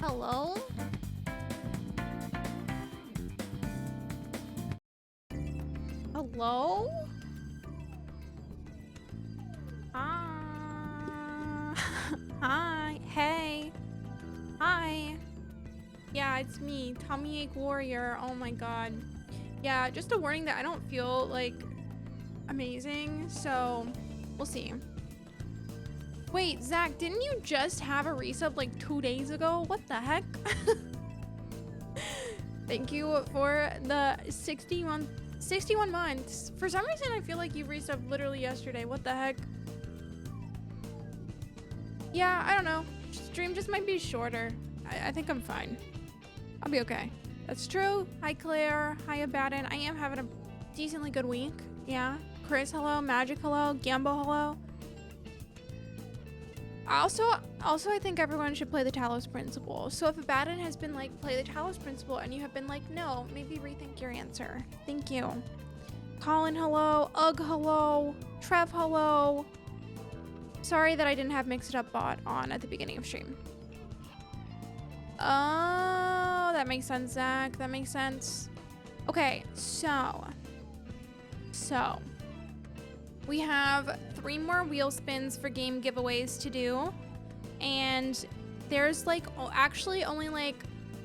Hello? Hello? Hi. Hey. Hi. Yeah, it's me, Tommy Egg Warrior. Oh my god. Yeah, just a warning that I don't feel like amazing, so we'll see. Wait, Zach, didn't you just have a resub like 2 days ago? What the heck? Thank you for the 61 months. For some reason, I feel like you resubbed literally yesterday. What the heck? Yeah, I don't know. Stream just might be shorter. I think I'm fine. I'll be okay. That's true. Hi, Claire. Hi, Abaddon. I am having a decently good week. Yeah. Chris, hello. Magic, hello. Gambo, hello. Also, I think everyone should play the Talos Principle. So if Abaddon has been like, play the Talos Principle, and you have been like, no, maybe rethink your answer. Thank you. Colin, hello. Ugh, hello. Trev, hello. Sorry that I didn't have Mix It Up bot on at the beginning of stream. Oh, that makes sense, Zach. That makes sense. Okay, so we have 3 more wheel spins for game giveaways to do, and there's like actually only like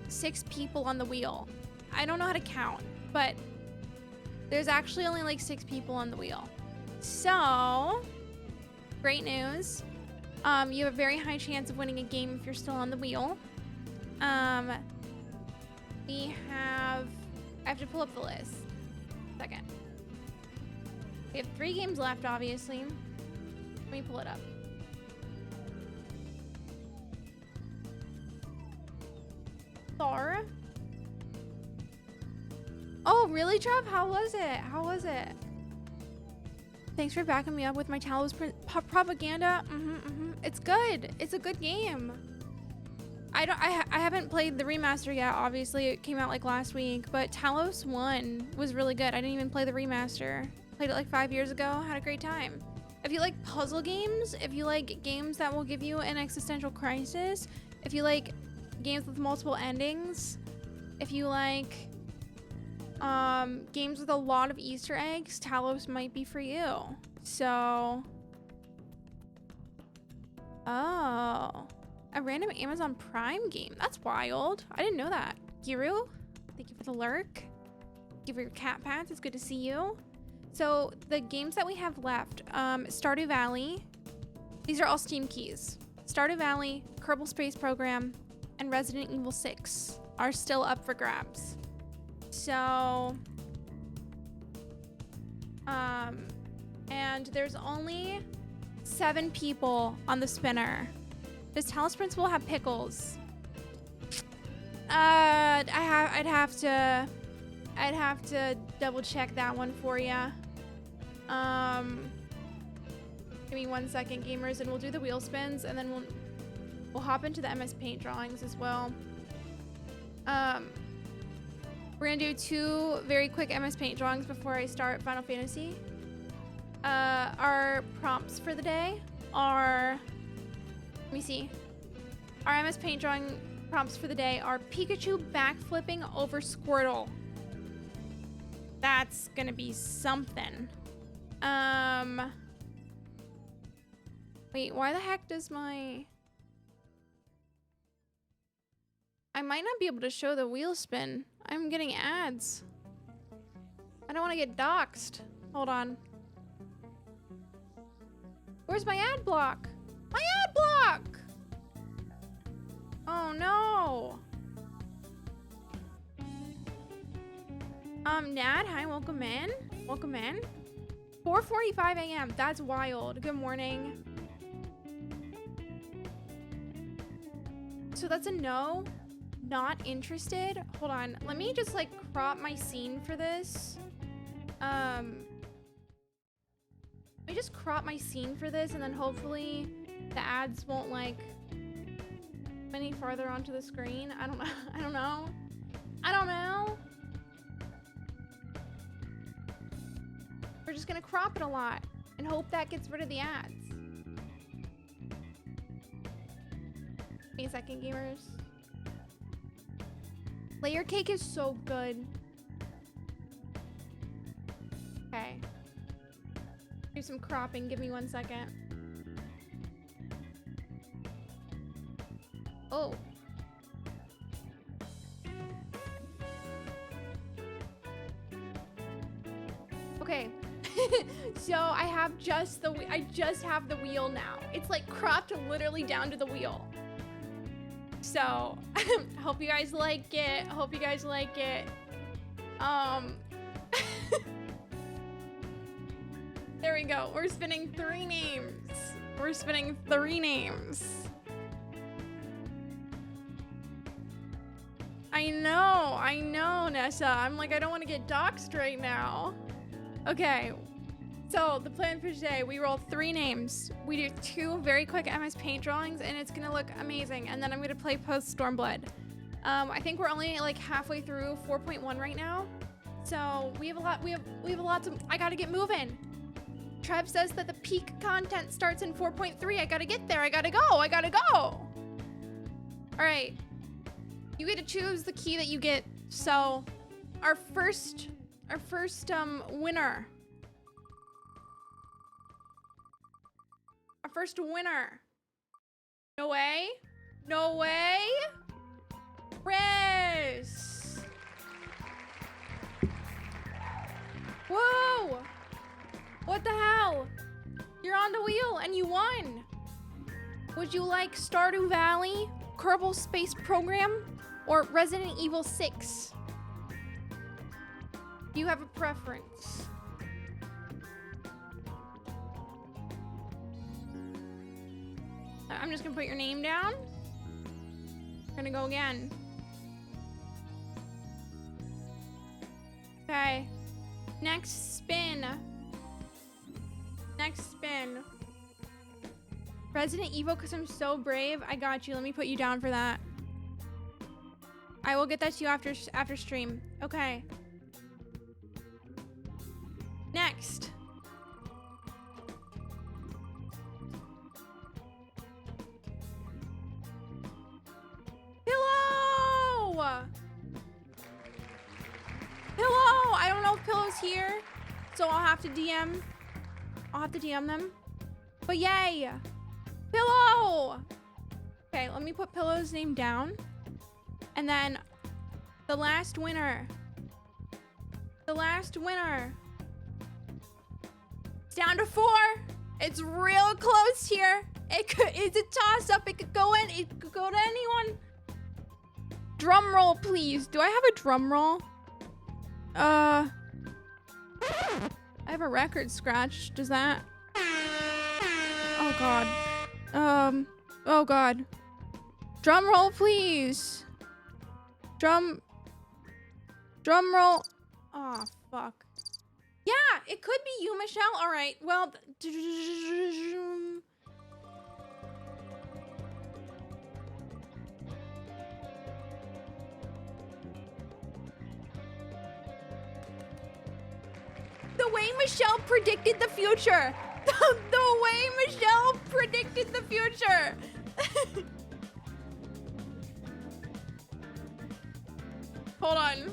6 people on the wheel. I don't know how to count, but there's actually only like 6 people on the wheel. So great news. You have a very high chance of winning a game if you're still on the wheel. I have to pull up the list. Second. We have 3 games left, obviously. Let me pull it up. Thor. Oh, really, Trev? How was it? How was it? Thanks for backing me up with my Talos propaganda. It's good. It's a good game. I haven't played the remaster yet. Obviously, it came out like last week, but Talos 1 was really good. I didn't even play the remaster. Played it like 5 years ago. Had a great time. If you like puzzle games, if you like games that will give you an existential crisis, if you like games with multiple endings, if you like games with a lot of Easter eggs, Talos might be for you. So, oh, a random Amazon Prime game. That's wild. I didn't know that. Giru, thank you for the lurk. Thank you for your cat pats. It's good to see you. So the games that we have left, Stardew Valley. These are all Steam keys. Stardew Valley, Kerbal Space Program, and Resident Evil 6 are still up for grabs. So, and there's only 7 people on the spinner. Does Talos Principle have pickles? I'd have to double check that one for you. Give me 1 second, gamers, and we'll do the wheel spins, and then we'll hop into the MS Paint drawings as well. We're gonna do 2 very quick MS Paint drawings before I start Final Fantasy. Our prompts for the day are, let me see. Our MS Paint drawing prompts for the day are Pikachu backflipping over Squirtle. That's gonna be something. Wait, why the heck does I might not be able to show the wheel spin. I'm getting ads. I don't want to get doxxed. Hold on. Where's my ad block? My ad block! Oh no. Nad, hi, welcome in. Welcome in. 4:45 a.m. That's wild. Good morning. So that's a no. Not interested. Hold on. Let me just like crop my scene for this. Let me just crop my scene for this, and then hopefully the ads won't like any farther onto the screen. I don't know. I don't know. I don't know. We're just gonna crop it a lot and hope that gets rid of the ads. Give me a second, gamers. Layer cake is so good. Okay. Do some cropping. Give me 1 second. Oh. Okay. So I have just I just have the wheel now. It's like cropped literally down to the wheel. So hope you guys like it. Hope you guys like it. There we go. We're spinning 3 names. We're spinning 3 names. I know, Nessa. I'm like, I don't want to get doxxed right now. Okay. So the plan for today, we roll 3 names. We do 2 very quick MS Paint drawings, and it's gonna look amazing. And then I'm gonna play Post-Stormblood. I think we're only like halfway through 4.1 right now. So we have a lot. We have a lot to. I gotta get moving. Trev says that the peak content starts in 4.3. I gotta get there. I gotta go. All right. You get to choose the key that you get. So our first winner. Our first winner. No way. No way. Riz. Whoa. What the hell? You're on the wheel and you won. Would you like Stardew Valley, Kerbal Space Program, or Resident Evil 6? Do you have a preference? I'm just gonna put your name down. We're gonna go again. Okay. Next spin. Resident Evil, because I'm so brave. I got you. Let me put you down for that. I will get that to you after stream. Okay. Next. Pillow! Pillow! I don't know if Pillow's here, so I'll have to DM them. But yay! Pillow! Okay, let me put Pillow's name down. And then the last winner. It's down to 4. It's real close here. It's a toss up. It could go in. It could go to anyone. Drum roll, please. Do I have a drum roll? I have a record scratch. Does that? Oh God. Oh God. Drum roll, please. Drum roll. Oh, fuck. Yeah, it could be you, Michelle. All right. Well, the way Michelle predicted the future. The way Michelle predicted the future. Hold on.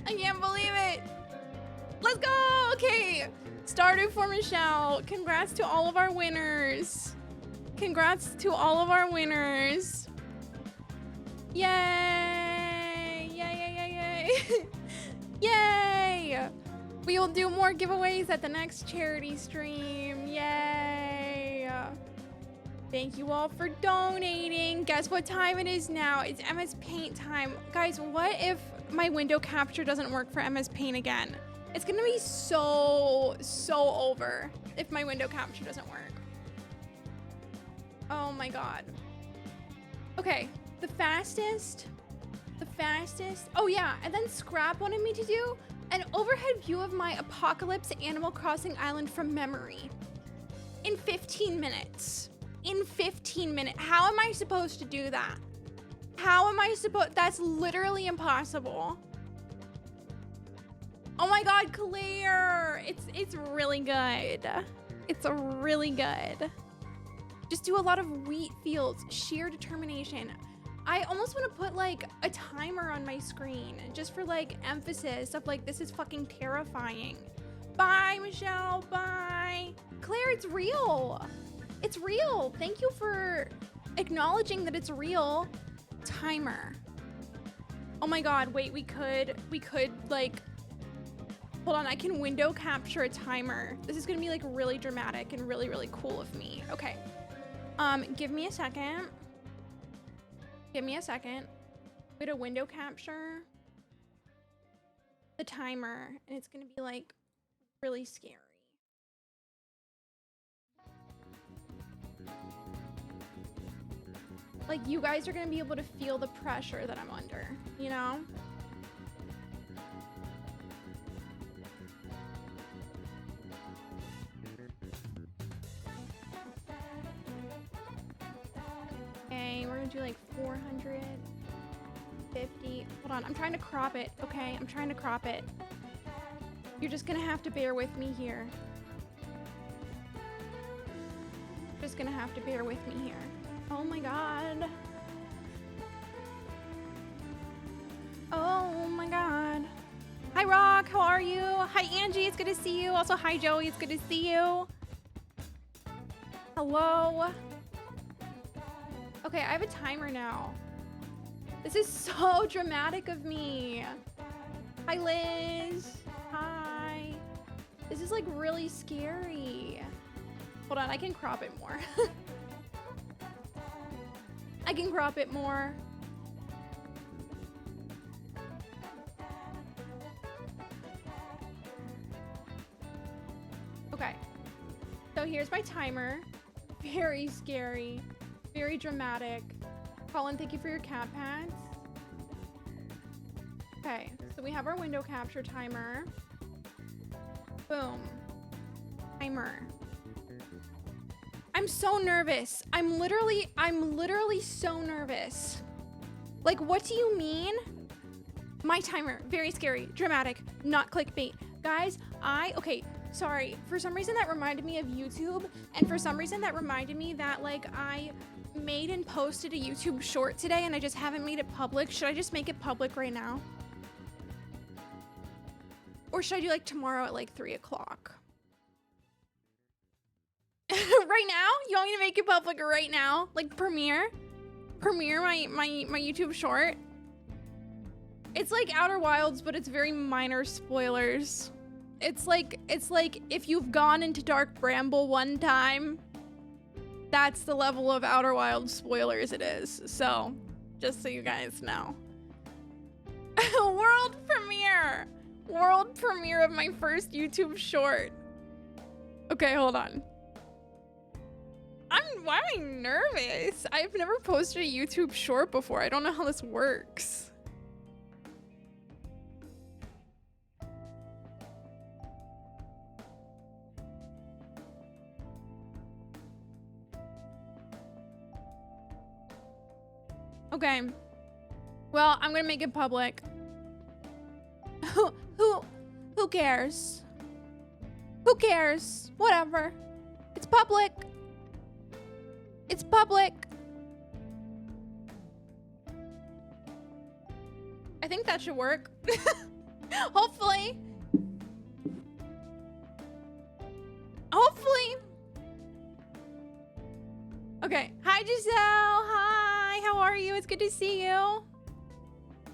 I can't believe it. Let's go. Okay. Stardew for Michelle. Congrats to all of our winners. Yay. Yay. Yay. We will do more giveaways at the next charity stream. Yay. Thank you all for donating. Guess what time it is now? It's MS Paint time. Guys, what if my window capture doesn't work for MS Paint again? It's gonna be so over if my window capture doesn't work. Oh my God. Okay, the fastest. Oh yeah, and then Scrap wanted me to do an overhead view of my Apocalypse Animal Crossing island from memory in 15 minutes. in 15 minutes. How am I supposed to do that? How am I supposed? That's literally impossible. Oh my God, Claire. It's really good. It's really good. Just do a lot of wheat fields, sheer determination. I almost want to put like a timer on my screen just for like emphasis of like, this is fucking terrifying. Bye, Michelle, bye. Claire, it's real. It's real. Thank you for acknowledging that it's real. Timer. Oh my God, wait, we could like, hold on, I can window capture a timer. This is gonna be like really dramatic and really, really cool of me. Okay. Give me a second. Give me a second. I'm gonna window capture the timer and it's gonna be like really scary. Like you guys are gonna be able to feel the pressure that I'm under, you know? Okay, we're gonna do like 450. Hold on, I'm trying to crop it, okay? I'm trying to crop it. You're just gonna have to bear with me here. Just gonna have to bear with me here. Oh my God. Oh my God. Hi Rock, how are you? Hi Angie, it's good to see you. Also hi Joey, it's good to see you. Hello. Okay, I have a timer now. This is so dramatic of me. Hi Liz, hi. This is like really scary. Hold on, I can crop it more. I can crop it more. Okay. So here's my timer. Very scary. Very dramatic. Colin, thank you for your cat pats. Okay, so we have our window capture timer. Boom. Timer. I'm so nervous. I'm literally so nervous. Like, what do you mean? My timer, very scary, dramatic, not clickbait. Guys, okay, sorry. For some reason that reminded me of YouTube, and for some reason that reminded me that like I made and posted a YouTube short today and I just haven't made it public. Should I just make it public right now? Or should I do like tomorrow at like 3 o'clock? Right now? You want me to make it public right now? Like premiere my YouTube short? It's like Outer Wilds, but it's very minor spoilers. It's like if you've gone into Dark Bramble one time, that's the level of Outer Wilds spoilers it is. So, just so you guys know. World premiere! World premiere of my first YouTube short. Okay, hold on. Why am I nervous? I've never posted a YouTube short before. I don't know how this works. Okay. Well, I'm gonna make it public. Who cares? Who cares? Whatever. It's public. It's public. I think that should work. Hopefully. Hopefully. Okay. Hi, Giselle. Hi. How are you? It's good to see you.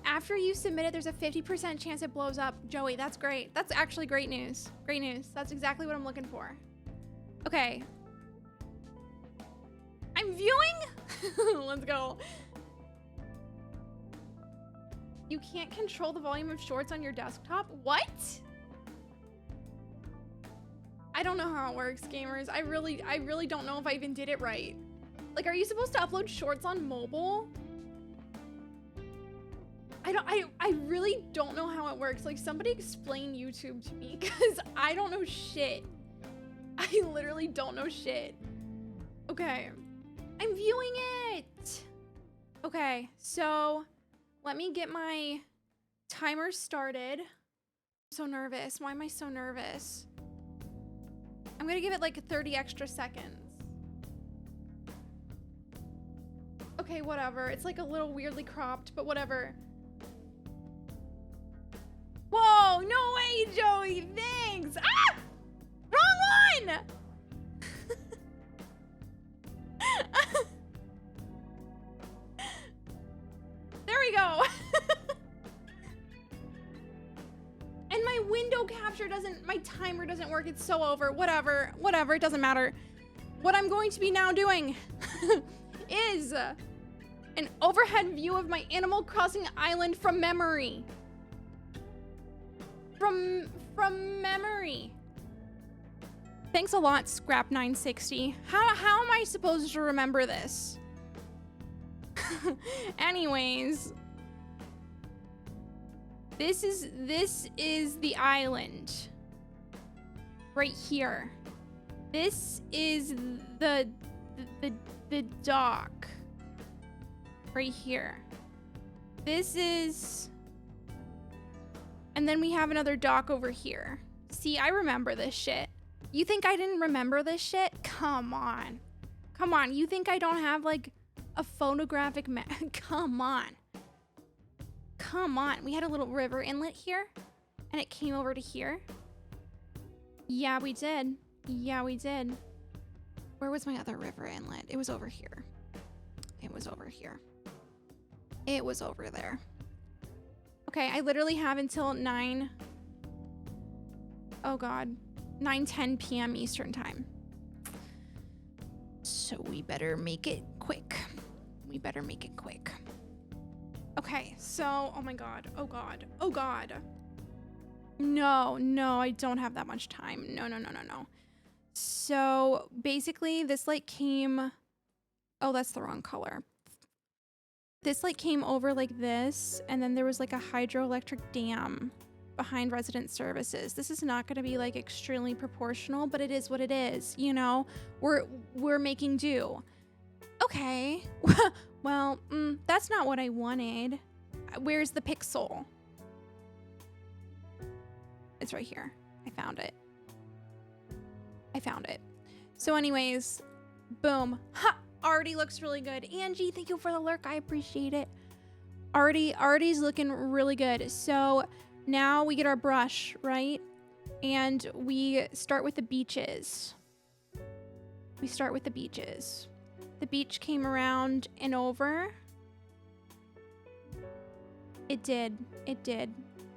After you submit it, there's a 50% chance it blows up. Joey, that's great. That's actually great news. Great news. That's exactly what I'm looking for. Okay. I'm viewing. Let's go. You can't control the volume of shorts on your desktop? What? I don't know how it works, gamers. I really don't know if I even did it right. Like, are you supposed to upload shorts on mobile? I really don't know how it works. Like, somebody explain YouTube to me, because I don't know shit. I literally don't know shit. Okay. I'm viewing it. Okay, so let me get my timer started. I'm so nervous. Why am I so nervous? I'm gonna give it like 30 extra seconds. Okay, whatever. It's like a little weirdly cropped, but whatever. Whoa, no way, Joey. Thanks. Ah! Wrong one! There we go. And my window capture doesn't, my timer doesn't work. It's so over. Whatever, it doesn't matter. What I'm going to be now doing is an overhead view of my Animal Crossing island from memory. From memory. Thanks a lot, Scrap960. How am I supposed to remember this? Anyways, this is the island right here. This is the dock right here. This is, and then we have another dock over here. See, I remember this shit. You think I didn't remember this shit? Come on. Come on. You think I don't have like a photographic map? Come on. Come on. We had a little river inlet here and it came over to here. Yeah, we did. Yeah, we did. Where was my other river inlet? It was over here. It was over here. It was over there. Okay, I literally have until 9. Oh God. 9:10 p.m. Eastern time. So we better make it quick. We better make it quick. Okay, so, oh my God. Oh God. Oh God. No, I don't have that much time. No. So basically this like came, oh, that's the wrong color. This like came over like this, and then there was like a hydroelectric dam behind resident services. This is not going to be like extremely proportional, but it is what it is, you know. We're making do. Okay. Well, that's not what I wanted. Where's the pixel? It's right here. I found it. So anyways, boom. Ha! Already looks really good. Angie, thank you for the lurk. I appreciate it. Already's looking really good. So now we get our brush, right? And we start with the beaches. The beach came around and over. It did.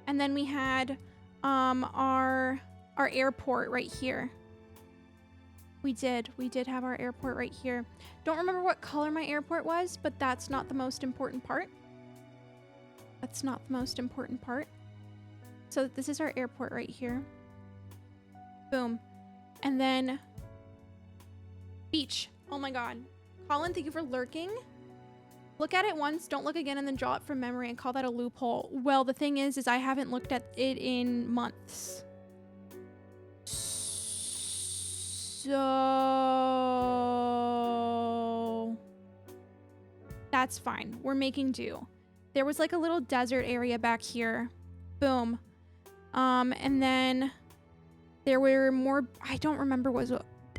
And then we had our airport right here. We did have our airport right here. Don't remember what color my airport was, but that's not the most important part. So this is our airport right here. Boom. And then beach. Oh my God. Colin, thank you for lurking. Look at it once, don't look again, and then draw it from memory and call that a loophole. Well, the thing is I haven't looked at it in months. So that's fine. We're making do. There was like a little desert area back here. Boom. And then there were more, I don't remember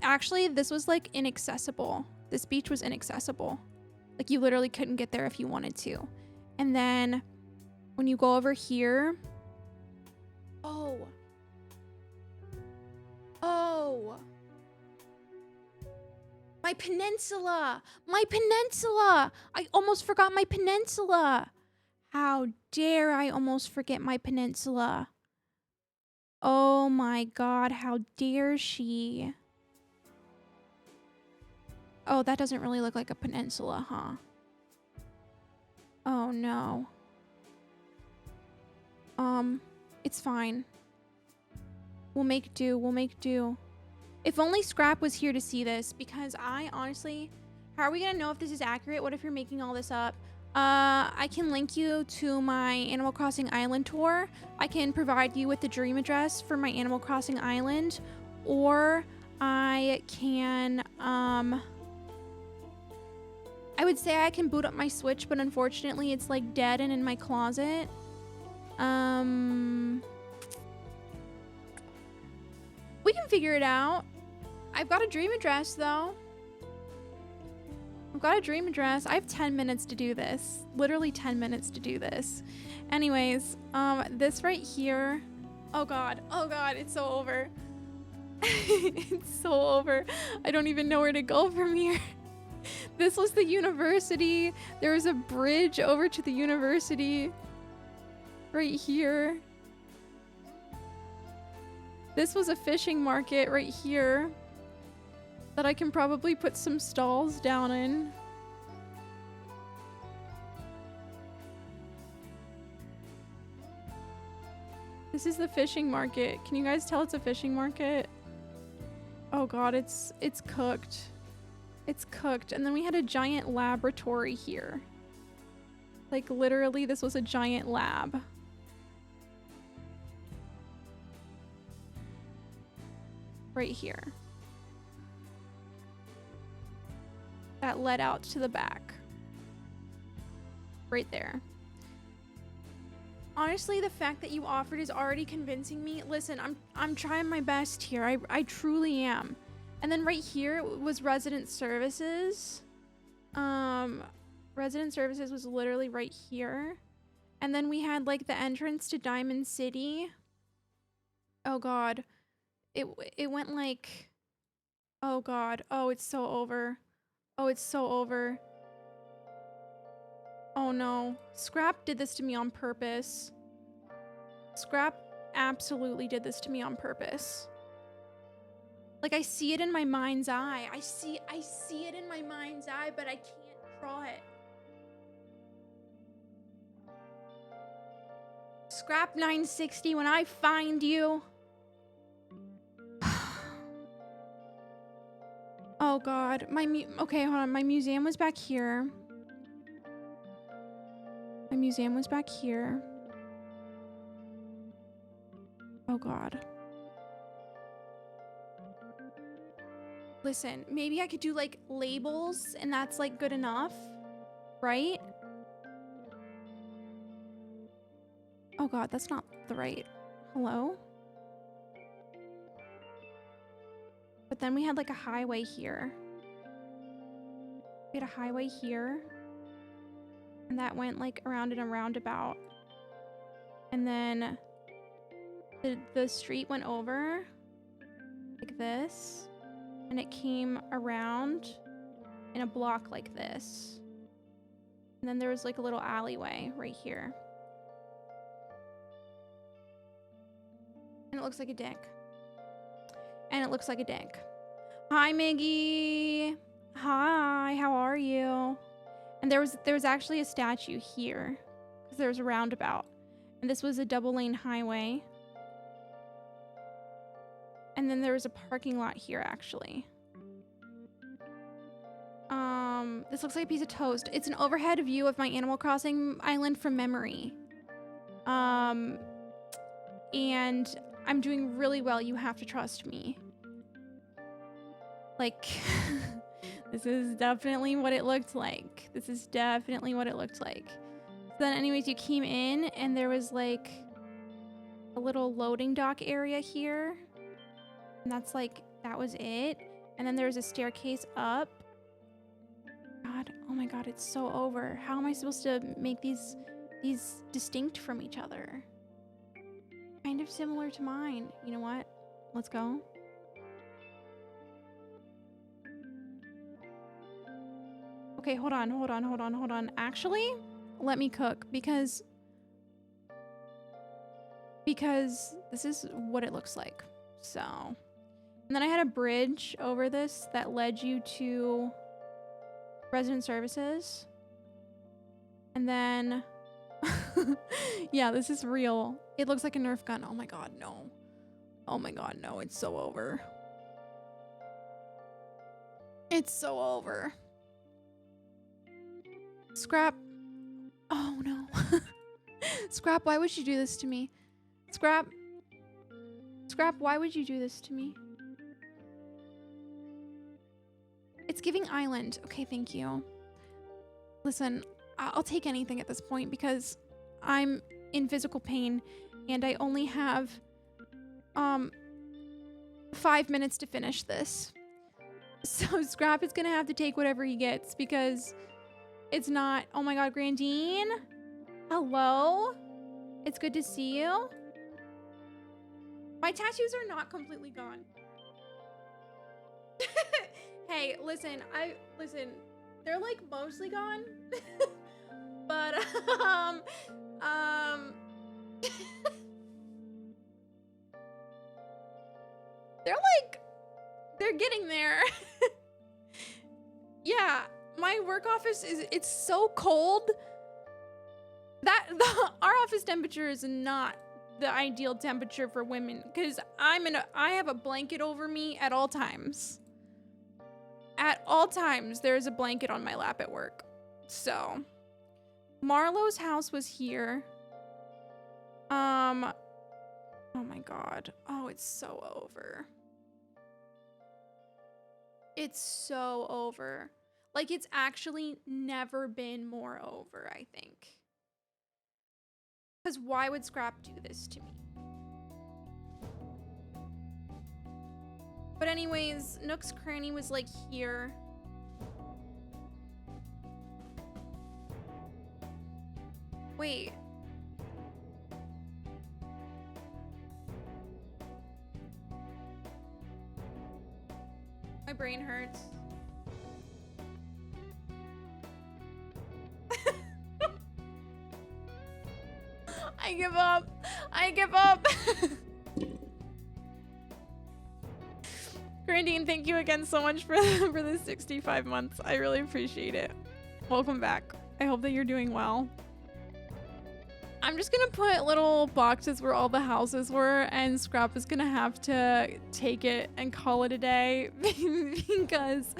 actually this was like inaccessible. This beach was inaccessible. Like you literally couldn't get there if you wanted to. And then when you go over here, oh, my peninsula. I almost forgot my peninsula. How dare I almost forget my peninsula? Oh my God, how dare she? Oh, that doesn't really look like a peninsula, huh? Oh no. It's fine. We'll make do. If only Scrap was here to see this, because I honestly, how are we gonna know if this is accurate? What if you're making all this up? I can link you to my Animal Crossing Island tour. I can provide you with the dream address for my Animal Crossing Island, or I can, I would say I can boot up my Switch, but unfortunately it's like dead and in my closet. We can figure it out. I've got a dream address though. I've got a dream address. I have 10 minutes to do this. Literally 10 minutes to do this. Anyways, this right here. Oh god, it's so over. It's so over. I don't even know where to go from here. This was the university. There was a bridge over to the university. Right here. This was a fishing market right here that I can probably put some stalls down in. This is the fishing market. Can you guys tell it's a fishing market? Oh god, it's cooked. It's cooked. And then we had a giant laboratory here. Like literally this was a giant lab. Right here. That led out to the back. Right there. Honestly, the fact that you offered is already convincing me. Listen, I'm trying my best here. I truly am. And then right here was resident services. Resident services was literally right here. And then we had like the entrance to Diamond City. Oh god. It went like, oh god. Oh, it's so over. Oh, it's so over. Oh no. Scrap did this to me on purpose. Scrap absolutely did this to me on purpose. Like I see it in my mind's eye. I see it in my mind's eye, but I can't draw it. Scrap 960 when I find you. Oh god, okay, hold on. My museum was back here. My museum was back here. Oh god. Listen, maybe I could do like labels and that's like good enough, right? Oh god, that's not the right. Hello? But then we had like a highway here. We had a highway here. And that went like around in a roundabout. And then the street went over like this. And it came around in a block like this. And then there was like a little alleyway right here. And it looks like a dick. And it looks like a dick. Hi, Miggy. Hi, how are you? And there was actually a statue here. Because there was a roundabout. And this was a double lane highway. And then there was a parking lot here, actually. This looks like a piece of toast. It's an overhead view of my Animal Crossing island from memory. And I'm doing really well. You have to trust me. Like, this is definitely what it looked like. This is definitely what it looked like. So then anyways, you came in and there was like a little loading dock area here. And that's like, that was it. And then there's a staircase up. God, oh my god, it's so over. How am I supposed to make these distinct from each other? Kind of similar to mine. You know what? Let's go. Okay, hold on. Actually, let me cook because this is what it looks like. So, and then I had a bridge over this that led you to resident services. And then yeah, this is real. It looks like a Nerf gun. Oh my god, no. Oh my god, no. It's so over. It's so over. Scrap. Oh no. Scrap, why would you do this to me? Scrap, why would you do this to me? It's giving island. Okay, thank you. Listen, I'll take anything at this point because I'm in physical pain and I only have 5 minutes to finish this. So Scrap is gonna have to take whatever he gets because it's not. Oh my god, Grandine, hello, it's good to see you. My tattoos are not completely gone. Hey, listen, they're like mostly gone. But they're getting there. Yeah, my work office it's so cold that our office temperature is not the ideal temperature for women because I have a blanket over me at all times. At all times, there's a blanket on my lap at work. So, Marlowe's house was here. Oh my god. Oh, it's so over. It's so over. Like, it's actually never been more over, I think. Because why would Scrap do this to me? But anyways, Nook's Cranny was like here. Wait. My brain hurts. I give up. I give up. Grandine, thank you again so much for the 65 months. I really appreciate it. Welcome back. I hope that you're doing well. I'm just gonna put little boxes where all the houses were, and Scrap is gonna have to take it and call it a day because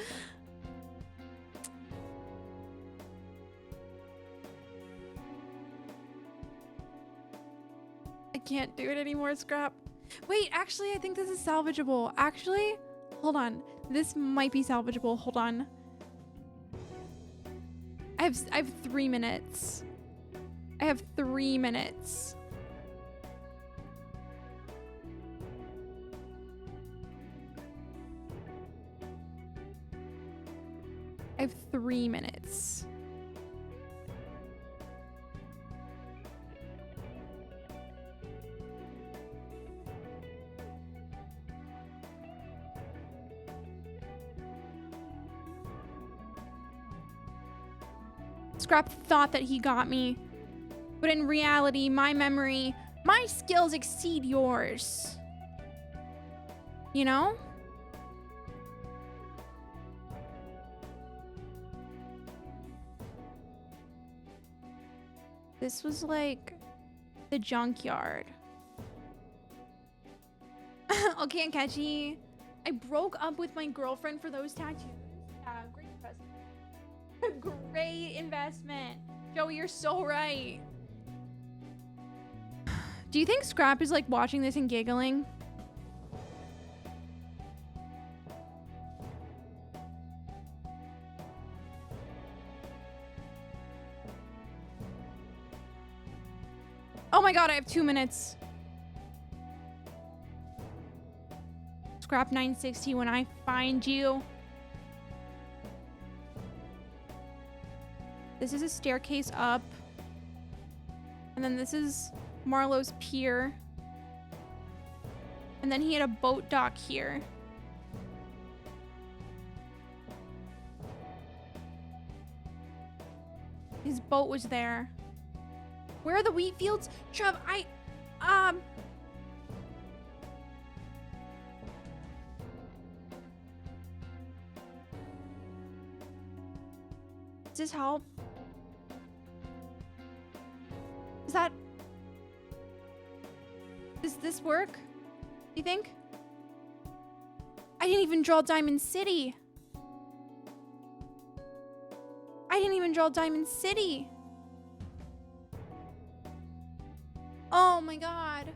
I can't do it anymore, Scrap. Wait, actually, I think this is salvageable. Actually, hold on. This might be salvageable. Hold on. I have 3 minutes. I have 3 minutes. I have 3 minutes. Scrap thought that he got me, but in reality, my memory, my skills exceed yours. You know? This was like the junkyard. Okay, Akechi. I broke up with my girlfriend for those tattoos. Yeah, great investment. Great investment. Joey, you're so right. Do you think Scrap is like watching this and giggling? Oh my god, I have 2 minutes. Scrap 960 when I find you. This is a staircase up. And then this is Marlowe's pier. And then he had a boat dock here. His boat was there. Where are the wheat fields? Trev, does this help? Is that... Does this work? Do you think? I didn't even draw Diamond City. I didn't even draw Diamond City. Oh my god.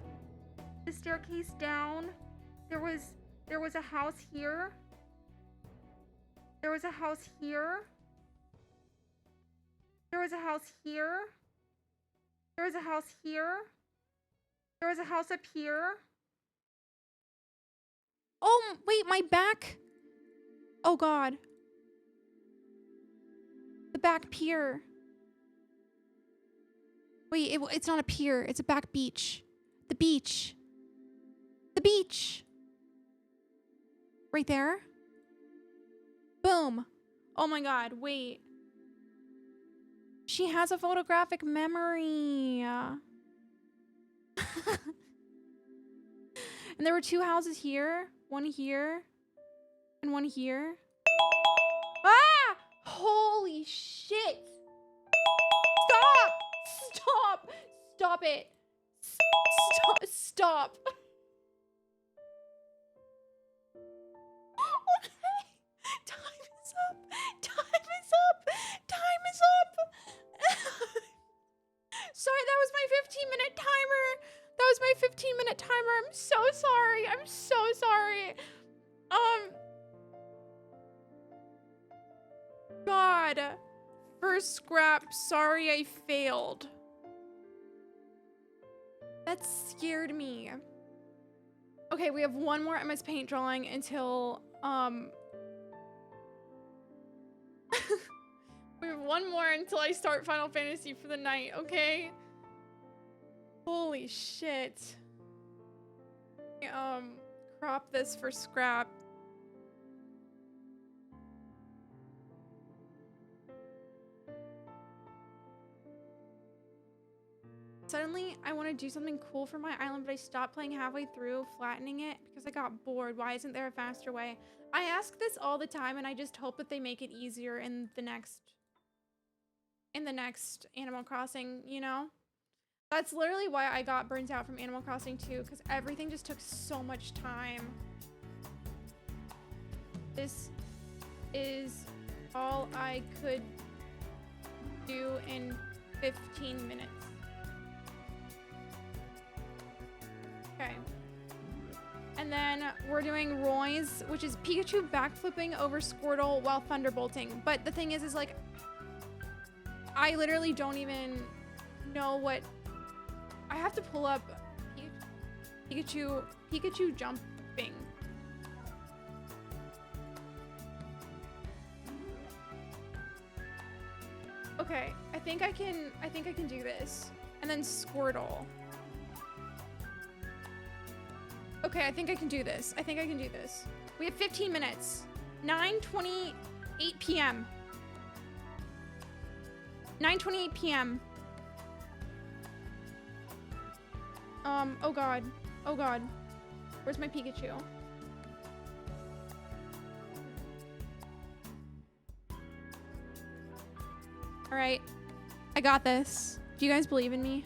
The staircase down. There was a house here. There was a house here. was a house here. There was a house here. There was a house up here. Oh, wait, my back. Oh, God. The back pier. Wait, it's not a pier. It's a back beach. The beach. The beach. Right there. Boom. Oh, my God. Wait. She has a photographic memory. And there were 2 houses here. One here. And one here. Ah! Holy shit! Stop! Stop! Stop it! Stop! Stop! Okay. Time is up. Time is up. Time is up. Sorry, that was my 15-minute timer. That was my 15-minute timer. I'm so sorry. I'm so sorry. God. First scrap. Sorry I failed. That scared me. Okay, we have one more MS Paint drawing until, we have one more until I start Final Fantasy for the night, okay? Holy shit. Crop this for scrap. Suddenly, I want to do something cool for my island, but I stopped playing halfway through, flattening it, because I got bored. Why isn't there a faster way? I ask this all the time, and I just hope that they make it easier in the next Animal Crossing, you know? That's literally why I got burnt out from Animal Crossing 2, because everything just took so much time. This is all I could do in 15 minutes. Okay. And then we're doing Roy's, which is Pikachu backflipping over Squirtle while thunderbolting. But the thing is like, I literally don't even know what... I have to pull up Pikachu jumping. Okay, I think I can do this. And then Squirtle. Okay, I think I can do this. I think I can do this. We have 15 minutes. 9:28 p.m. 9:28 p.m. Oh god. Oh god. Where's my Pikachu? Alright. I got this. Do you guys believe in me?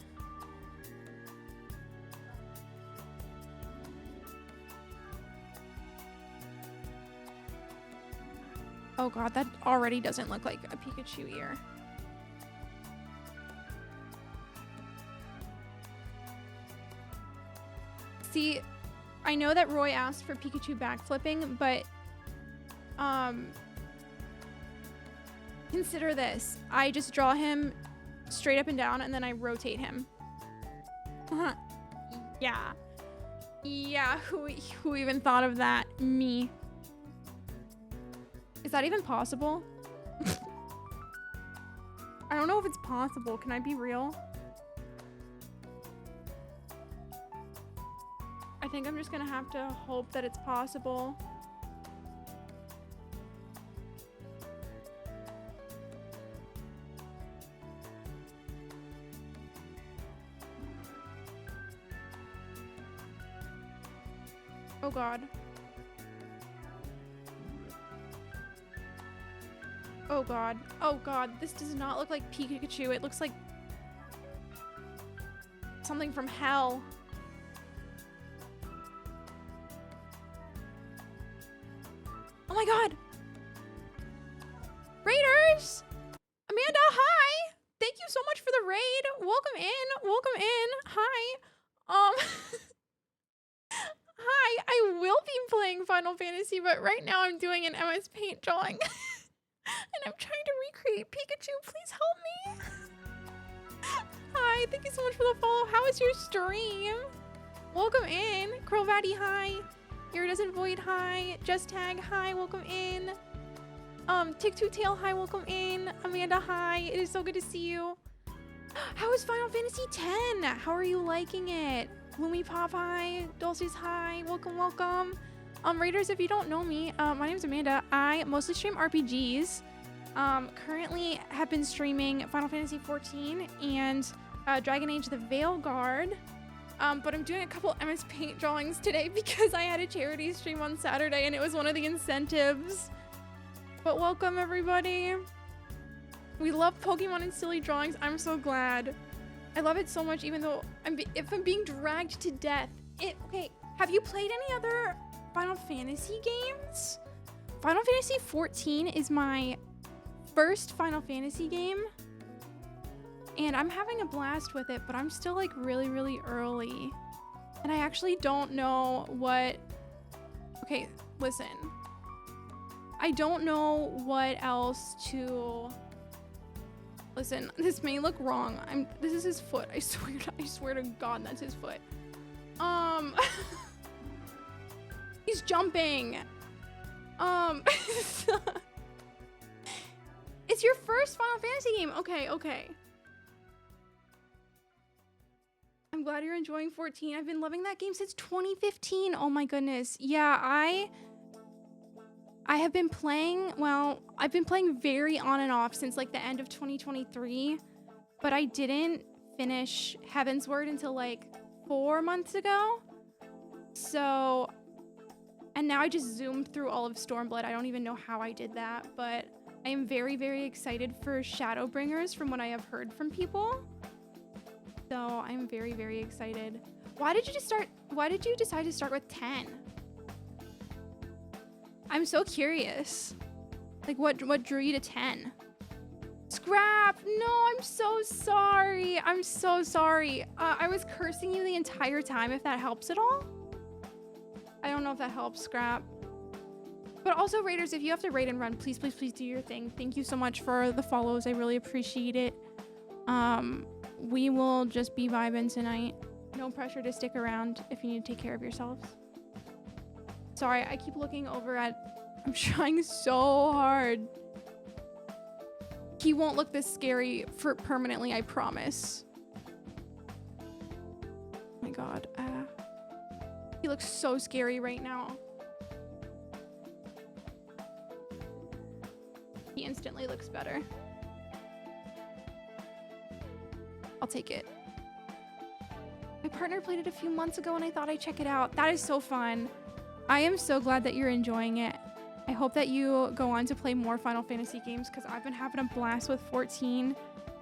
Oh god, that already doesn't look like a Pikachu ear. See, I know that Roy asked for Pikachu backflipping, but consider this. I just draw him straight up and down and then I rotate him. Yeah. Yeah, who even thought of that? Me. Is that even possible? I don't know if it's possible. Can I be real? I think I'm just gonna have to hope that it's possible. Oh god. Oh god. Oh god. This does not look like Pikachu. It looks like something from hell. Oh my god. Raiders! Amanda, hi! Thank you so much for the raid. Welcome in. Welcome in. Hi. Hi. I will be playing Final Fantasy, but right now I'm doing an MS Paint drawing. And I'm trying to recreate Pikachu. Please help me. hi. Thank you so much for the follow. How is your stream? Welcome in. Crowvatty, hi. Iridescent Void, hi. Just Tag, hi. Welcome in. Tick2Tail, hi. Welcome in. Amanda, hi. It is so good to see you. How is Final Fantasy X? How are you liking it? Lumi Pop, hi. Dulce's, hi. Welcome, welcome. Raiders, if you don't know me, my name is Amanda. I mostly stream RPGs. Currently have been streaming Final Fantasy XIV and Dragon Age the Veilguard. But I'm doing a couple MS Paint drawings today because I had a charity stream on Saturday and it was one of the incentives. But welcome everybody. We love Pokemon and silly drawings. I'm so glad. I love it so much even though if I'm being dragged to death. Okay, have you played any other Final Fantasy games? Final Fantasy XIV is my first Final Fantasy game. And I'm having a blast with it, but I'm still like really, really early. And I actually don't know what... Okay, listen. I don't know what else to... Listen, this may look wrong. This is his foot. I swear to God that's his foot. He's jumping. It's your first Final Fantasy game. Okay. I'm glad you're enjoying 14. I've been loving that game since 2015. Oh my goodness. Yeah, I have been playing, well, I've been playing very on and off since like the end of 2023, but I didn't finish Heavensward until like 4 months ago. So, and now I just zoomed through all of Stormblood. I don't even know how I did that, but I am very, very excited for Shadowbringers from what I have heard from people. So I'm very, very excited. Why did you decide to start with 10? I'm so curious. Like what drew you to 10? Scrap! No, I'm so sorry. I'm so sorry. I was cursing you the entire time, if that helps at all. I don't know if that helps, Scrap. But also, Raiders, if you have to raid and run, please, please, please do your thing. Thank you so much for the follows. I really appreciate it. We will just be vibing tonight. No pressure to stick around if you need to take care of yourselves. Sorry, I keep looking over at... I'm trying so hard. He won't look this scary for permanently, I promise. Oh my God. He looks so scary right now. He instantly looks better. I'll take it. My partner played it a few months ago and I thought I'd check it out. That is so fun. I am so glad that you're enjoying it. I hope that you go on to play more Final Fantasy games because I've been having a blast with 14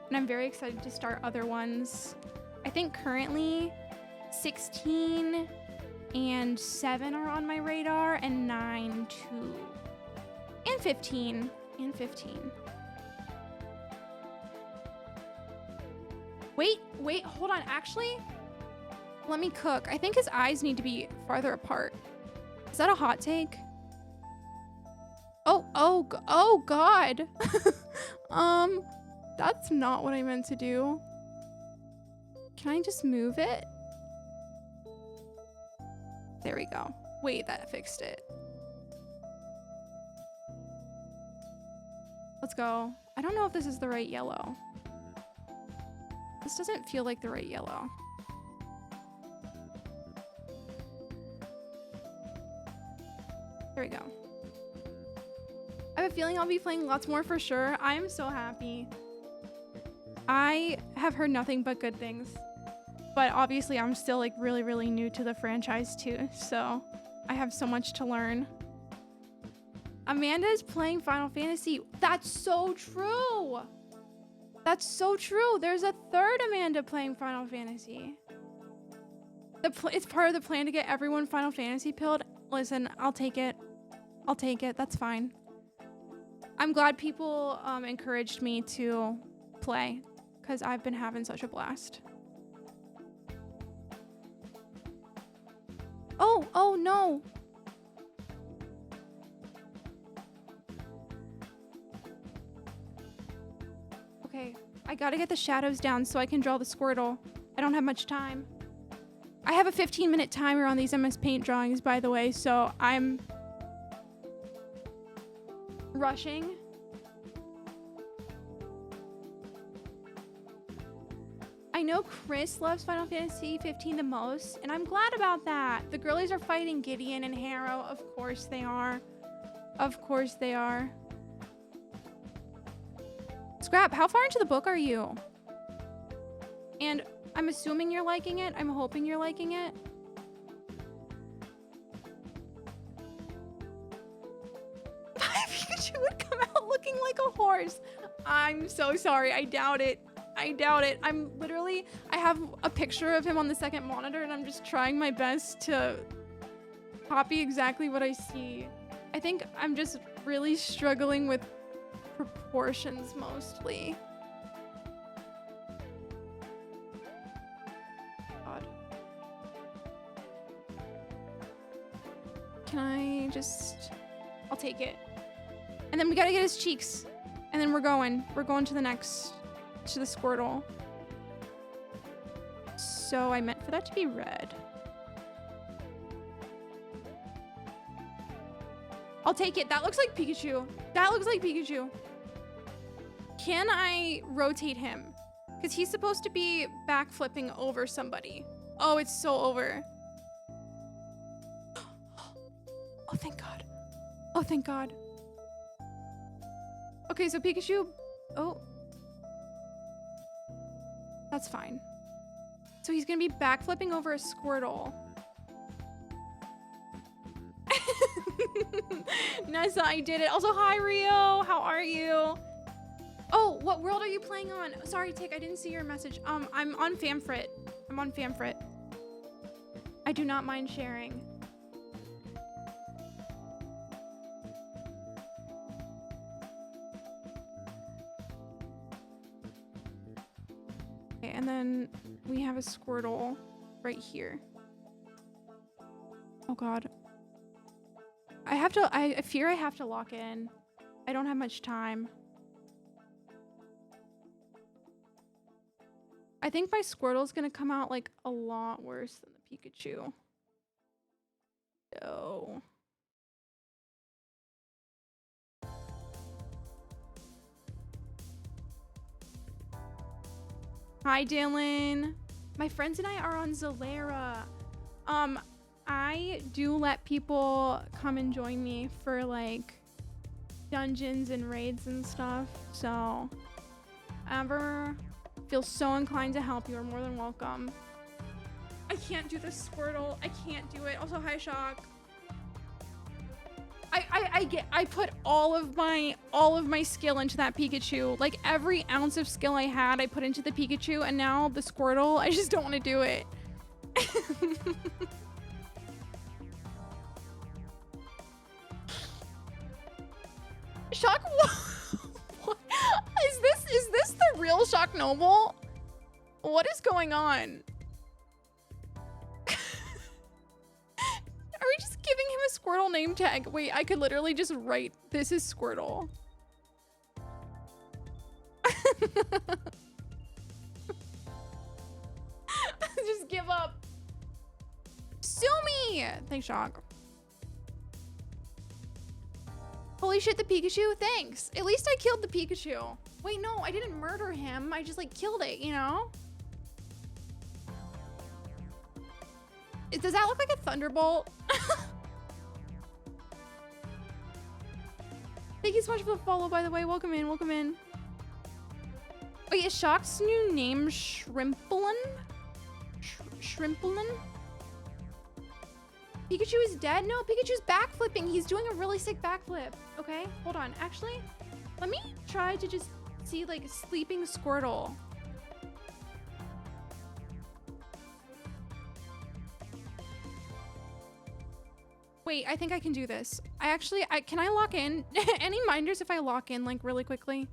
and I'm very excited to start other ones. I think currently 16 and 7 are on my radar and 9 too. And 15. And 15. Wait, hold on. Actually, let me cook. I think his eyes need to be farther apart. Is that a hot take? Oh God. That's not what I meant to do. Can I just move it? There we go. Wait, that fixed it. Let's go. I don't know if this is the right yellow. This doesn't feel like the right yellow. There we go. I have a feeling I'll be playing lots more for sure. I am so happy. I have heard nothing but good things. But obviously I'm still like really, really new to the franchise too. So I have so much to learn. Amanda is playing Final Fantasy. That's so true. That's so true. There's a third Amanda playing Final Fantasy. It's part of the plan to get everyone Final Fantasy pilled. Listen, I'll take it. I'll take it. That's fine. I'm glad people encouraged me to play because I've been having such a blast. Oh no. Okay, I gotta get the shadows down so I can draw the Squirtle. I don't have much time. I have a 15-minute timer on these MS Paint drawings, by the way, so I'm rushing. I know Chris loves Final Fantasy 15 the most, and I'm glad about that. The girlies are fighting Gideon and Harrow. Of course they are. Of course they are. Scrap, how far into the book are you? And I'm assuming you're liking it. I'm hoping you're liking it. Pikachu would come out looking like a horse. I'm so sorry. I doubt it. I doubt it. I have a picture of him on the second monitor and I'm just trying my best to copy exactly what I see. I think I'm just really struggling with proportions mostly. God. Can I just... I'll take it. And then we gotta get his cheeks. And then we're going to the next... to the Squirtle. So I meant for that to be red. I'll take it. That looks like Pikachu. That looks like Pikachu. Can I rotate him? Because he's supposed to be backflipping over somebody. Oh, it's so over. Oh, thank God. Oh, thank God. Okay, so Pikachu... Oh. That's fine. So he's gonna be backflipping over a Squirtle. Nessa, I did it. Also, hi Rio. How are you? Oh, what world are you playing on? Sorry, Tick, I didn't see your message. I'm on Famfrit. I'm on Famfrit. I do not mind sharing. Okay, and then we have a Squirtle right here. Oh God. I fear I have to lock in. I don't have much time. I think my Squirtle's gonna come out like a lot worse than the Pikachu. So. Hi, Dylan. My friends and I are on Zalera. I do let people come and join me for like dungeons and raids and stuff. So, ever feel so inclined to help, you are more than welcome. I can't do this Squirtle. I can't do it. Also, hi, Shock. I put all of my skill into that Pikachu. Like every ounce of skill I had, I put into the Pikachu, and now the Squirtle, I just don't want to do it. Shock, what? Is this the real Shock Noble? What is going on? Are we just giving him a Squirtle name tag? Wait, I could literally just write, this is Squirtle. Just give up. Sue me! Thanks, Shock. Holy shit, the Pikachu? Thanks. At least I killed the Pikachu. Wait, no, I didn't murder him. I just, like, killed it, you know? Does that look like a Thunderbolt? Thank you so much for the follow, by the way. Welcome in, welcome in. Wait, is Shock's new name Shrimplin? Shrimplin? Pikachu is dead? No, Pikachu's backflipping. He's doing a really sick backflip. Okay, hold on. Actually, let me try to just see, like, sleeping Squirtle. Wait, I think I can do this. Can I lock in? Any minders if I lock in, like, really quickly?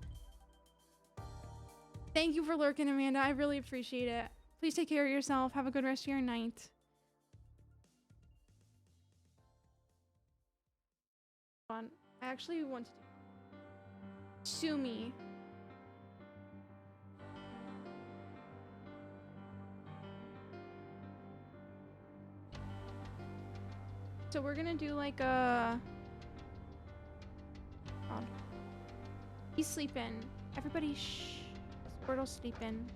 Thank you for lurking, Amanda. I really appreciate it. Please take care of yourself. Have a good rest of your night. Hold on. I actually want to sue me. So we're gonna do like a... God. He's sleeping. Everybody shh. Squirtle's sleeping.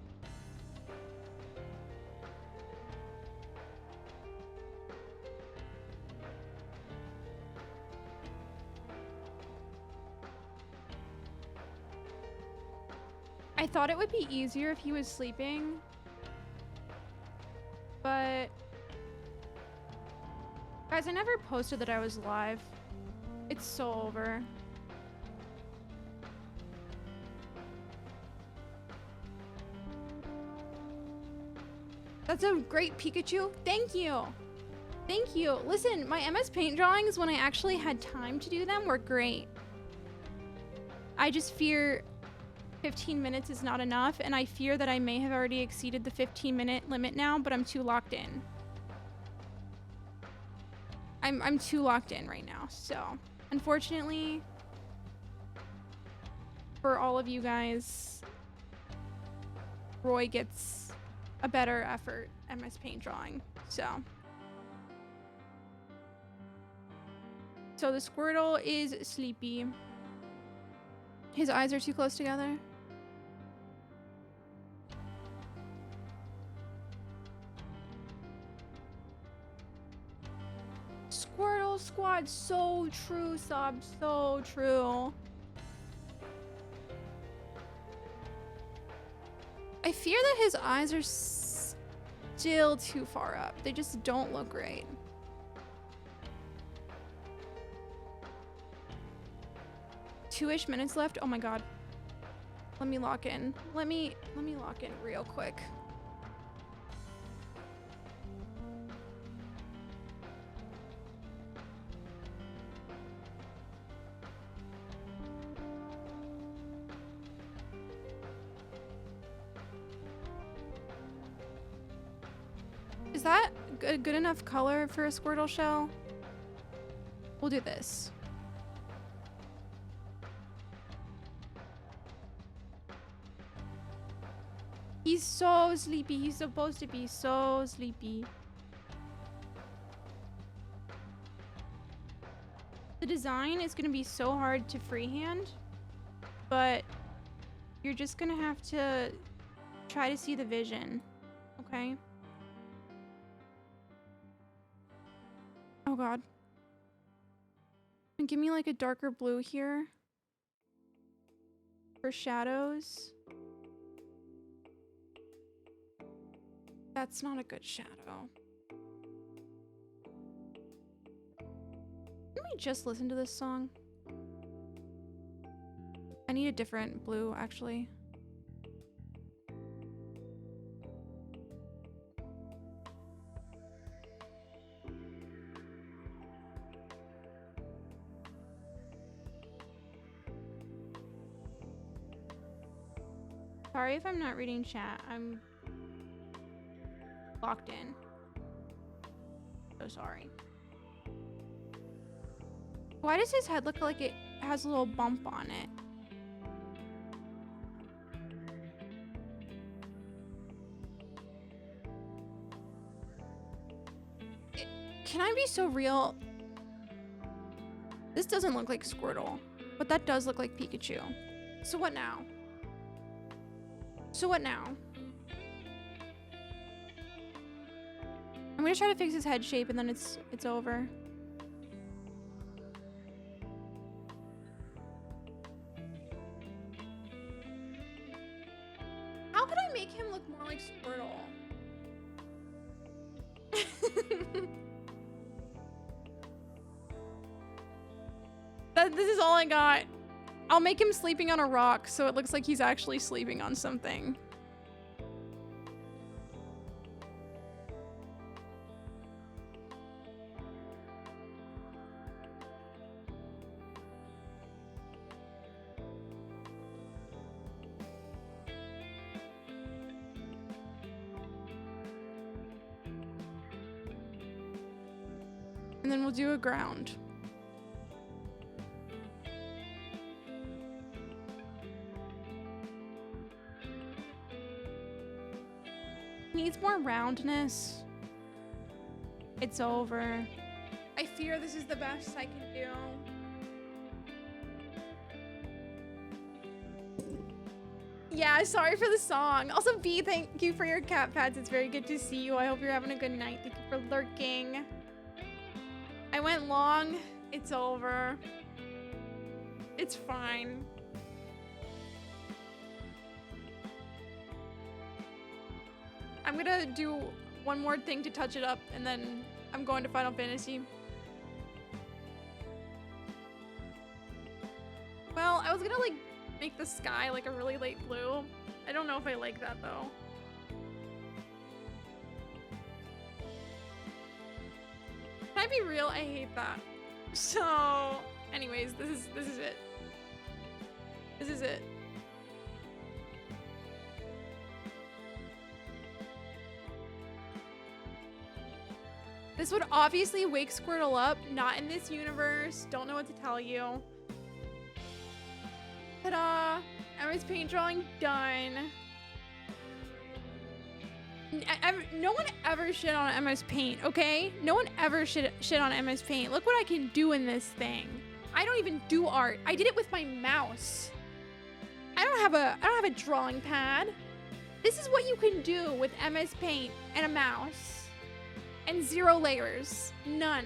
I thought it would be easier if he was sleeping, but guys, I never posted that I was live. It's so over. That's a great Pikachu. Thank you. Thank you. Listen, my MS Paint drawings, when I actually had time to do them, were great. I just fear 15 minutes is not enough, and I fear that I may have already exceeded the 15-minute limit now, but I'm too locked in. I'm too locked in right now, so unfortunately for all of you guys, Roy gets a better effort MS Paint drawing. So the Squirtle is sleepy. His eyes are too close together. Squirtle squad, so true, Sob, so true. I fear that his eyes are still too far up. They just don't look right. Two-ish minutes left. Oh my god. Let me lock in. Let me lock in real quick. Is that a good enough color for a Squirtle shell? We'll do this. He's so sleepy. He's supposed to be so sleepy. The design is going to be so hard to freehand, but you're just going to have to try to see the vision, okay? Oh god. And give me like a darker blue here for shadows. That's not a good shadow. Let me just listen to this song. I need a different blue, actually. Sorry if I'm not reading chat. I'm locked in. So sorry. Why does his head look like it has a little bump on it? Can I be so real? This doesn't look like Squirtle, but that does look like Pikachu. So what now? So what now? I'm gonna try to fix his head shape and then it's over. How could I make him look more like Squirtle? This is all I got. I'll make him sleeping on a rock so it looks like he's actually sleeping on something. And then we'll do a ground. Needs more roundness. It's over. I fear this is the best I can do. Yeah, sorry for the song. Also, B, thank you for your cat pads. It's very good to see you. I hope you're having a good night. Thank you for lurking. I went long. It's over. It's fine. I'm gonna do one more thing to touch it up, and then I'm going to Final Fantasy. Well, I was gonna like make the sky like a really light blue. I don't know if I like that though. Can I be real? I hate that. So, anyways, this is it. This is it. This would obviously wake Squirtle up. Not in this universe. Don't know what to tell you. Ta-da! Emma's paint drawing done. No one ever shit on Emma's paint, okay? No one ever shit on Emma's paint. Look what I can do in this thing. I don't even do art. I did it with my mouse. I don't have a drawing pad. This is what you can do with MS Paint and a mouse. And 0 layers. None.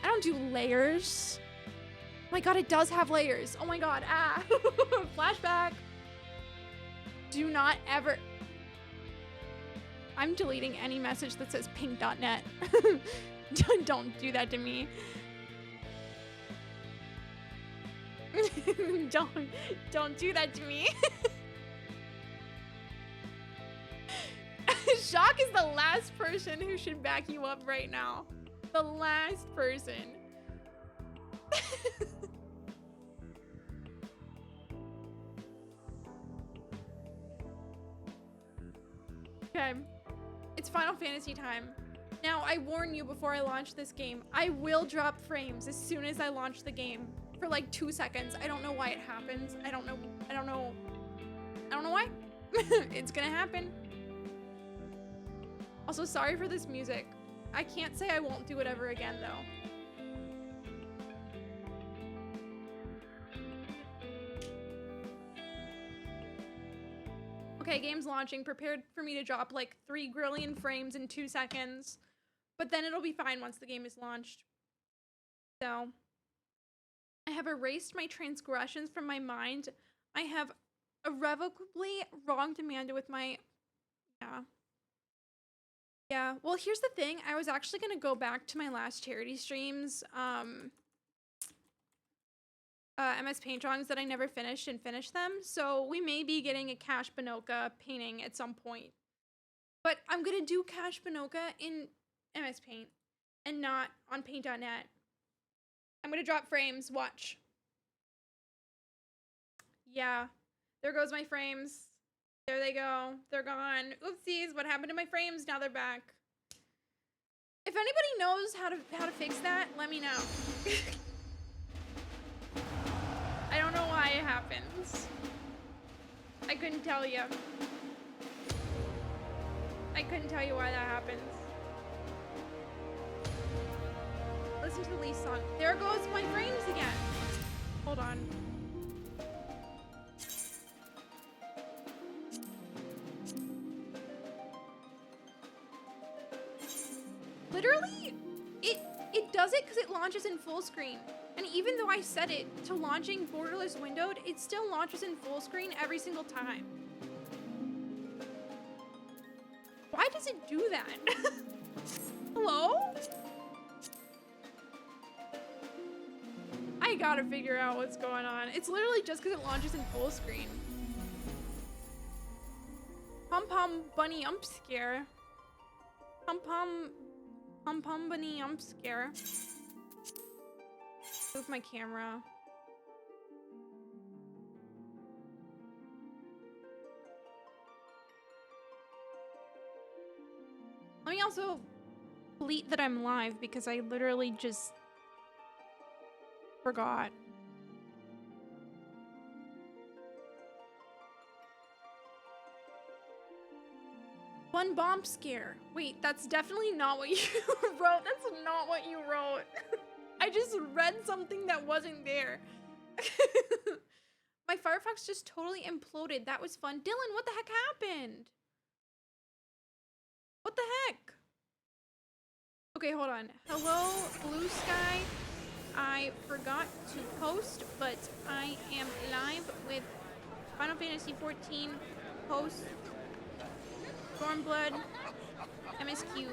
I don't do layers. Oh my god, it does have layers. Oh my god, ah. Flashback. Do not ever... I'm deleting any message that says pink.net. Don't do that to me. Don't do that to me. Shock is the last person who should back you up right now. The last person. Okay. It's Final Fantasy time. Now, I warn you before I launch this game, I will drop frames as soon as I launch the game. For like 2 seconds. I don't know why it happens. I don't know why. It's gonna happen. Also, sorry for this music. I can't say I won't do it ever again, though. Okay, game's launching. Prepared for me to drop like 3 grillion frames in 2 seconds. But then it'll be fine once the game is launched. So, I have erased my transgressions from my mind. I have irrevocably wronged Amanda with my... Yeah, well, here's the thing. I was actually going to go back to my last charity streams. MS Paint drawings that I never finished and finish them. So we may be getting a Cash Binoka painting at some point. But I'm going to do Cash Binoka in MS Paint and not on paint.net. I'm going to drop frames. Watch. Yeah, there goes my frames. There they go. They're gone. Oopsies, what happened to my frames? Now they're back. If anybody knows how to fix that, let me know. I don't know why it happens. I couldn't tell you. I couldn't tell you why that happens. Listen to the Lee song. There goes my frames again. Hold on. Literally, it does it because it launches in full screen. And even though I set it to launching borderless windowed, it still launches in full screen every single time. Why does it do that? Hello? I gotta figure out what's going on. It's literally just because it launches in full screen. Pom pom bunny ump scare. Pom pom bunny ump scare. Move my camera. Let me also delete that I'm live because I literally just forgot. Fun bomb scare. Wait, that's definitely not what you wrote. That's not what you wrote. I just read something that wasn't there. My Firefox just totally imploded. That was fun. Dylan, what the heck happened? What the heck? Okay, hold on. Hello, Blue Sky. I forgot to post, but I am live with Final Fantasy XIV Post-Stormblood MSQ.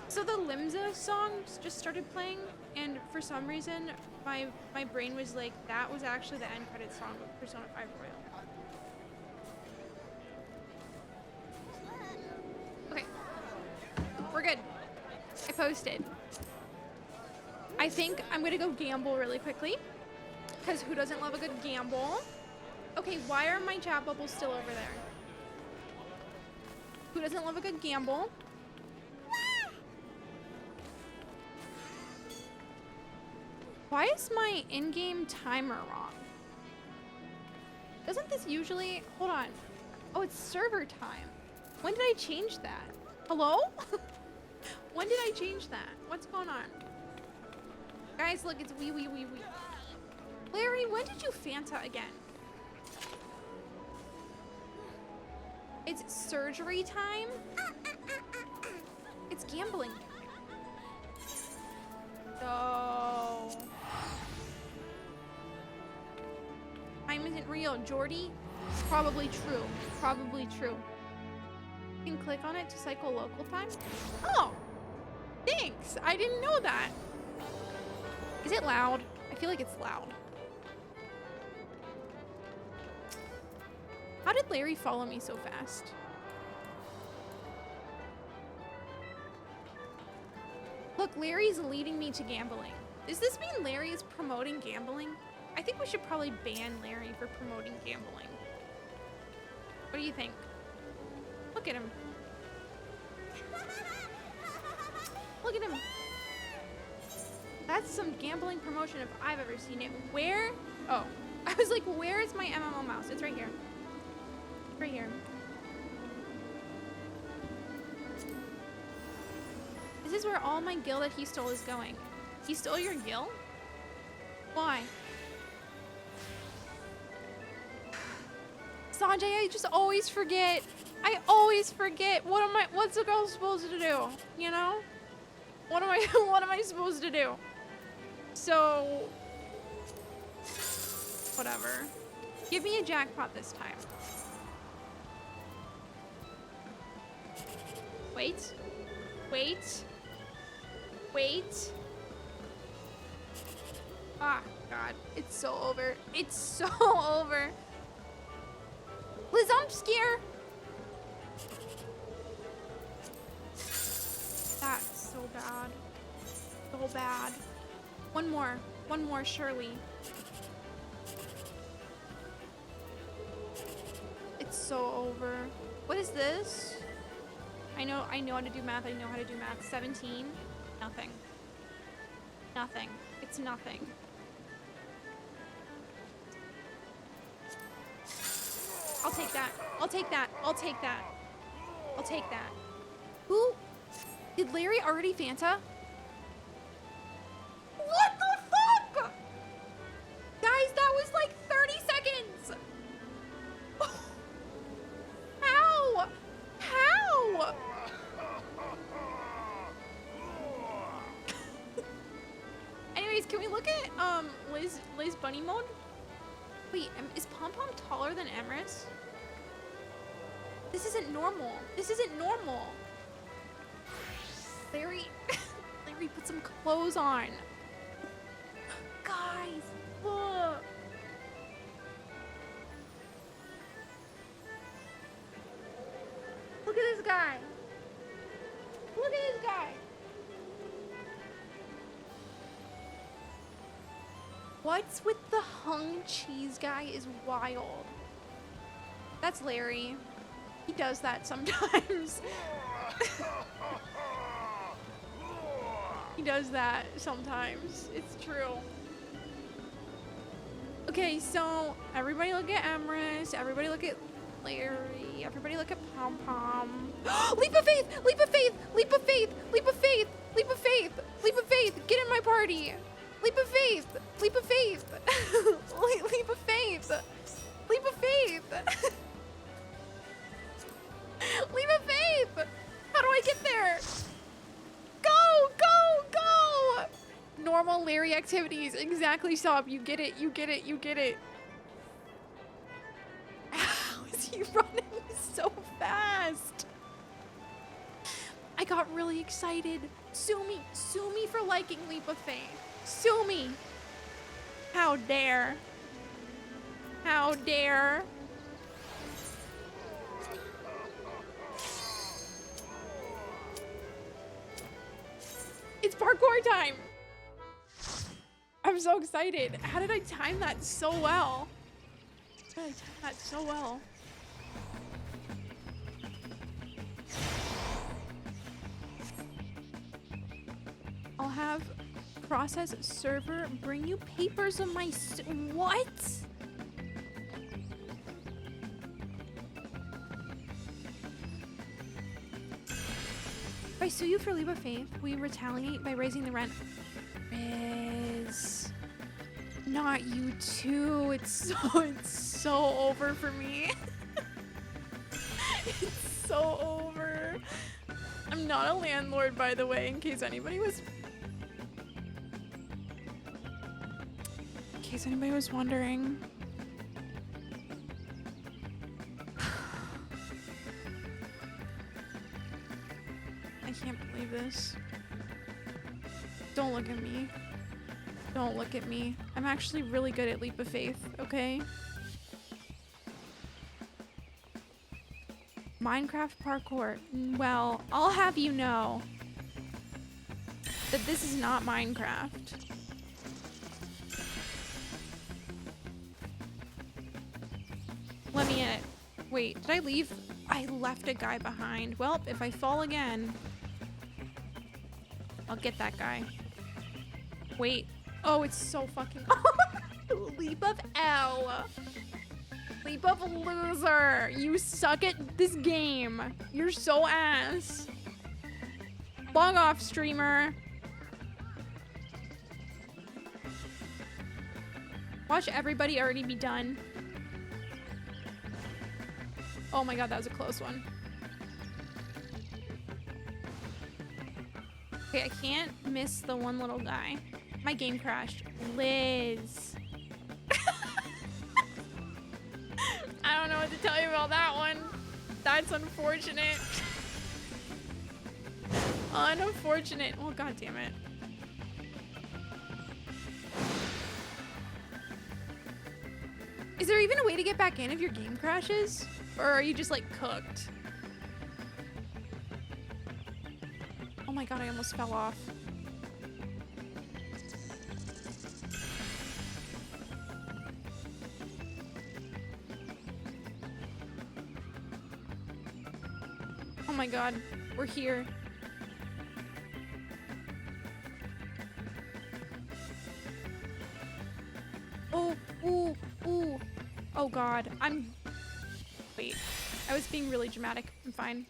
So the Limsa songs just started playing, and for some reason, my brain was like, that was actually the end credits song of Persona 5 Royal. Okay. We're good. I posted. I think I'm gonna go gamble really quickly, because who doesn't love a good gamble? Okay, why are my chat bubbles still over there? Who doesn't love a good gamble? Why is my in-game timer wrong? Doesn't this usually... Hold on. Oh, it's server time. When did I change that? Hello? When did I change that? What's going on? Guys, look, it's wee. Larry, when did you Fanta again? It's surgery time? It's gambling. No. Time isn't real. Jordy? Probably true. Probably true. You can click on it to cycle local time? Oh! Thanks! I didn't know that. Is it loud? I feel like it's loud. How did Larry follow me so fast? Look, Larry's leading me to gambling. Does this mean Larry is promoting gambling? I think we should probably ban Larry for promoting gambling. What do you think? Look at him. Look at him. That's some gambling promotion if I've ever seen it. Where? Oh, I was like, where is my MMO mouse? It's right here. Right here. This is where all my gil that he stole is going. He stole your gil? Why? Sanjay, I just always forget. I always forget. What's a girl supposed to do? You know? What am I supposed to do? So whatever. Give me a jackpot this time. Wait. Ah, God. It's so over. It's so over. Liz, I'm scared. That's so bad. So bad. One more, surely. It's so over. What is this? I know how to do math. 17. Nothing. It's nothing. I'll take that. Who? Did Larry already Fanta? What the fuck? Guys, that was like 30 seconds. How? Anyways, can we look at Liz bunny mode? Wait, is Pom Pom taller than Emrys? This isn't normal. Larry put some clothes on. Guys, look. Look at this guy. What's with the hung cheese guy is wild. That's Larry. He does that sometimes. He does that sometimes. It's true. Okay, so everybody look at Emrys. Everybody look at Larry. Everybody look at Pom Pom. Leap of faith! Leap of faith! Leap of faith! Leap of faith! Leap of faith! Leap of faith! Get in my party! Leap of faith! Leap of faith! Leap of faith! Leap of faith! Leap of faith! How do I get there? Go! Go! Go! Normal Larry activities. Exactly, stop. You get it. You get it. You get it. How is he running so fast? I got really excited. Sue me. Sue me for liking Leap of Faith. Sue me. How dare. How dare. It's parkour time. I'm so excited. How did I time that so well? How did I time that so well? I'll have process server bring you papers of my what? If I sue you for Leap of Faith, we retaliate by raising the rent. Riz. Not you too. It's so over for me. It's so over. I'm not a landlord, by the way, in case anybody was wondering. I can't believe this. Don't look at me. Don't look at me. I'm actually really good at Leap of Faith, okay? Minecraft parkour. Well, I'll have you know that this is not Minecraft. Let me in it. Wait, did I leave? I left a guy behind. Well, if I fall again, I'll get that guy. Wait. Oh, it's so fucking... Leap of L. Leap of loser. You suck at this game. You're so ass. Log off, streamer. Watch everybody already be done. Oh my god, that was a close one. Okay, I can't miss the one little guy. My game crashed. Liz. I don't know what to tell you about that one. That's unfortunate. Unfortunate. Oh, god damn it. Is there even a way to get back in if your game crashes? Or are you just like cooked? Oh my god, I almost fell off. Oh my god, we're here. Oh, ooh, ooh. Oh god, wait, I was being really dramatic. I'm fine.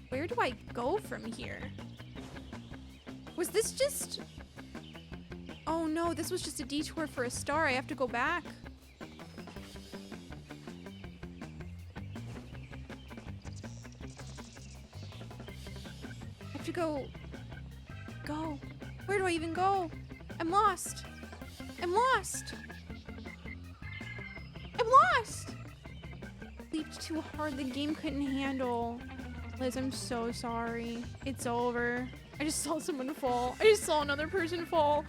Where do I go from here? Was this just... Oh no, this was just a detour for a star. I have to go back. I have to go. Where do I even go? I'm lost. I'm lost. I'm lost. Leaped too hard. The game couldn't handle. Liz, I'm so sorry. It's over. I just saw someone fall. I just saw another person fall.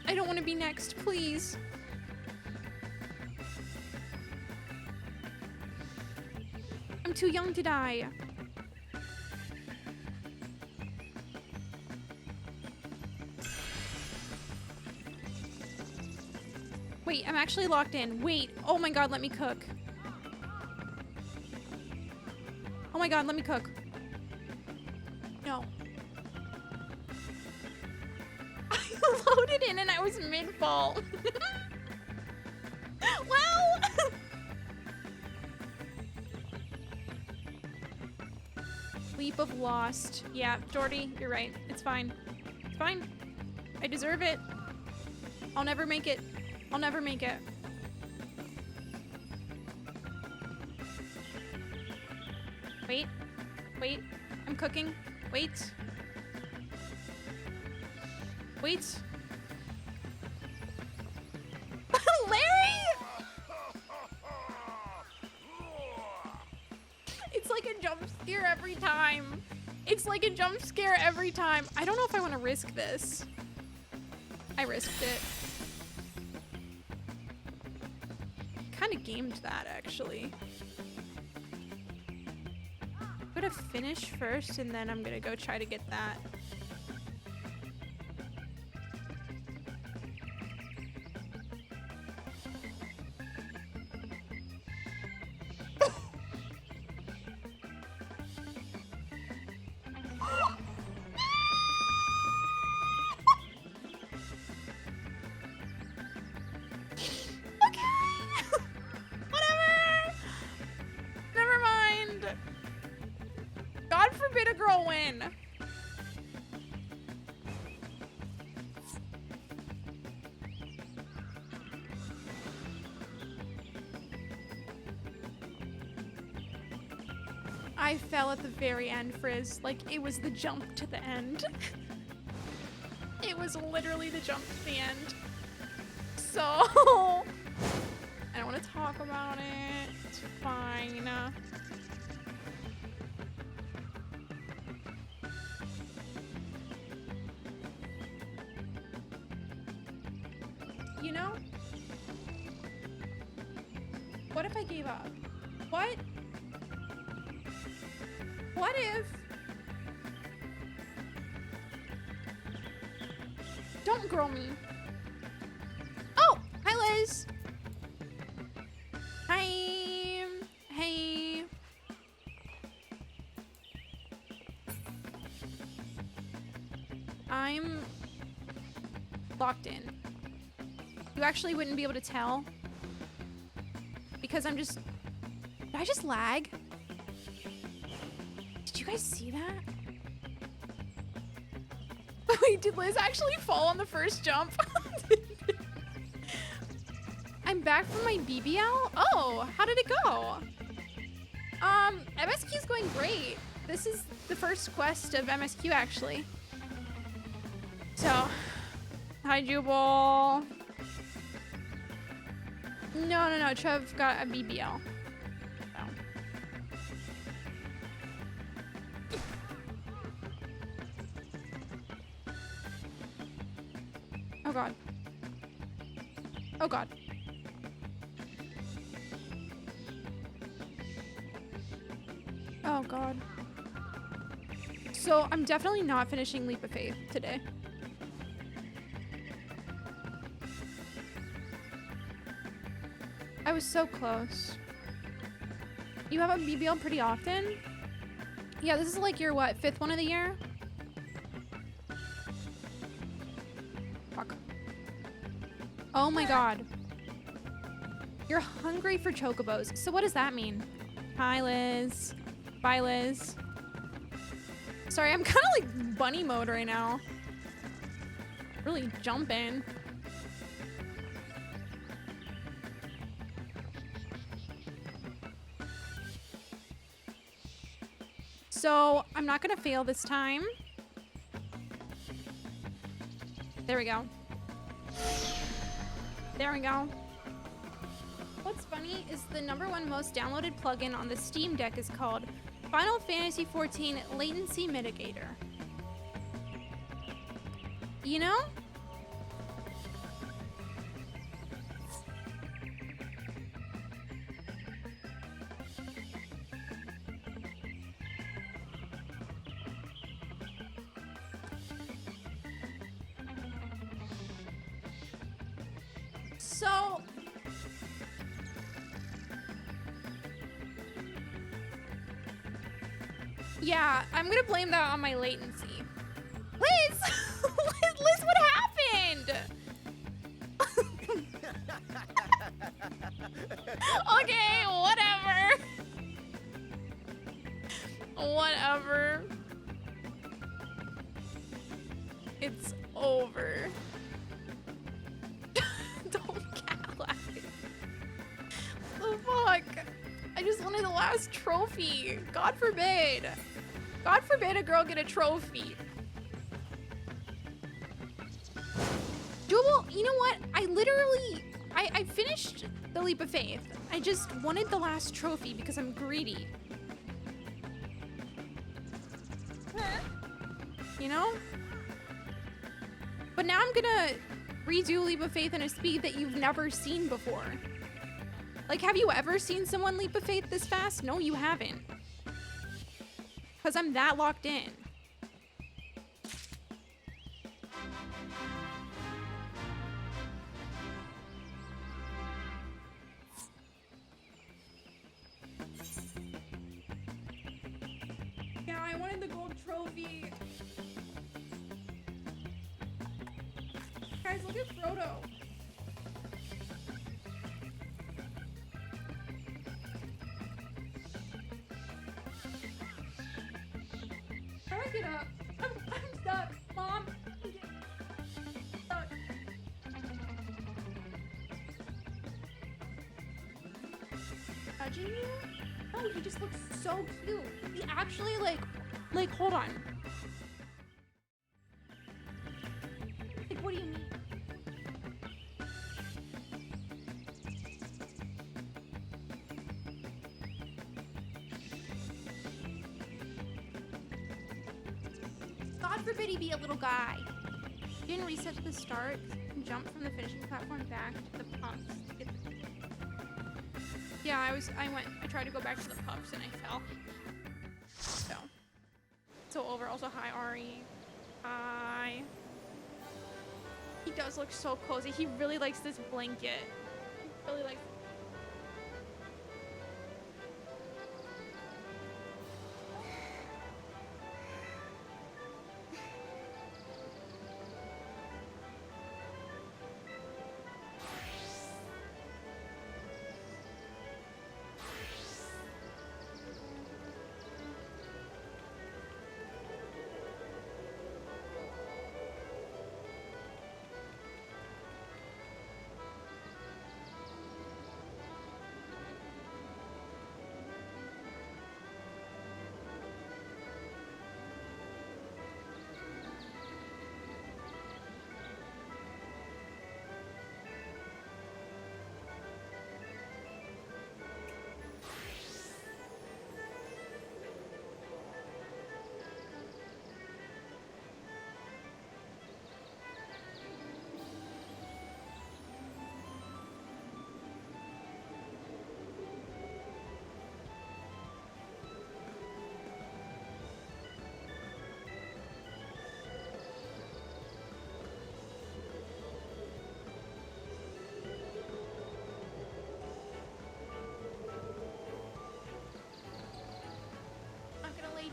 I don't want to be next, please. I'm too young to die. Wait, I'm actually locked in. Wait, oh my god, let me cook. Oh my god, let me cook. No. in and I was mid-fall. Well. Leap of lost. Yeah, Jordy, you're right. It's fine. It's fine. I deserve it. I'll never make it. I'll never make it. Wait. Wait. I'm cooking. Wait. Wait. Larry! It's like a jump scare every time. It's like a jump scare every time. I don't know if I want to risk this. I risked it. Kind of gamed that, actually. I'm gonna finish first, and then I'm gonna go try to get that. I fell at the very end, Frizz. Like, it was the jump to the end. It was literally the jump to the end. So, I don't want to talk about it. It's fine. You know? What if I gave up? What? What if... Don't girl me. Oh! Hi, Liz! Hi! Hey! I'm... locked in. You actually wouldn't be able to tell. Because I'm just... Did I just lag? Did you guys see that? Wait, did Liz actually fall on the first jump? I'm back from my BBL? Oh, how did it go? MSQ is going great. This is the first quest of MSQ, actually. So, hi, Jubal. No, Trev got a BBL. Oh god. Oh god. Oh god. So I'm definitely not finishing Leap of Faith today. I was so close. You have a BBL pretty often? Yeah, this is like your what, 5th one of the year? Fuck. Oh my god. You're hungry for chocobos. So what does that mean? Hi, Liz. Bye, Liz. Sorry, I'm kind of like bunny mode right now. Really jumping. So I'm not gonna fail this time. There we go. There we go. What's funny is the #1 most downloaded plugin on the Steam Deck is called Final Fantasy XIV Latency Mitigator. You know? So, yeah, I'm gonna blame that on my latency. Liz! Liz, what happened? It's over. Don't gaslight. The fuck? I just wanted the last trophy. God forbid. God forbid a girl get a trophy. Doable, you know what? I finished the Leap of Faith. I just wanted the last trophy because I'm greedy. You know? But now I'm gonna redo Leap of Faith in a speed that you've never seen before. Like, have you ever seen someone Leap of Faith this fast? No, you haven't. Because I'm that locked in. Yeah, I wanted the gold trophy. Guys, look at Frodo. How do I get up? I'm stuck. Mom, I'm stuck. Judging you? No, he just looks so cute. He actually like, hold on. Like, what do you mean? God forbid he be a little guy. Didn't reset to the start and jump from the finishing platform back to the pumps. Yeah, I tried to go back to the pups and I fell. So over. Also, hi, Ari. Hi. He does look so cozy. He really likes this blanket. He really likes.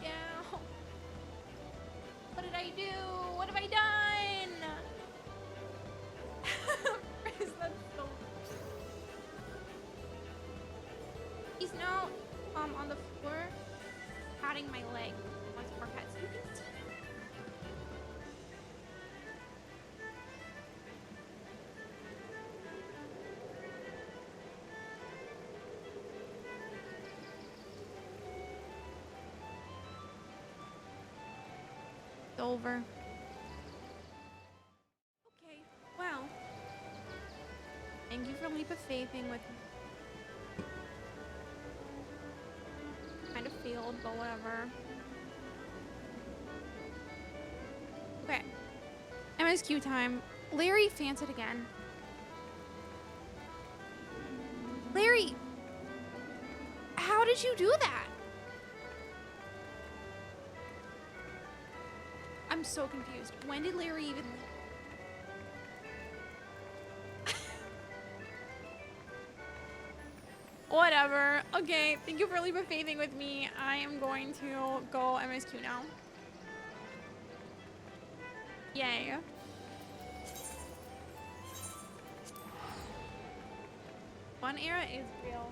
Down. What did I do? What have I done? He's now on the floor patting my leg. Wants more pets. You can see. Over. Okay, well, thank you for Leap of Faithing with me. Kind of failed, but whatever. Okay, MSQ time. Larry fancied again. Larry, how did you do that? I'm so confused. When did Larry even leave? Whatever. Okay, thank you for Leap of Faithing with me. I am going to go MSQ now. Yay. Fun era is real.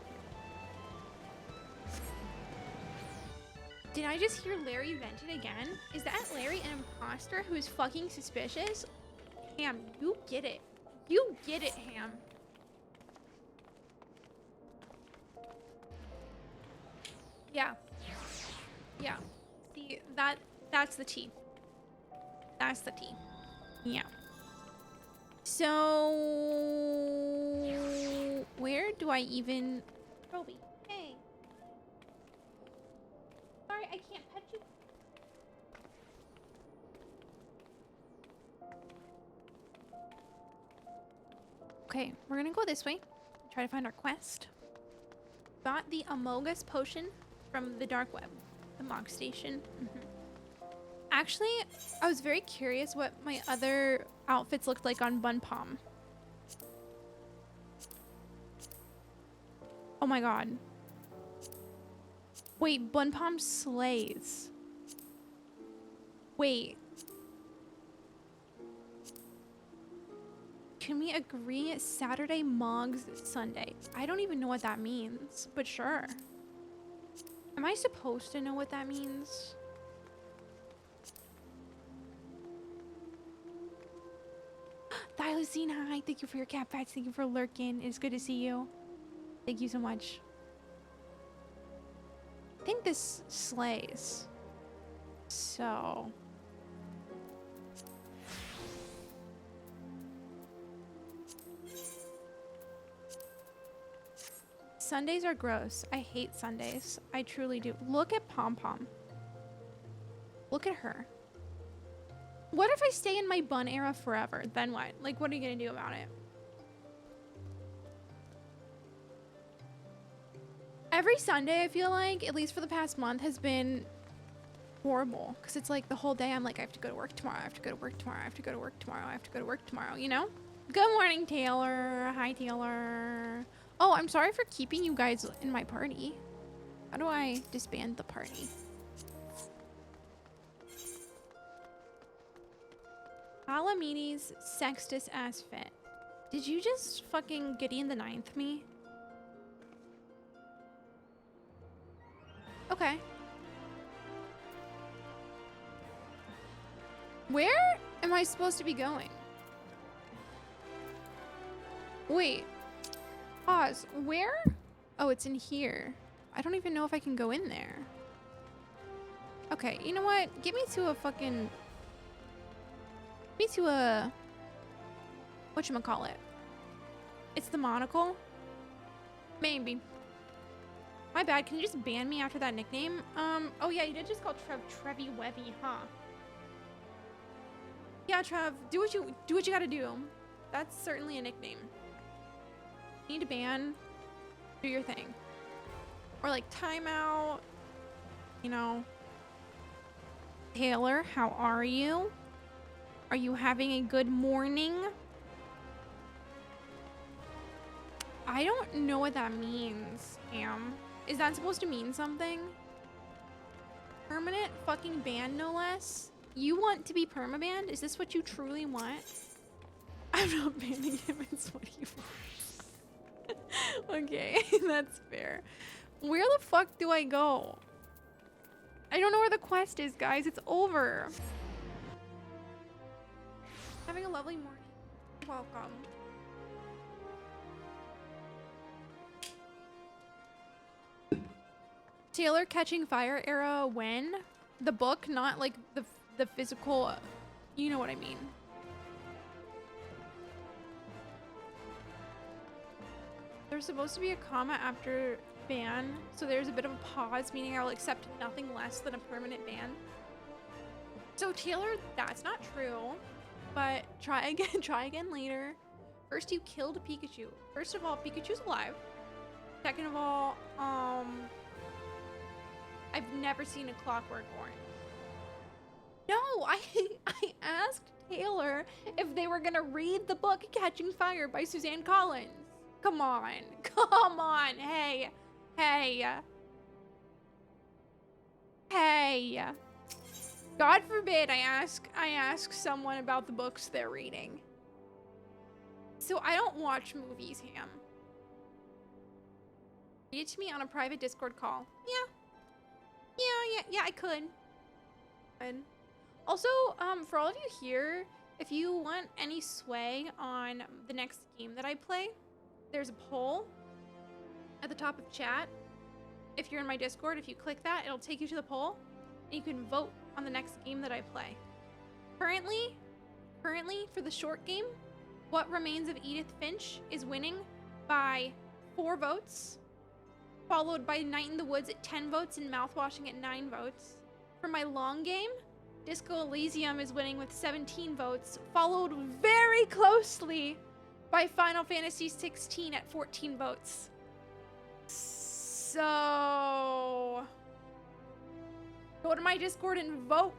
Did I just hear Larry vented again? Is that Larry an imposter? imposter who's fucking suspicious, Ham, you get it. You get it, Ham. Yeah. Yeah. See, that's the tea. That's the tea. Yeah. So where do I even Toby? Hey. Sorry, I can't pet you. Okay, we're gonna go this way. Try to find our quest. Got the Amogus potion from the dark web. The Mog Station. Actually, I was very curious what my other outfits looked like on Bun Palm. Oh my god. Wait, Bun Palm slays. Wait. Can we agree Saturday Mogs Sunday? I don't even know what that means, but sure. Am I supposed to know what that means? Thylacine, hi. Thank you for your cat pets. Thank you for lurking. It's good to see you. Thank you so much. I think this slays. So. Sundays are gross. I hate Sundays. I truly do. Look at Pom Pom. Look at her. What if I stay in my bun era forever? Then what? Like, what are you gonna do about it? Every Sunday, I feel like, at least for the past month, has been horrible. Because it's like the whole day I'm like, I have to go to work tomorrow. I have to go to work tomorrow. I have to go to work tomorrow. I have to go to work tomorrow, you know? Good morning, Taylor. Hi, Taylor. Oh, I'm sorry for keeping you guys in my party. How do I disband the party? Palamedes Sextus Asfit. Did you just fucking Gideon the Ninth me? Okay. Where am I supposed to be going? Wait. Pause. Where? Oh, it's in here. I don't even know if I can go in there. Okay, you know what? Get me to a fucking... Get me to a... Whatchamacallit? It's the monocle? Maybe. My bad. Can you just ban me after that nickname? Oh yeah, you did just call Trevi Webby, huh? Yeah, Trev, do what you gotta do. That's certainly a nickname. Need to ban. Do your thing. Or like timeout. You know. Taylor, how are you? Are you having a good morning? I don't know what that means, Am. Is that supposed to mean something? Permanent fucking ban, no less? You want to be permabanned? Is this what you truly want? I'm not banning him, it's what you want. Okay, that's fair. Where the fuck do I go? I don't know where the quest is, guys. It's over. Having a lovely morning. Welcome. Taylor Catching Fire era when? The book, not like the physical, you know what I mean. There's supposed to be a comma after ban, so there's a bit of a pause, meaning I will accept nothing less than a permanent ban. So Taylor, that's not true, but try again later. First, you killed Pikachu. First of all, Pikachu's alive. Second of all, I've never seen a Clockwork Orange. No, I asked Taylor if they were gonna read the book Catching Fire by Suzanne Collins. Come on, hey. God forbid I ask someone about the books they're reading. So I don't watch movies, Ham. Read it to me on a private Discord call. Yeah, I could. Also, for all of you here, if you want any sway on the next game that I play, there's a poll at the top of chat. If you're in my Discord, if you click that, it'll take you to the poll, and you can vote on the next game that I play. Currently, for the short game, What Remains of Edith Finch is winning by 4 votes, followed by Night in the Woods at 10 votes and Mouthwashing at 9 votes. For my long game, Disco Elysium is winning with 17 votes, followed very closely by Final Fantasy 16 at 14 votes. So, go to my Discord and vote.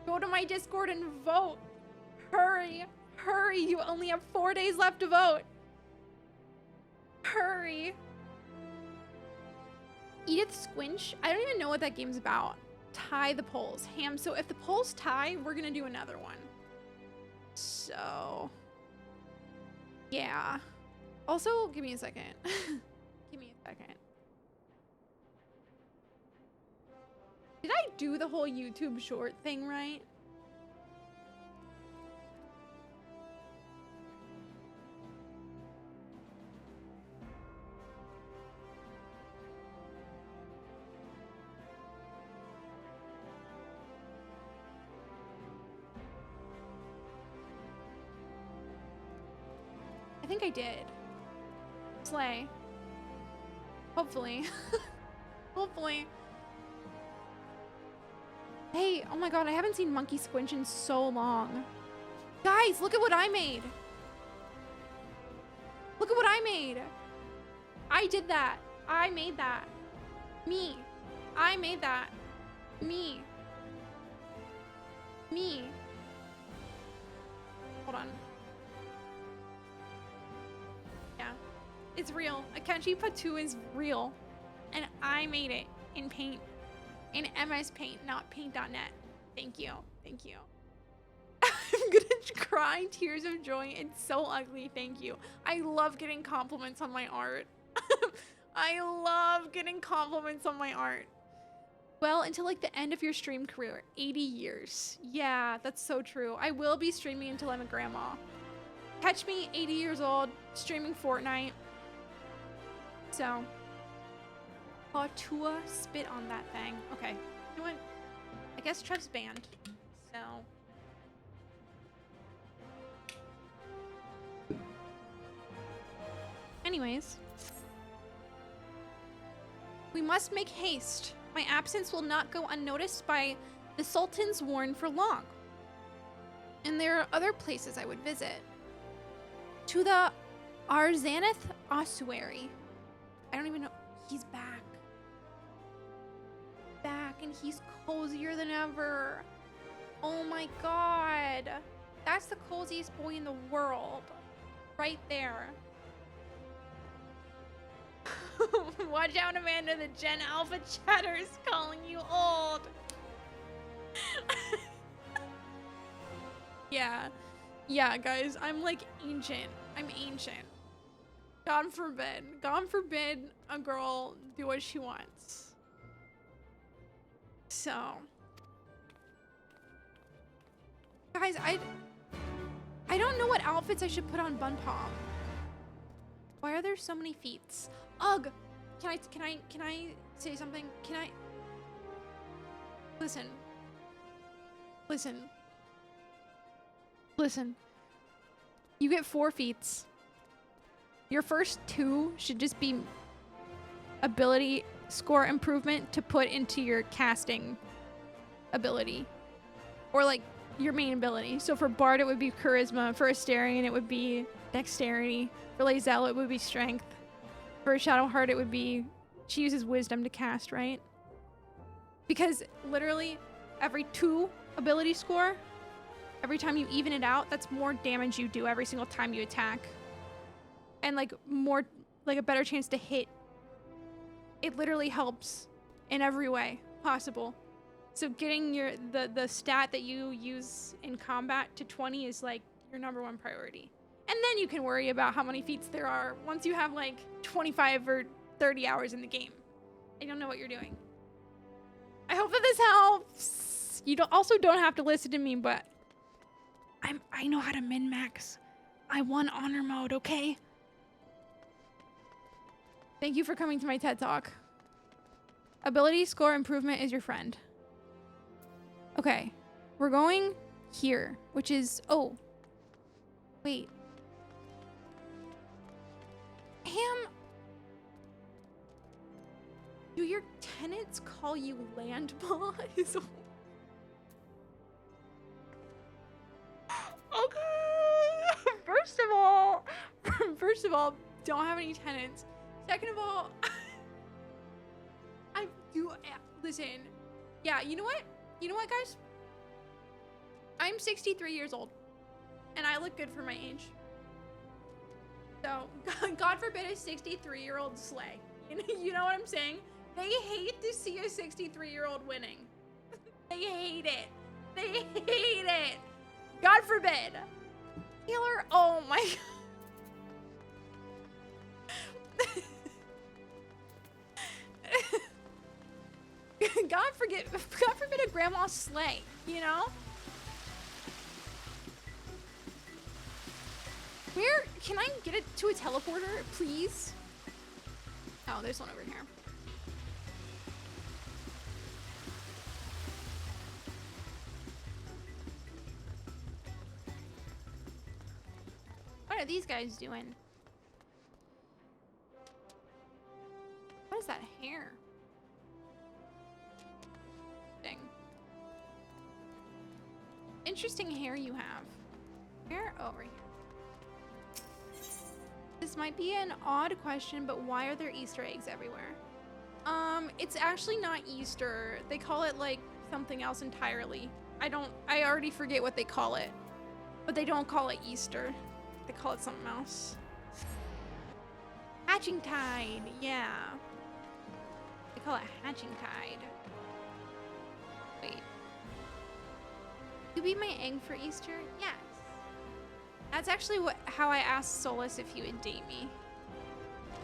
Go to my Discord and vote. Hurry, hurry, you only have 4 days left to vote. Hurry. Edith Squinch, I don't even know what that game's about. Tie the polls. Ham, so if the polls tie, we're gonna do another one. So, yeah. Also, give me a second. Give me a second. Did I do the whole YouTube short thing right? I think I did. Slay. Hopefully. Hopefully. Hey, oh my god, I haven't seen Monkey Squinch in so long. Guys, look at what I made. Look at what I made. I did that. I made that. Me. I made that. Me. Me. Hold on. Yeah. It's real. Akenchi Patu is real. And I made it in Paint. In MS Paint, not Paint.net. Thank you. Thank you. I'm gonna cry tears of joy. It's so ugly. Thank you. I love getting compliments on my art. I love getting compliments on my art. Well, until like the end of your stream career, 80 years. Yeah, that's so true. I will be streaming until I'm a grandma. Catch me 80 years old, streaming Fortnite. So, Tua spit on that thing. Okay, you know what? I guess Trev's banned. So. Anyways. We must make haste. My absence will not go unnoticed by the Sultan's warn for long. And there are other places I would visit. To the Arzaneth ossuary. I don't even know. He's back. Back, and he's cozier than ever. Oh my god. That's the coziest boy in the world. Right there. Watch out, Amanda. The Gen Alpha chatter is calling you old. Yeah. Yeah, guys. I'm like ancient. I'm ancient. God forbid. God forbid a girl do what she wants. So. Guys, I don't know what outfits I should put on Bun Pom. Why are there so many feats? Ugh! Can I say something? Can I? Listen. Listen. Listen. You get 4 feats. Your first 2 should just be ability score improvement to put into your casting ability. Or like your main ability. So for Bard it would be Charisma. For Astarion it would be Dexterity. For Lae'zel it would be Strength. For Shadowheart it would be, she uses Wisdom to cast, right? Because literally every 2 ability score, every time you even it out, that's more damage you do every single time you attack. And like more, like a better chance to hit. It literally helps in every way possible. So getting the stat that you use in combat to 20 is like your #1 priority. And then you can worry about how many feats there are once you have like 25 or 30 hours in the game. And you'll know what you're doing. I hope that this helps. Yes, you don't have to listen to me, but I know how to min-max. I won honor mode, okay? Thank you for coming to my TED Talk. Ability score improvement is your friend. Okay, we're going here, which is, oh, wait. Ham, do your tenants call you land boss? Okay. First of all, don't have any tenants. Second of all, I do listen. Yeah, you know what? You know what, guys? I'm 63 years old, and I look good for my age. So, God forbid a 63-year-old slay. You know what I'm saying? They hate to see a 63-year-old winning. They hate it. They hate it. God forbid. Taylor, oh my God. God forbid a grandma slay, you know? Where can I get it to a teleporter, please? Oh, there's one over here. What are these guys doing? What is that hair? Thing. Interesting hair you have. Where? Oh, right here. This might be an odd question, but why are there Easter eggs everywhere? It's actually not Easter. They call it like something else entirely. I already forget what they call it, but they don't call it Easter. They call it something else. Hatching tide, yeah. They call it hatching tide. Wait. You be my egg for Easter? Yes. That's actually how I asked Solus if he would date me.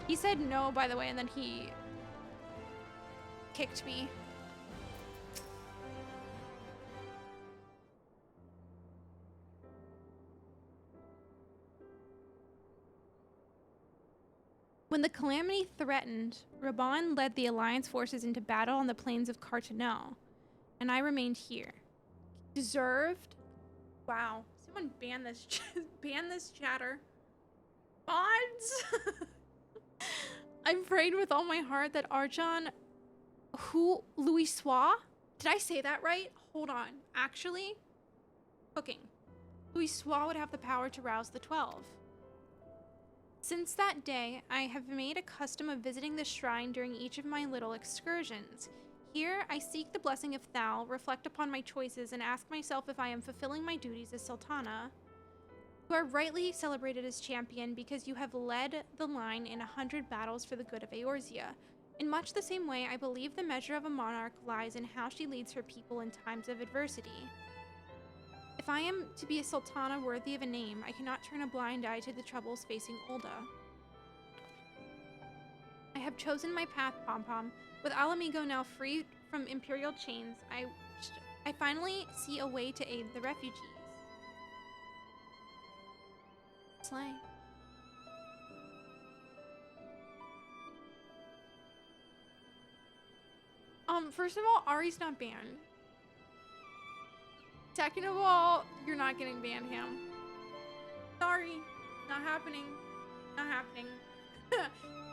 He said no, by the way, and then he kicked me. When the calamity threatened, Raban led the Alliance forces into battle on the plains of Cartanel, and I remained here. Deserved? Wow. Someone ban this chatter. Mods? I prayed with all my heart that Archon, Louis Sois? Did I say that right? Hold on. Actually, cooking. Louis Sois would have the power to rouse the 12. Since that day, I have made a custom of visiting the shrine during each of my little excursions. Here, I seek the blessing of Thal, reflect upon my choices, and ask myself if I am fulfilling my duties as Sultana. You are rightly celebrated as champion because you have led the line in 100 battles for the good of Eorzea. In much the same way, I believe the measure of a monarch lies in how she leads her people in times of adversity. If I am to be a Sultana worthy of a name, I cannot turn a blind eye to the troubles facing Ulda. I have chosen my path, Pom-Pom. With Alamigo now free from Imperial chains, I finally see a way to aid the refugees. Slay. First of all, Ari's not banned. Second of all, you're not getting banned, Ham. Sorry. Not happening. Not happening.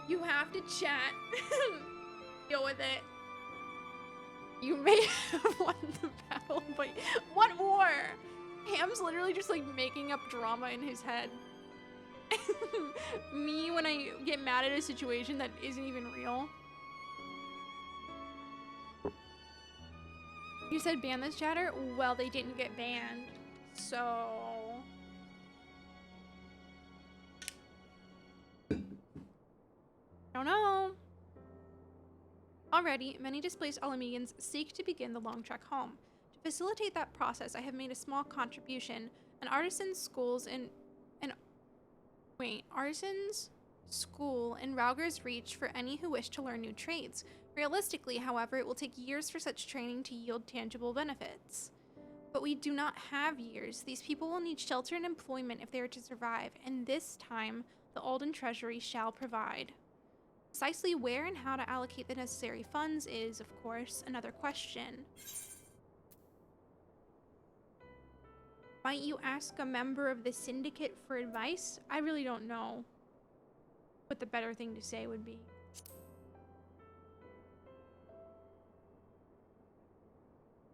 You have to chat. Deal with it. You may have won the battle, but what war? Ham's literally just like making up drama in his head. Me when I get mad at a situation that isn't even real. You said ban this chatter? Well, they didn't get banned, so... I don't know. Already, many displaced Alamegans seek to begin the long trek home. To facilitate that process, I have made a small contribution. Artisans school in Rauger's Reach for any who wish to learn new trades. Realistically, however, it will take years for such training to yield tangible benefits. But we do not have years. These people will need shelter and employment if they are to survive, and this time, the Alden Treasury shall provide. Precisely where and how to allocate the necessary funds is, of course, another question. Might you ask a member of the syndicate for advice? I really don't know what the better thing to say would be.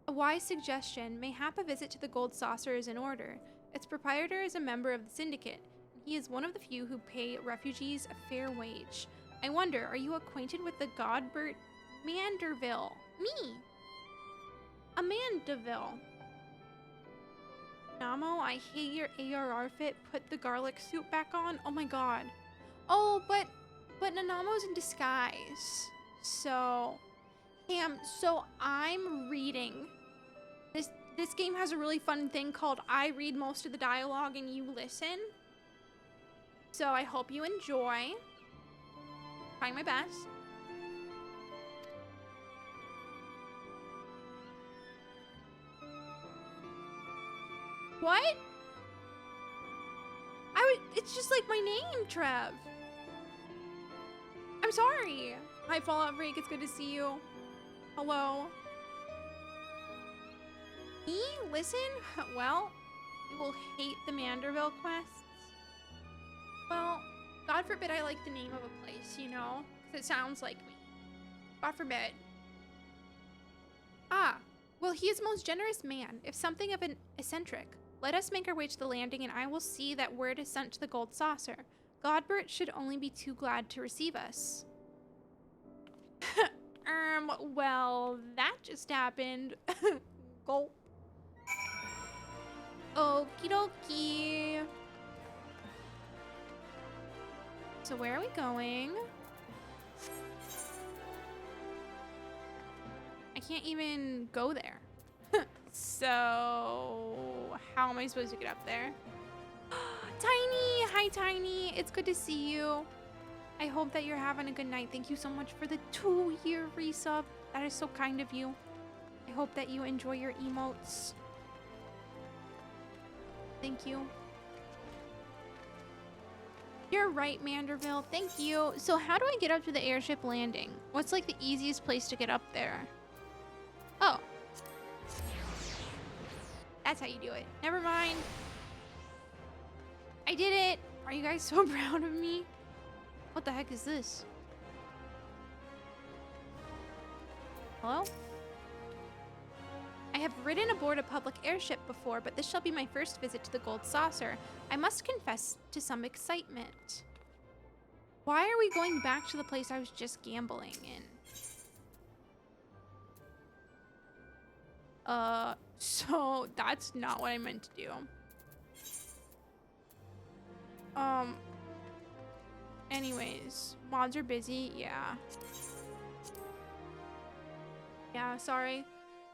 A wise suggestion. Mayhap a visit to the Gold Saucer is in order. Its proprietor is a member of the syndicate, and he is one of the few who pay refugees a fair wage. I wonder, are you acquainted with the Godbert Manderville? Me! A Mandeville. Namo, I hate your ARR fit. Put the garlic suit back on. Oh my god. Oh, but Nanamo's in disguise. So, so I'm reading. This game has a really fun thing called I read most of the dialogue and you listen. So I hope you enjoy. Trying my best. What? It's just like my name, Trev. I'm sorry. Hi, Fallout Freak. It's good to see you. Hello. Me? Listen? Well, you will hate the Manderville quests. Well, God forbid I like the name of a place, you know? Because it sounds like me. God forbid. Ah, well, he is a most generous man, if something of an eccentric. Let us make our way to the landing, and I will see that word is sent to the Gold Saucer. Godbert should only be too glad to receive us. Well, that just happened. Gulp. Okie dokie. So where are we going? I can't even go there. So how am I supposed to get up there? Tiny! Hi, Tiny. It's good to see you. I hope that you're having a good night. Thank you so much for the 2-year resub. That is so kind of you. I hope that you enjoy your emotes. Thank you. You're right, Manderville. Thank you. So how do I get up to the airship landing? What's like the easiest place to get up there? Oh. That's how you do it. Never mind. I did it. Are you guys so proud of me? What the heck is this? Hello? I have ridden aboard a public airship before, but this shall be my first visit to the Gold Saucer. I must confess to some excitement. Why are we going back to the place I was just gambling in? So that's not what I meant to do. Anyways, mods are busy. Yeah. Yeah, sorry.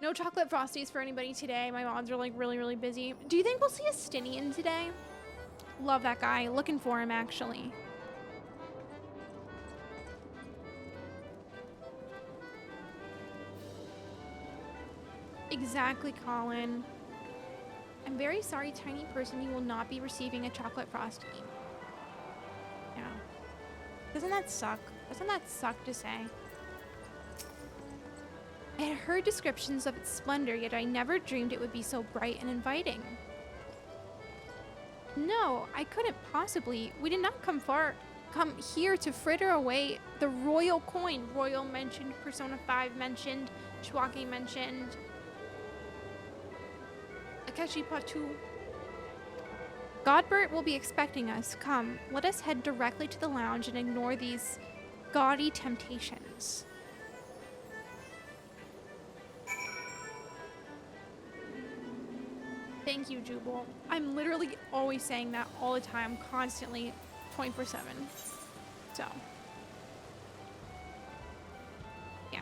No chocolate frosties for anybody today. My mods are like really busy. Do you think we'll see a Stinian today? Love that guy. Looking for him, actually. Exactly, Colin. I'm very sorry, tiny person. You will not be receiving a chocolate frosty. Yeah. Doesn't that suck? Doesn't that suck to say? I had heard descriptions of its splendor, yet I never dreamed it would be so bright and inviting. No, I couldn't possibly. We did not come here to fritter away the royal coin. Royal mentioned, Persona 5 mentioned, Chiwake mentioned, Akechi Patu. Godbert will be expecting us. Come, let us head directly to the lounge and ignore these gaudy temptations. Thank you, Jubal. I'm literally always saying that all the time, constantly, 24/7. So, yeah.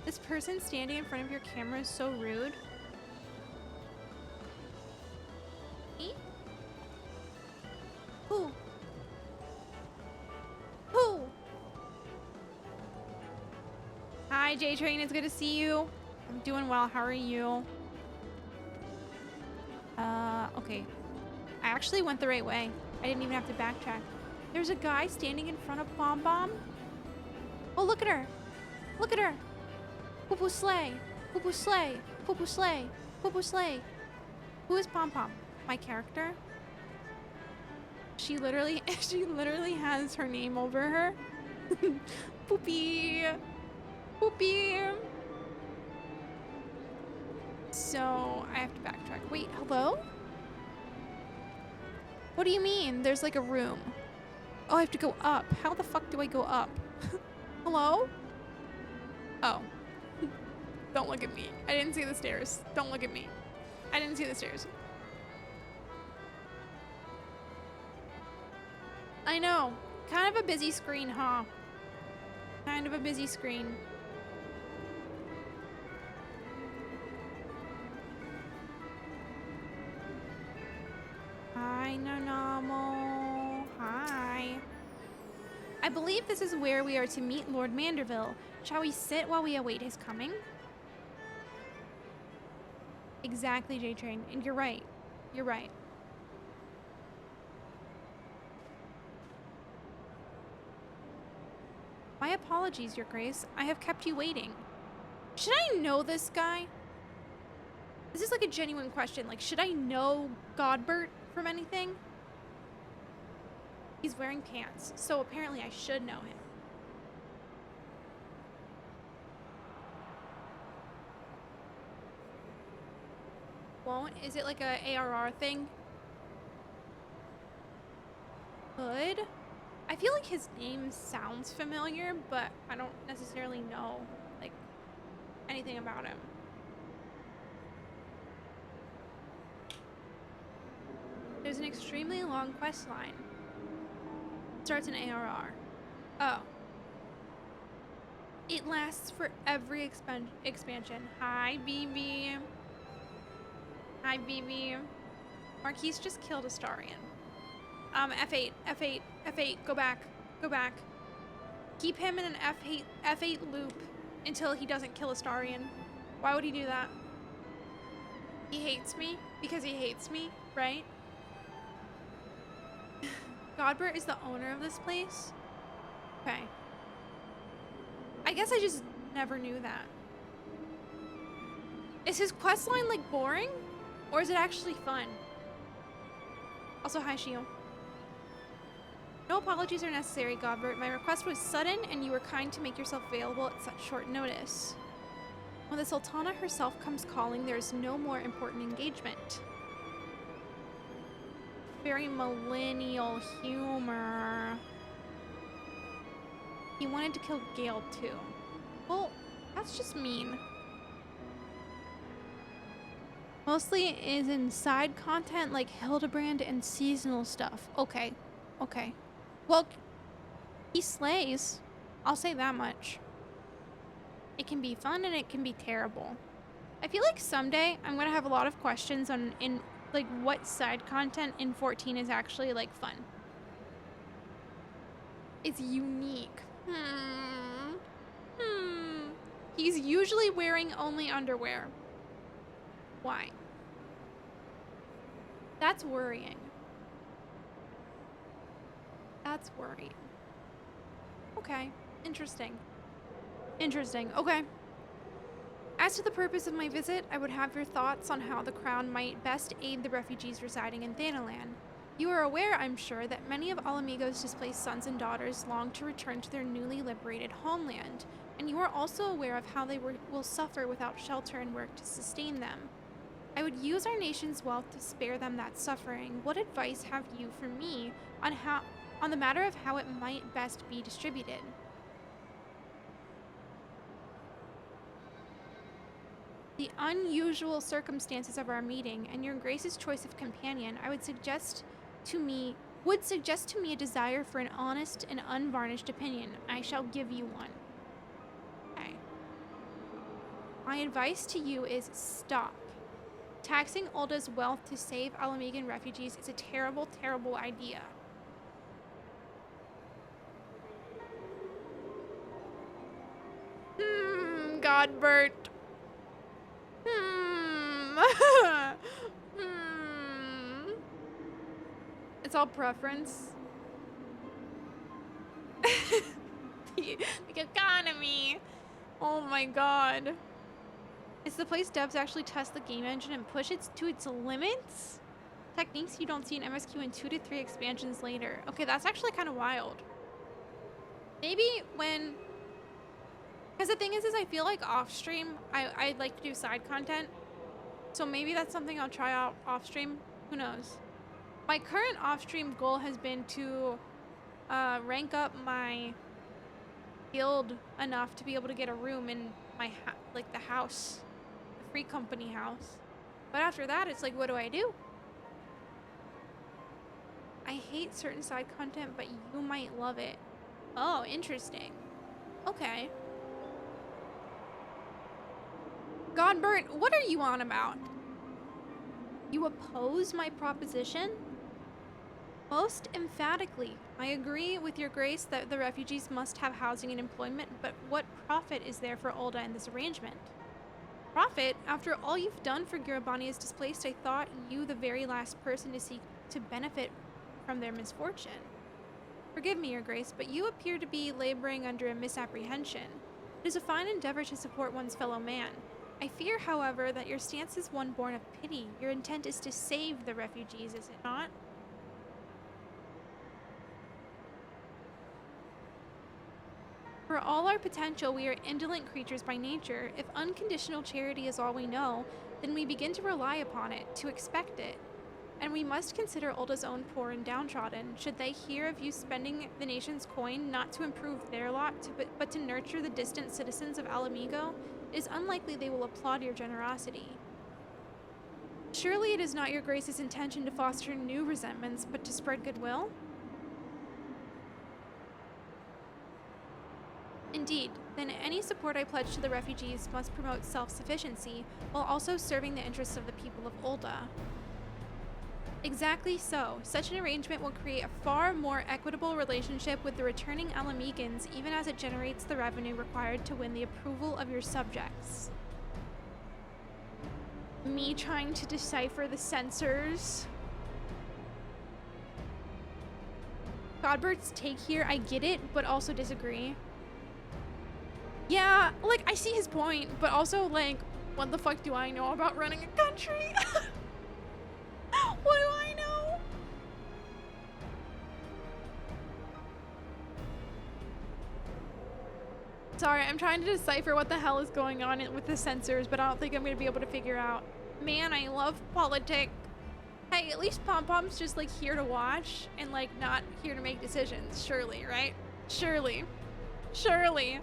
This person standing in front of your camera is so rude. Me? Who? Who? Hi, J-Train. It's good to see you. I'm doing well. How are you? Okay. I actually went the right way. I didn't even have to backtrack. There's a guy standing in front of Bomb Bomb. Oh, look at her. Look at her. Poo-poo slay. Poo-poo slay. Poo-poo slay. Poo-poo slay. Who is Pom Pom? My character? She literally has her name over her. Poopy. Poopy. So, I have to backtrack. Wait, hello? What do you mean? There's like a room. Oh, I have to go up. How the fuck do I go up? Hello? Oh. Don't look at me. I didn't see the stairs. Don't look at me. I didn't see the stairs. I know. Kind of a busy screen, huh? Kind of a busy screen. Hi, Nanamo. Hi. I believe this is where we are to meet Lord Manderville. Shall we sit while we await his coming? Exactly, J-Train. And you're right. You're right. My apologies, Your Grace. I have kept you waiting. Should I know this guy? This is like a genuine question. Like, should I know Godbert from anything? He's wearing pants, so apparently I should know him. Won't? Is it like a ARR thing? Good. I feel like his name sounds familiar, but I don't necessarily know, like, anything about him. There's an extremely long quest line. Starts in ARR. Oh. It lasts for every expansion. Hi, BB. Hi, BB. Marquise just killed Astarion. F8, F8, F8, go back, go back. Keep him in an F8 loop until he doesn't kill Astarion. Why would he do that? He hates me because he hates me, right? Godbert is the owner of this place? Okay. I guess I just never knew that. Is his questline like boring? Or is it actually fun? Also, hi, Shio. No apologies are necessary, Godbert. My request was sudden, and you were kind to make yourself available at such short notice. When the Sultana herself comes calling, there is no more important engagement. Very millennial humor. He wanted to kill Gale, too. Well, that's just mean. Mostly is in side content like Hildebrand and seasonal stuff. Okay. Okay. Well, he slays. I'll say that much. It can be fun and it can be terrible. I feel like someday I'm gonna have a lot of questions on like what side content in 14 is actually like fun. It's unique. He's usually wearing only underwear. Why? That's worrying. That's worrying. Okay. Interesting. Interesting. Okay. As to the purpose of my visit, I would have your thoughts on how the Crown might best aid the refugees residing in Thanalan. You are aware, I'm sure, that many of Alamigo's displaced sons and daughters long to return to their newly liberated homeland, and you are also aware of how they will suffer without shelter and work to sustain them. I would use our nation's wealth to spare them that suffering. What advice have you for me on the matter of how it might best be distributed? The unusual circumstances of our meeting and your Grace's choice of companion, I would suggest to me a desire for an honest and unvarnished opinion. I shall give you one. Okay. My advice to you is stop. Taxing Ulda's wealth to save Alamigan refugees is a terrible, terrible idea. God, Bert. Hmm. Hmm. It's all preference. the economy. Oh my god. It's the place devs actually test the game engine and push it to its limits? Techniques you don't see in MSQ in 2 to 3 expansions later. Okay, that's actually kind of wild. Maybe when... Because the thing is I feel like off stream, I like to do side content. So maybe that's something I'll try out off stream. Who knows? My current off stream goal has been to rank up my guild enough to be able to get a room in my like the house, the free company house. But after that, it's like, what do I do? I hate certain side content, but you might love it. Oh, interesting. Okay. Godbert, what are you on about? You oppose my proposition? Most emphatically, I agree with your grace that the refugees must have housing and employment, but what profit is there for Ulda in this arrangement? Profit? After all you've done for Girabani is displaced, I thought you the very last person to seek to benefit from their misfortune. Forgive me, your grace, but you appear to be laboring under a misapprehension. It is a fine endeavor to support one's fellow man. I fear, however, that your stance is one born of pity. Your intent is to save the refugees, is it not? For all our potential, we are indolent creatures by nature. If unconditional charity is all we know, then we begin to rely upon it, to expect it. And we must consider Ulda's own poor and downtrodden. Should they hear of you spending the nation's coin not to improve their lot, but to nurture the distant citizens of Alamigo, it is unlikely they will applaud your generosity. Surely it is not your grace's intention to foster new resentments, but to spread goodwill? Indeed, then any support I pledge to the refugees must promote self-sufficiency, while also serving the interests of the people of Ulda. Exactly so. Such an arrangement will create a far more equitable relationship with the returning Alamegans, even as it generates the revenue required to win the approval of your subjects. Me trying to decipher the censors. Godbert's take here, I get it, but also disagree. Yeah, like, I see his point, but also, like, what the fuck do I know about running a country? What do I know? Sorry, I'm trying to decipher what the hell is going on with the censors, but I don't think I'm gonna be able to figure out. Man, I love politics. Hey, at least Pom Pom's just like here to watch and like not here to make decisions. Surely, right? Surely. Surely.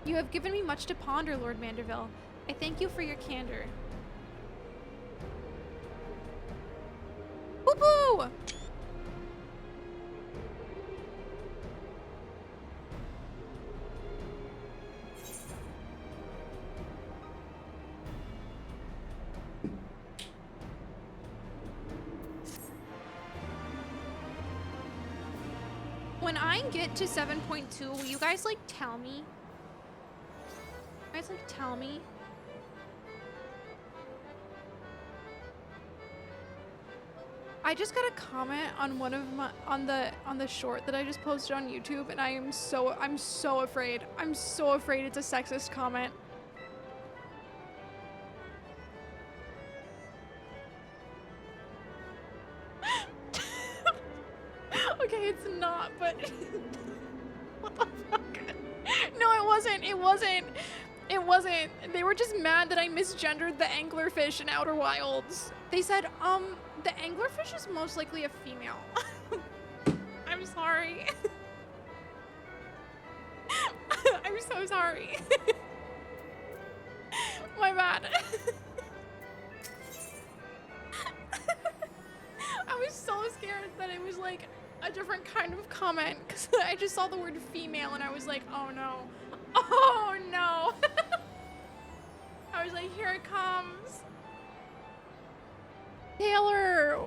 You have given me much to ponder, Lord Manderville. I thank you for your candor. Boo-boo! When I get to 7.2, will you guys like tell me? You guys like tell me? I just got a comment on one of my on the short that I just posted on YouTube, and I'm so afraid. I'm so afraid it's a sexist comment. Okay, it's not, but what the fuck? No, it wasn't. It wasn't. It wasn't. They were just mad that I misgendered the anglerfish in Outer Wilds. They said, the anglerfish is most likely a female. I'm sorry. I'm so sorry. My bad. I was so scared that it was like a different kind of comment because I just saw the word female and I was like, oh no. Oh no. I was like, here it comes. Taylor,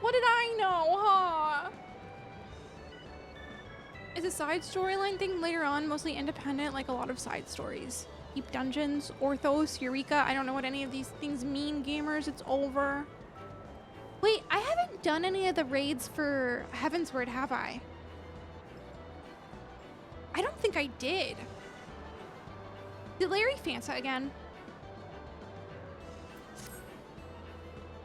what did I know, huh? It's a side storyline thing later on, mostly independent, like a lot of side stories. Deep Dungeons, Orthos, Eureka. I don't know what any of these things mean, gamers. It's over. Wait, I haven't done any of the raids for Heavensward, have I? I don't think I did. Did Larry Fansa again?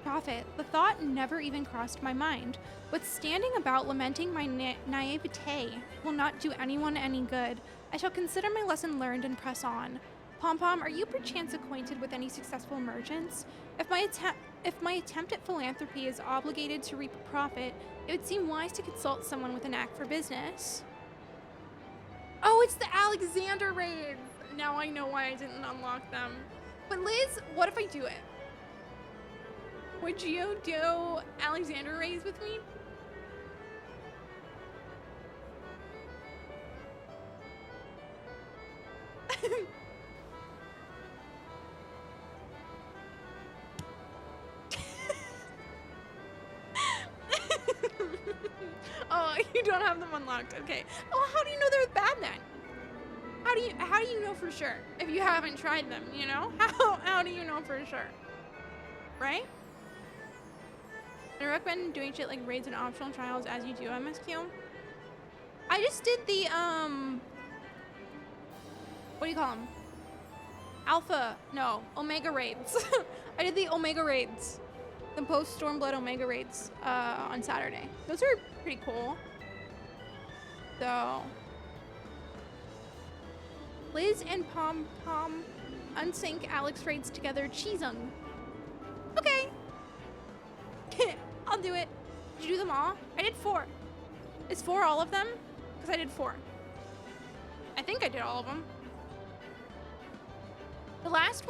Prophet, the thought never even crossed my mind, but standing about lamenting my naivete will not do anyone any good. I shall consider my lesson learned and press on. Pom-Pom, are you perchance acquainted with any successful merchants? If my attempt at philanthropy is obligated to reap a profit, it would seem wise to consult someone with a knack for business. Oh, it's the Alexander raids! Now I know why I didn't unlock them. But Liz, what if I do it? Would you do Alexander raids with me? Oh, you don't have them unlocked. Okay. Oh, how do you know they're bad then? How do you know for sure if you haven't tried them, you know? How do you know for sure? Right? I recommend doing shit like raids and optional trials as you do MSQ. I just did the what do you call them? Omega raids. I did the Omega raids. The Post-Stormblood Omega raids on Saturday. Those are pretty cool. So Liz and Pom-Pom unsync Alex raids together. Cheesung. Okay. I'll do it. Did you do them all? I did 4. Is 4 all of them? Because I did 4. I think I did all of them. The last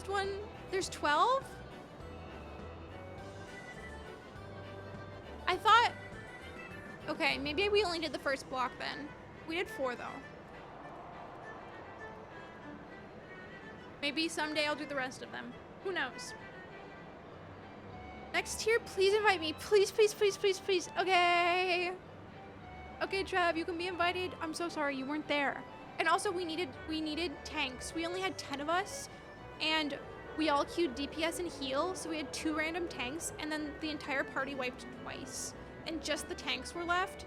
one, there's 12? I thought, okay, maybe we only did the first block then. We did 4 though. Maybe someday I'll do the rest of them. Who knows? Next tier, please invite me. Please, please, please, please, please. Okay. Okay, Trev, you can be invited. I'm so sorry you weren't there. And also we needed tanks. We only had 10 of us and we all queued DPS and heal. So we had 2 random tanks and then the entire party wiped twice and just the tanks were left.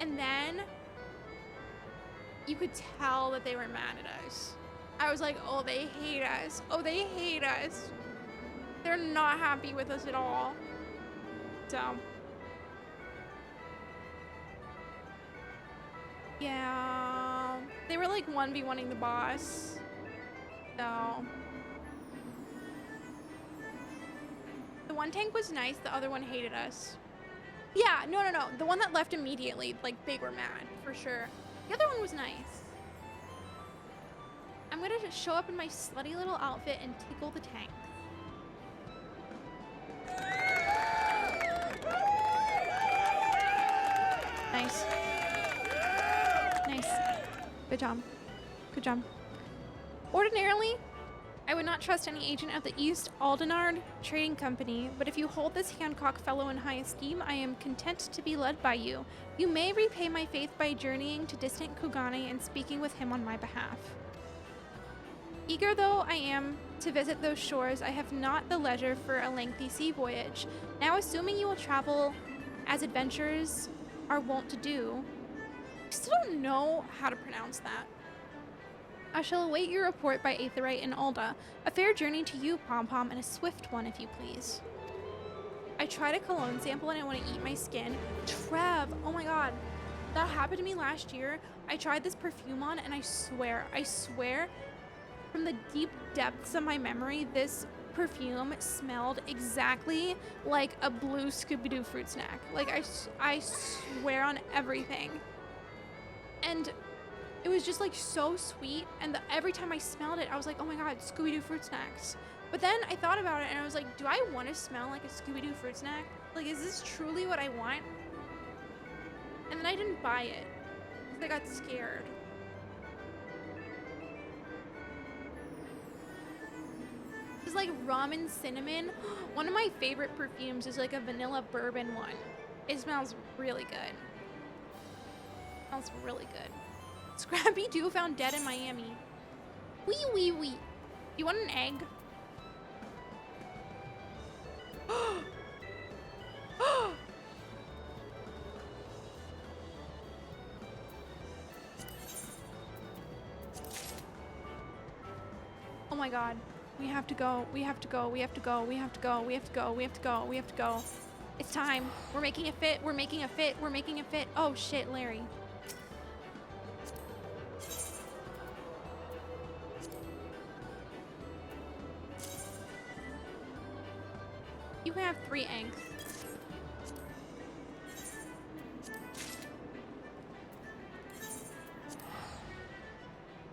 And then you could tell that they were mad at us. I was like, oh, they hate us. Oh, they hate us. They're not happy with us at all. So. Yeah. They were like 1v1ing the boss. So. The one tank was nice, the other one hated us. Yeah, no. The one that left immediately, like they were mad, for sure. The other one was nice. I'm gonna just show up in my slutty little outfit and tickle the tank. Nice. Nice. Good job. Good job. Ordinarily, I would not trust any agent of the East Aldenard Trading Company, but if you hold this Hancock fellow in high esteem, I am content to be led by you. You may repay my faith by journeying to distant Kugane and speaking with him on my behalf. Eager though I am to visit those shores, I have not the leisure for a lengthy sea voyage. Now, assuming you will travel as adventurers are wont to do, I still don't know how to pronounce that. I shall await your report by Aetherite and Alda. A fair journey to you, Pom-Pom, and a swift one, if you please. I tried a cologne sample and I want to eat my skin. Trev, oh my god. That happened to me last year. I tried this perfume on and I swear, from the deep depths of my memory, this perfume smelled exactly like a blue Scooby-Doo fruit snack. Like, I swear on everything. And it was just like so sweet, and every time I smelled it, I was like, oh my god, Scooby-Doo fruit snacks. But then I thought about it and I was like, do I want to smell like a Scooby-Doo fruit snack? Like, is this truly what I want? And then I didn't buy it because I got scared. It's like rum and cinnamon. One of my favorite perfumes is like a vanilla bourbon one. It smells really good. Smells really good. Scrappy Doo found dead in Miami. Wee wee wee. You want an egg? Oh my god. We have to go. We have to go. We have to go. We have to go. We have to go. We have to go. We have to go. It's time. We're making it fit. We're making it fit. We're making it fit. Oh shit, Larry. You have 3 eggs.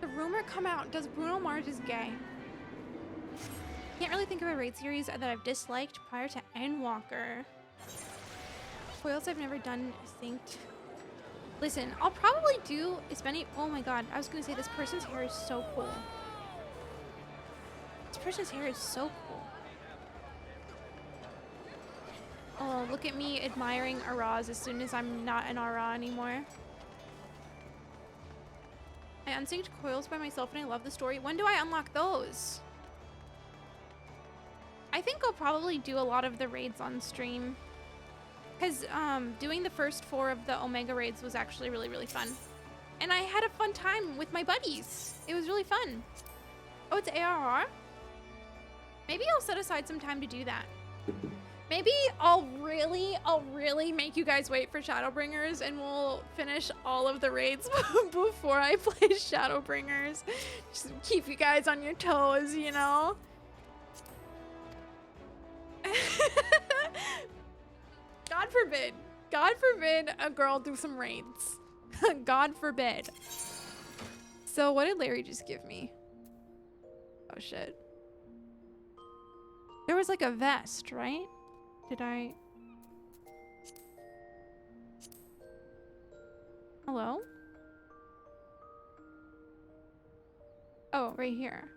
The rumor come out. Does Bruno Mars is gay? Can't really think of a raid series that I've disliked prior to Endwalker. Foils I've never done synced. Listen, I'll probably do as many. Oh my god, I was gonna say this person's hair is so cool. This person's hair is so cool. Oh, look at me admiring Araz as soon as I'm not an Ara anymore. I unsynced coils by myself and I love the story. When do I unlock those? I think I'll probably do a lot of the raids on stream. Because doing the first 4 of the Omega raids was actually really, really fun. And I had a fun time with my buddies. It was really fun. Oh, it's ARR? Maybe I'll set aside some time to do that. Maybe I'll really make you guys wait for Shadowbringers and we'll finish all of the raids before I play Shadowbringers. Just keep you guys on your toes, you know? God forbid a girl do some raids. God forbid. So what did Larry just give me? Oh shit. There was like a vest, right? Did I? Hello? Oh, right here.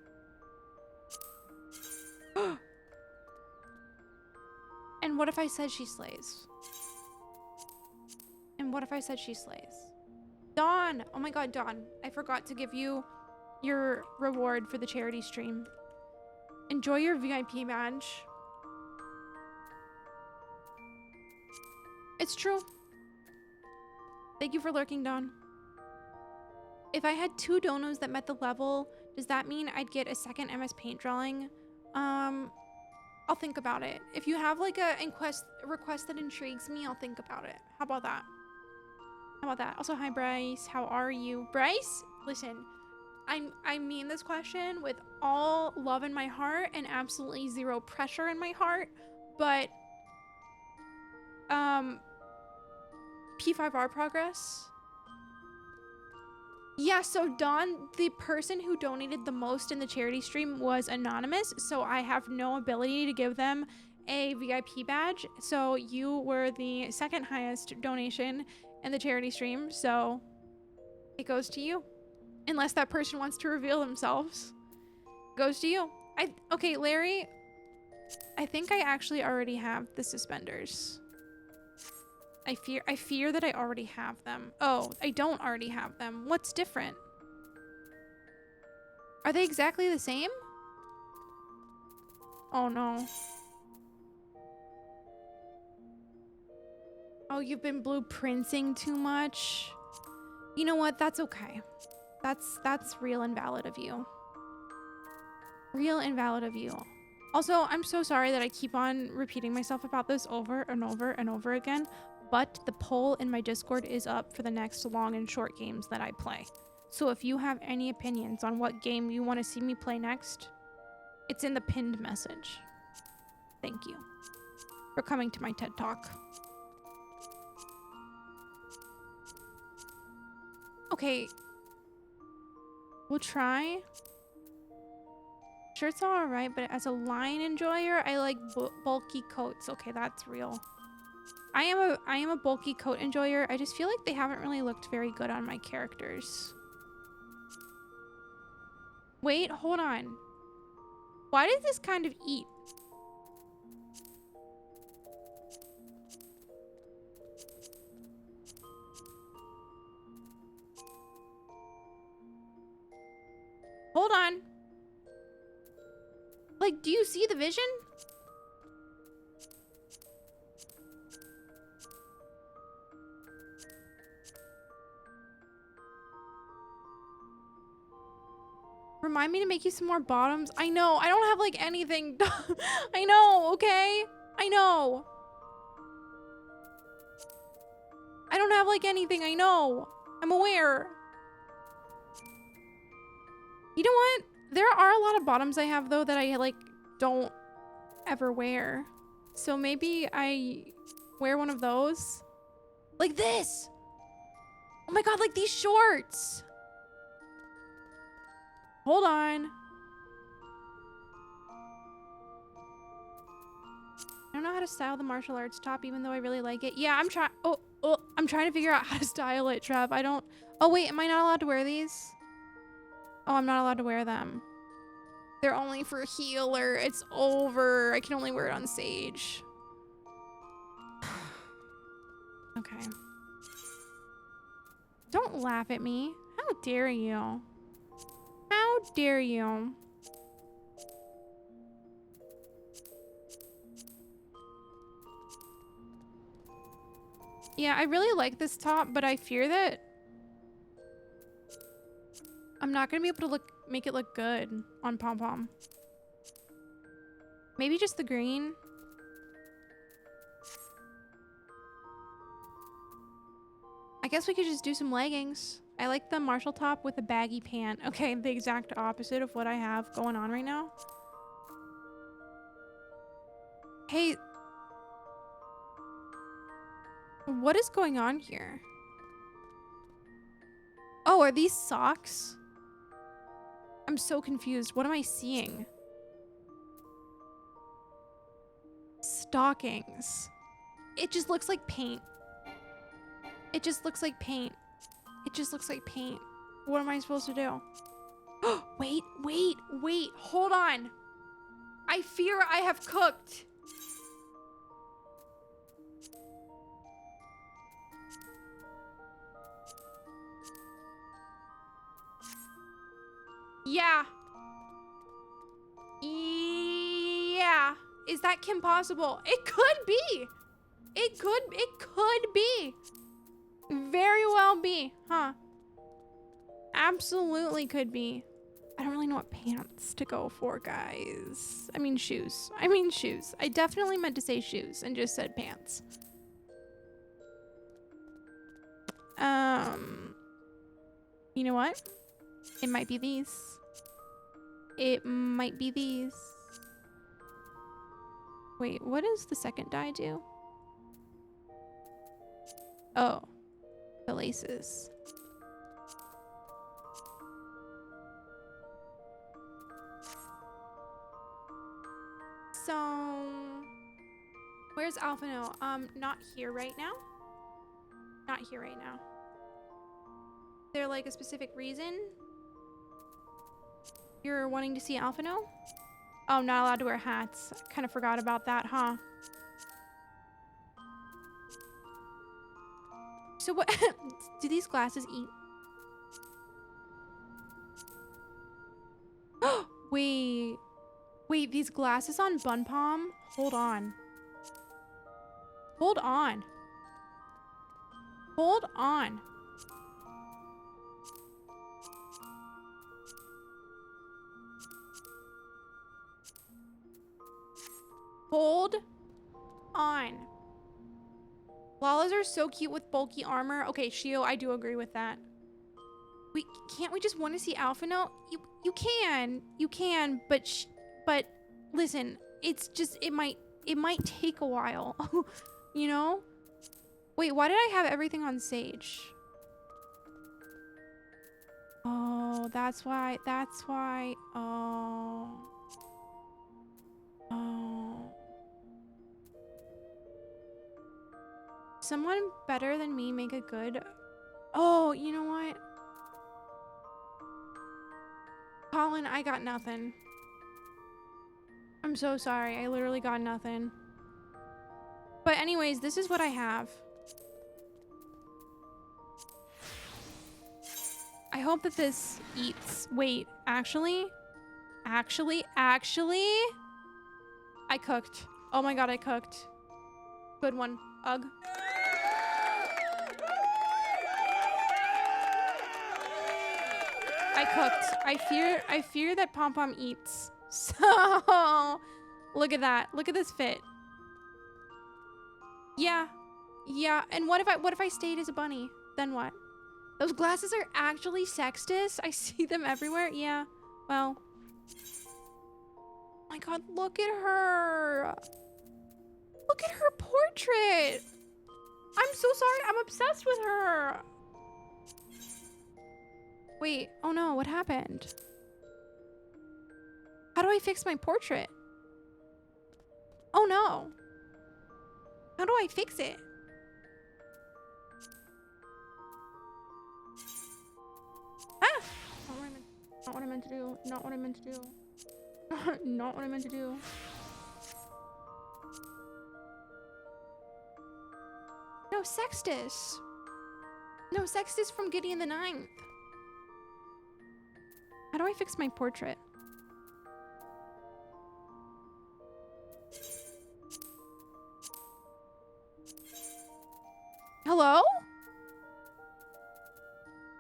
And what if I said she slays? And what if I said she slays? Dawn! Oh my god, Dawn. I forgot to give you your reward for the charity stream. Enjoy your VIP badge. It's true. Thank you for lurking, Dawn. If I had 2 donos that met the level, does that mean I'd get a second MS Paint drawing? I'll think about it. If you have like a request that intrigues me, I'll think about it. How about that? How about that? Also, hi Bryce. How are you? Bryce, listen, I mean this question with all love in my heart and absolutely 0 pressure in my heart, but P5R progress? Yeah, so Dawn, the person who donated the most in the charity stream was anonymous, so I have no ability to give them a VIP badge. So you were the 2nd highest donation in the charity stream, so it goes to you. Unless that person wants to reveal themselves. Goes to you. Okay, Larry, I think I actually already have the suspenders. I fear that I already have them. Oh, I don't already have them. What's different? Are they exactly the same? Oh no. Oh, you've been blueprinting too much. You know what? That's okay. That's real and valid of you. Real and valid of you. Also, I'm so sorry that I keep on repeating myself about this over and over and over again, but the poll in my Discord is up for the next long and short games that I play. So if you have any opinions on what game you want to see me play next, it's in the pinned message. Thank you for coming to my TED Talk. Okay. We'll try. Shirts are alright, but as a line enjoyer, I like bulky coats. Okay, that's real. I am a bulky coat enjoyer. I just feel like they haven't really looked very good on my characters. Wait, hold on. Why does this kind of eat? Hold on. Like, do you see the vision? Remind me to make you some more bottoms. I know. I don't have like anything. I know, okay? I know. I don't have like anything. I know. I'm aware. You know what? There are a lot of bottoms I have though that I like don't ever wear. So maybe I wear one of those. Like this. Oh my god, like these shorts. Hold on. I don't know how to style the martial arts top even though I really like it. Yeah, I'm trying. I'm trying to figure out how to style it, Trev. I don't. Oh wait, am I not allowed to wear these? Oh, I'm not allowed to wear them. They're only for healer. It's over. I can only wear it on Sage. Okay. Don't laugh at me. How dare you? How dare you? Yeah, I really like this top, but I fear that I'm not gonna be able to make it look good on Pom Pom. Maybe just the green. I guess we could just do some leggings. I like the Marshall top with a baggy pant. Okay, the exact opposite of what I have going on right now. Hey. What is going on here? Oh, are these socks? I'm so confused. What am I seeing? Stockings. It just looks like paint. It just looks like paint. It just looks like paint. What am I supposed to do? Wait. Hold on. I fear I have cooked. Yeah. Is that Kim possible? It could be. It could be. Very well be, huh? Absolutely could be. I don't really know what pants to go for, guys. I mean shoes. I definitely meant to say shoes and just said pants. You know what? It might be these. It might be these. Wait, what does the second dye do? Oh, the laces. So, where's Alphino? Not here right now. Not here right now. Is there like a specific reason you're wanting to see Alphino? Oh, I'm not allowed to wear hats. I kind of forgot about that, huh? So what do these glasses eat? Wait, these glasses on Bun Palm? Hold on. Hold on. Hold on. Hold on. Lalas are so cute with bulky armor. Okay, Shio, I do agree with that. Can't we just want to see Alphino? You can, but listen, it's just it might take a while, you know? Wait, why did I have everything on Sage? Oh, that's why. Oh. Someone better than me make a good... Oh, you know what? Colin, I got nothing. I'm so sorry. I literally got nothing. But anyways, this is what I have. I hope that this eats. Wait, actually, I cooked. Oh my god, I cooked. Good one. Ugh. I cooked. I fear that Pom Pom eats. So look at that. Look at this fit. Yeah. Yeah. And what if I stayed as a bunny? Then what? Those glasses are actually sexist. I see them everywhere. Yeah. Well. Oh my god, look at her. Look at her portrait. I'm so sorry. I'm obsessed with her. Wait. Oh no, what happened? How do I fix my portrait? Oh no. How do I fix it? Ah! Not what I meant to do. Not what I meant to do. Not what I meant to do. No, Sextus. No, Sextus from Gideon the Ninth. How do I fix my portrait? Hello?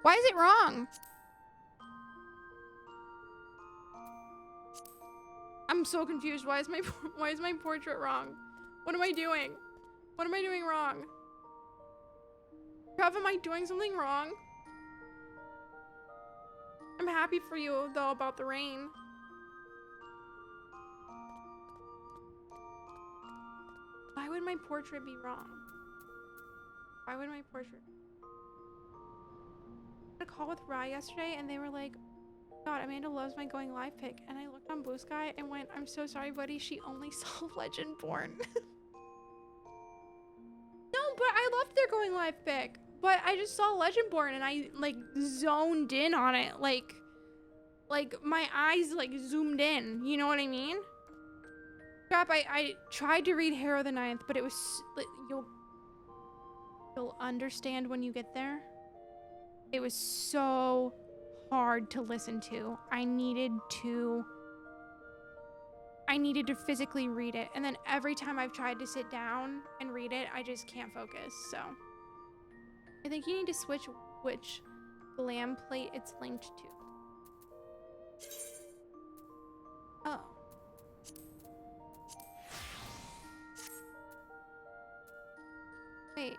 Why is it wrong? I'm so confused. Why is my portrait wrong? What am I doing? What am I doing wrong? Trev, am I doing something wrong? I'm happy for you though about the rain. Why would my portrait be wrong? Why would my portrait? I had a call with Rye yesterday and they were like, God, Amanda loves my going live pic. And I looked on Blue Sky and went, I'm so sorry, buddy. She only saw Legendborn. No, but I loved their going live pic. But I just saw Legendborn and I like zoned in on it. Like my eyes like zoomed in. You know what I mean? Crap, I tried to read Harrow the Ninth, but it was, like, you'll understand when you get there. It was so hard to listen to. I needed to physically read it. And then every time I've tried to sit down and read it, I just can't focus. So I think you need to switch which glam plate it's linked to. Oh. Wait.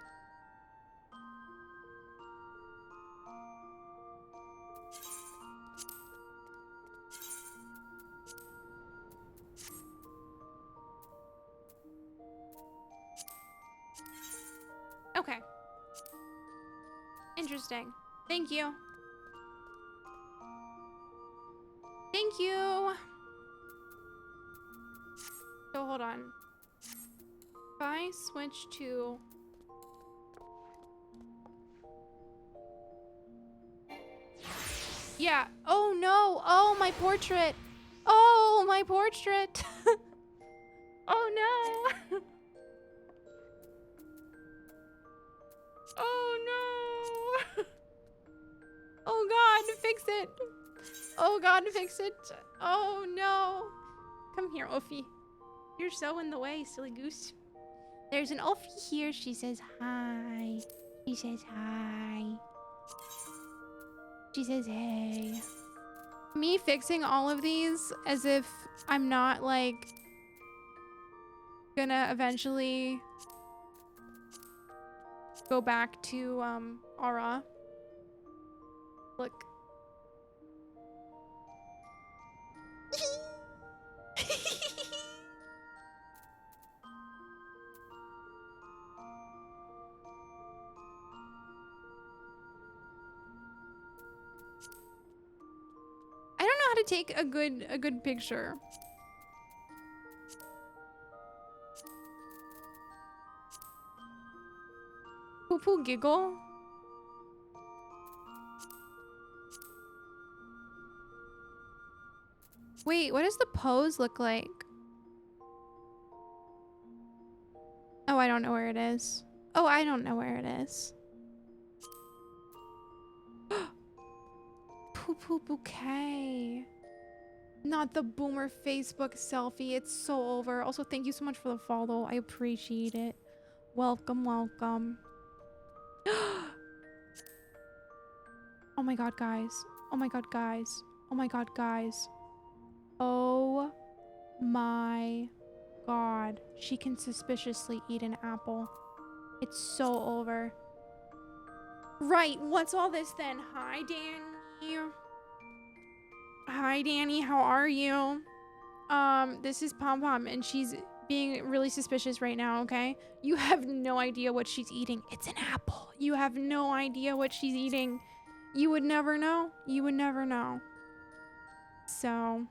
Okay. Interesting. Thank you. Thank you. So hold on. If I switch to... Yeah. Oh no. Oh, my portrait. Oh, my portrait. Oh no. Oh no. Oh god, fix it. Oh god, fix it. Oh no. Come here, Ophie. You're so in the way, silly goose. There's an Ophie here. She says hi. She says hi. She says hey. Me fixing all of these as if I'm not like gonna eventually go back to Aura. Look. I don't know how to take a good picture. Poo poo giggle. Wait, what does the pose look like? Oh, I don't know where it is. Oh, I don't know where it is. poop bouquet. Not the boomer Facebook selfie. It's so over. Also, thank you so much for the follow. I appreciate it. Welcome, welcome. Oh my god, guys. Oh my god, guys. Oh my god, guys. Oh my god. She can suspiciously eat an apple. It's so over. Right, what's all this then? Hi, Danny. Hi, Danny. How are you? This is Pom Pom, and she's being really suspicious right now, okay? You have no idea what she's eating. It's an apple. You have no idea what she's eating. You would never know. You would never know. So.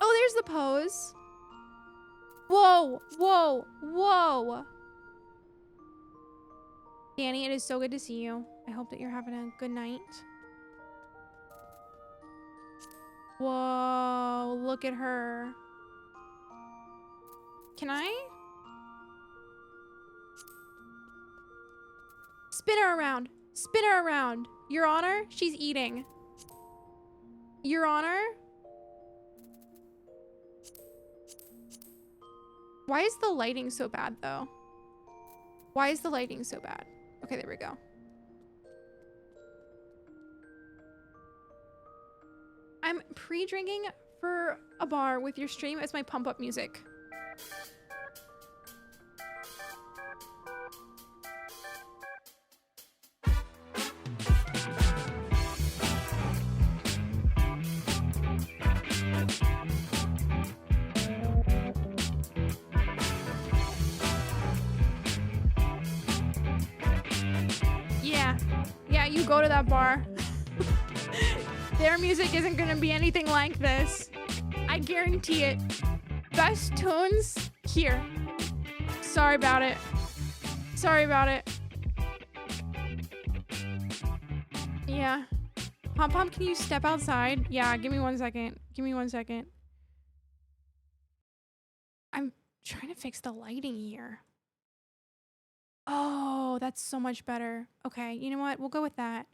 Oh, there's the pose. Whoa, whoa, whoa. Danny, it is so good to see you. I hope that you're having a good night. Whoa, look at her. Can I? Spin her around. Spin her around. Your Honor, she's eating. Your Honor? Why is the lighting so bad, though? Why is the lighting so bad? Okay, there we go. I'm pre-drinking for a bar with your stream as my pump-up music. Yeah, you go to that bar. Their music isn't gonna be anything like this. I guarantee it. Best tunes here. Sorry about it. Sorry about it. Yeah. Pom Pom, can you step outside? Yeah, give me 1 second. Give me 1 second. I'm trying to fix the lighting here. Oh, that's so much better. Okay, you know what? We'll go with that.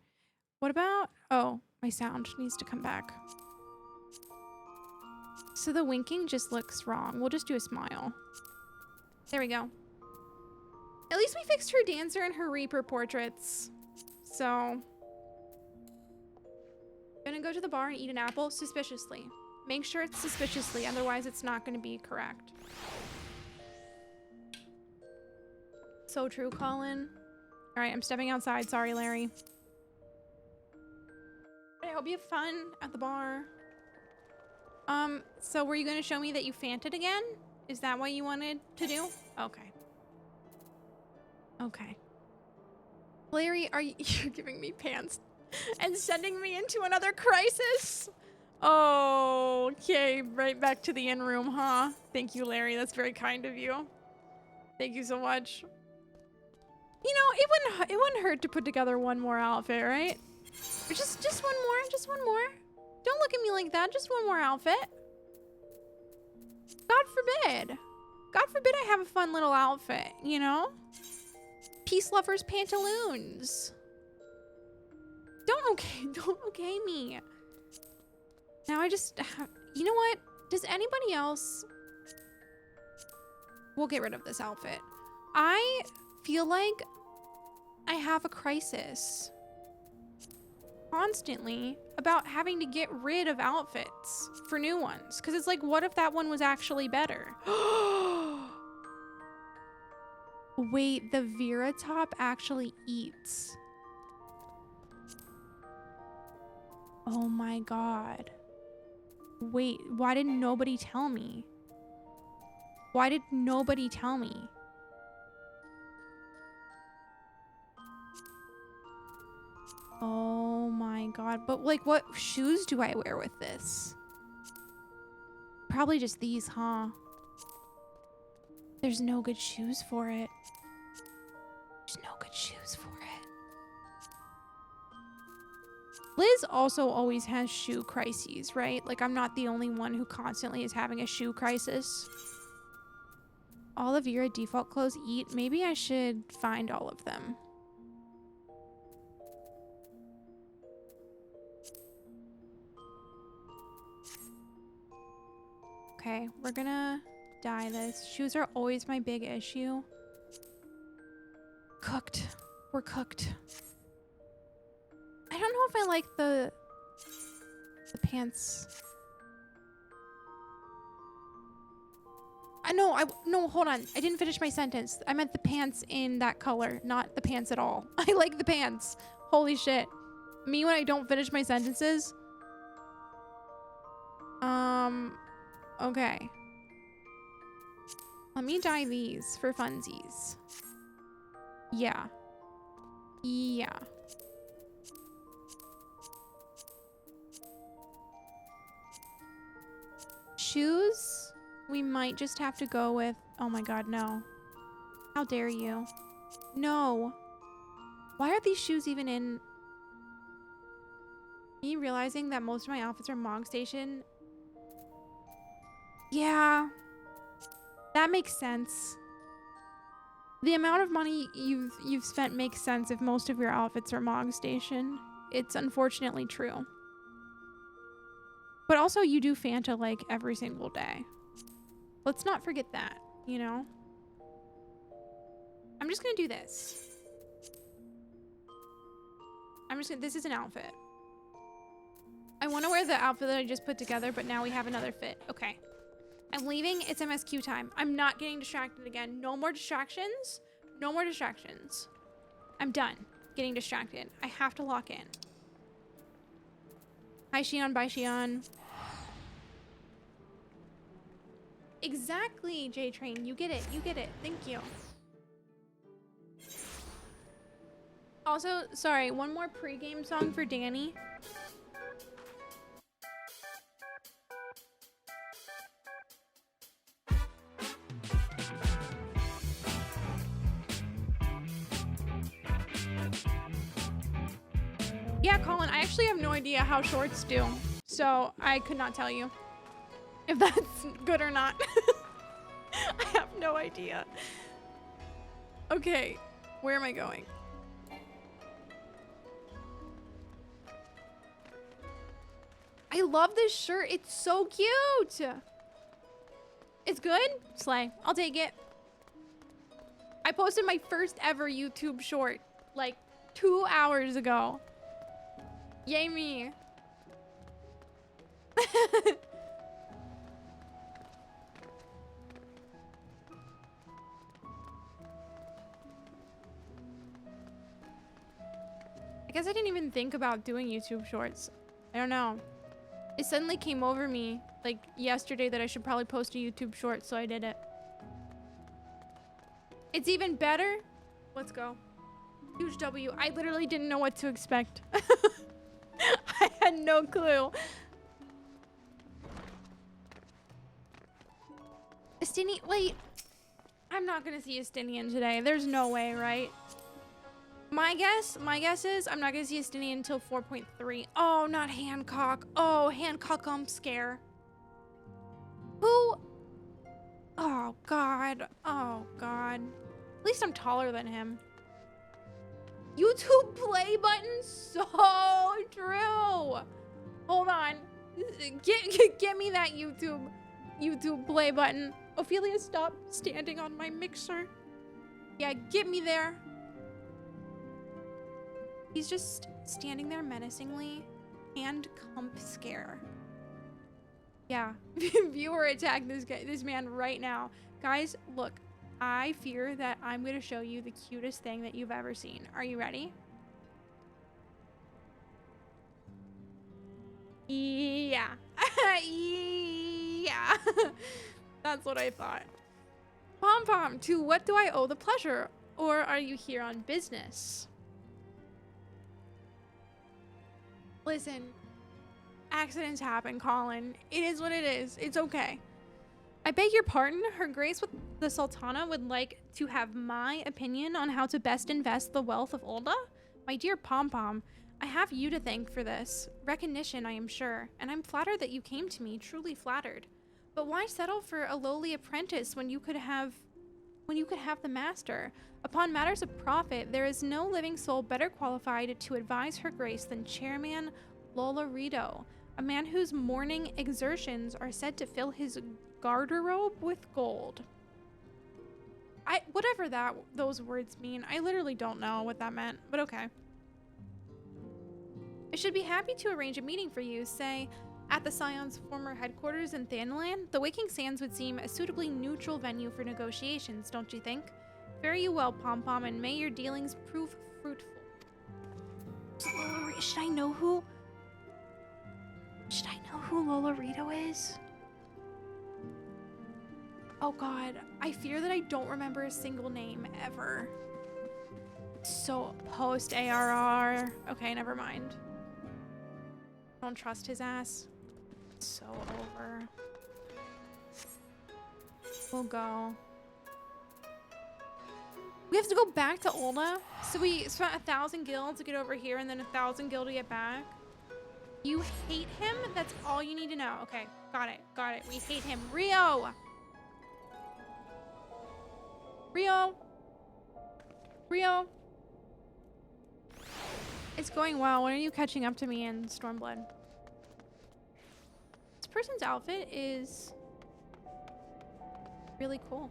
What about... Oh, my sound needs to come back. So the winking just looks wrong. We'll just do a smile. There we go. At least we fixed her dancer and her reaper portraits. So... Gonna go to the bar and eat an apple suspiciously. Make sure it's suspiciously, otherwise it's not gonna be correct. So true, Colin. All right, I'm stepping outside. Sorry, Larry. I hope you have fun at the bar. So were you going to show me that you fanted again? Is that what you wanted to do? Okay. Okay. Larry, are you you're giving me pants and sending me into another crisis? Oh, okay. Right back to the in room, huh? Thank you, Larry. That's very kind of you. Thank you so much. You know, it wouldn't hurt to put together one more outfit, right? Or just one more, just one more. Don't look at me like that. Just one more outfit. God forbid. God forbid I have a fun little outfit, you know? Peace lovers pantaloons. Don't okay me. Now I just have, you know what? Does anybody else? We'll get rid of this outfit. I feel like I have a crisis constantly about having to get rid of outfits for new ones. Because it's like, what if that one was actually better? Wait, the Vera top actually eats. Oh my god. Wait, why did nobody tell me? Why did nobody tell me? Oh my god. But like, what shoes do I wear with this? Probably just these, huh? There's no good shoes for it. There's no good shoes for it. Liz also always has shoe crises, right? Like, I'm not the only one who constantly is having a shoe crisis. All of your default clothes eat. Maybe I should find all of them. Okay, we're gonna dye this. Shoes are always my big issue. Cooked. We're cooked. I don't know if I like the pants. No, hold on. I didn't finish my sentence. I meant the pants in that color, not the pants at all. I like the pants. Holy shit. Me when I don't finish my sentences. Okay. Let me dye these for funsies. Yeah. Yeah. Shoes, we might just have to go with... Oh my god, no. How dare you? No. Why are these shoes even in... Me realizing that most of my outfits are Mog Station. Yeah. That makes sense. The amount of money you've spent makes sense if most of your outfits are Mog Station. It's unfortunately true. But also you do Fanta like every single day. Let's not forget that, you know? I'm just gonna do this. This is an outfit. I want to wear the outfit that I just put together, but now we have another fit. Okay. I'm leaving. It's MSQ time. I'm not getting distracted again. No more distractions. No more distractions. I'm done getting distracted. I have to lock in. Hi, Shion. Bye, Shion. Exactly, J-Train. You get it. You get it. Thank you. Also, sorry, one more pregame song for Danny. Yeah, Colin, I actually have no idea how shorts do, so I could not tell you if that's good or not. I have no idea. Okay, where am I going? I love this shirt. It's so cute. It's good? Slay. I'll take it. I posted my first ever YouTube short like 2 hours ago. Yay me. I guess I didn't even think about doing YouTube shorts. I don't know. It suddenly came over me like yesterday that I should probably post a YouTube short, so I did it. It's even better. Let's go. Huge W. I literally didn't know what to expect. I had no clue. Estinian, wait. I'm not gonna see Estinian today. There's no way, right? My guess is I'm not gonna see Estinian until 4.3. Oh, not Hancock. Oh, Hancock, I'm scared. Who? Oh, God. Oh, God. At least I'm taller than him. YouTube play button, so true. Hold on, get me that YouTube play button. Ophelia, stop standing on my mixer. Yeah, get me there. He's just standing there menacingly and comp scare. Yeah, viewer attack this man right now. Guys, look. I fear that I'm going to show you the cutest thing that you've ever seen. Are you ready? Yeah. Yeah. That's what I thought. Pom Pom, to what do I owe the pleasure? Or are you here on business? Listen, accidents happen, Colin. It is what it is. It's okay. I beg your pardon, Her Grace with the Sultana would like to have my opinion on how to best invest the wealth of Olda? My dear Pom-Pom, I have you to thank for this. Recognition, I am sure, and I'm flattered that you came to me, truly flattered. But why settle for a lowly apprentice when you could have the master? Upon matters of profit, there is no living soul better qualified to advise Her Grace than Chairman Lola Rito. A man whose morning exertions are said to fill his garderobe with gold. Whatever those words mean, I literally don't know what that meant, but okay. I should be happy to arrange a meeting for you, say, at the Scion's former headquarters in Thanland. The Waking Sands would seem a suitably neutral venue for negotiations, don't you think? Fare you well, Pom-Pom, and may your dealings prove fruitful. Should I know who Lolorito is? Oh god, I fear that I don't remember a single name ever. So, post-ARR. Okay, never mind. Don't trust his ass. So over. We'll go. We have to go back to Olda? So we spent 1,000 gil to get over here and then 1,000 gil to get back? You hate him? That's all you need to know. Okay, got it, got it. We hate him. Rio! Rio! Rio! It's going well. When are you catching up to me in Stormblood? This person's outfit is really cool.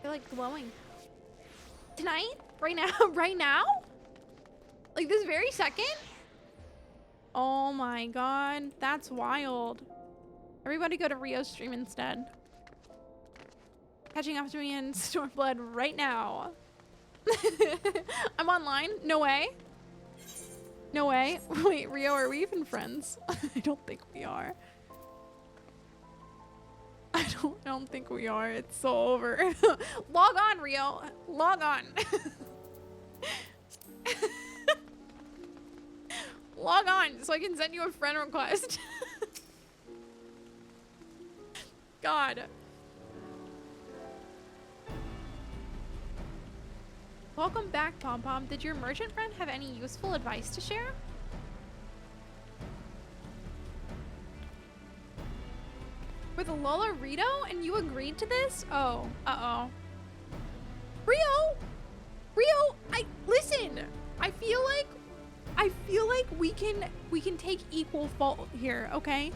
They're like glowing. Tonight? Right now? Right now? Like this very second? Oh my god. That's wild. Everybody go to Rio's stream instead. Catching up to me in Stormblood right now. I'm online? No way. No way. Wait, Rio, are we even friends? I don't think we are. I don't think we are. It's so over. Log on, Rio. Log on. Log on so I can send you a friend request. God. Welcome back, Pom-Pom. Did your merchant friend have any useful advice to share? With Lolorito and you agreed to this? Oh, uh-oh. Rio! Rio, listen! I feel like we can take equal fault here, okay?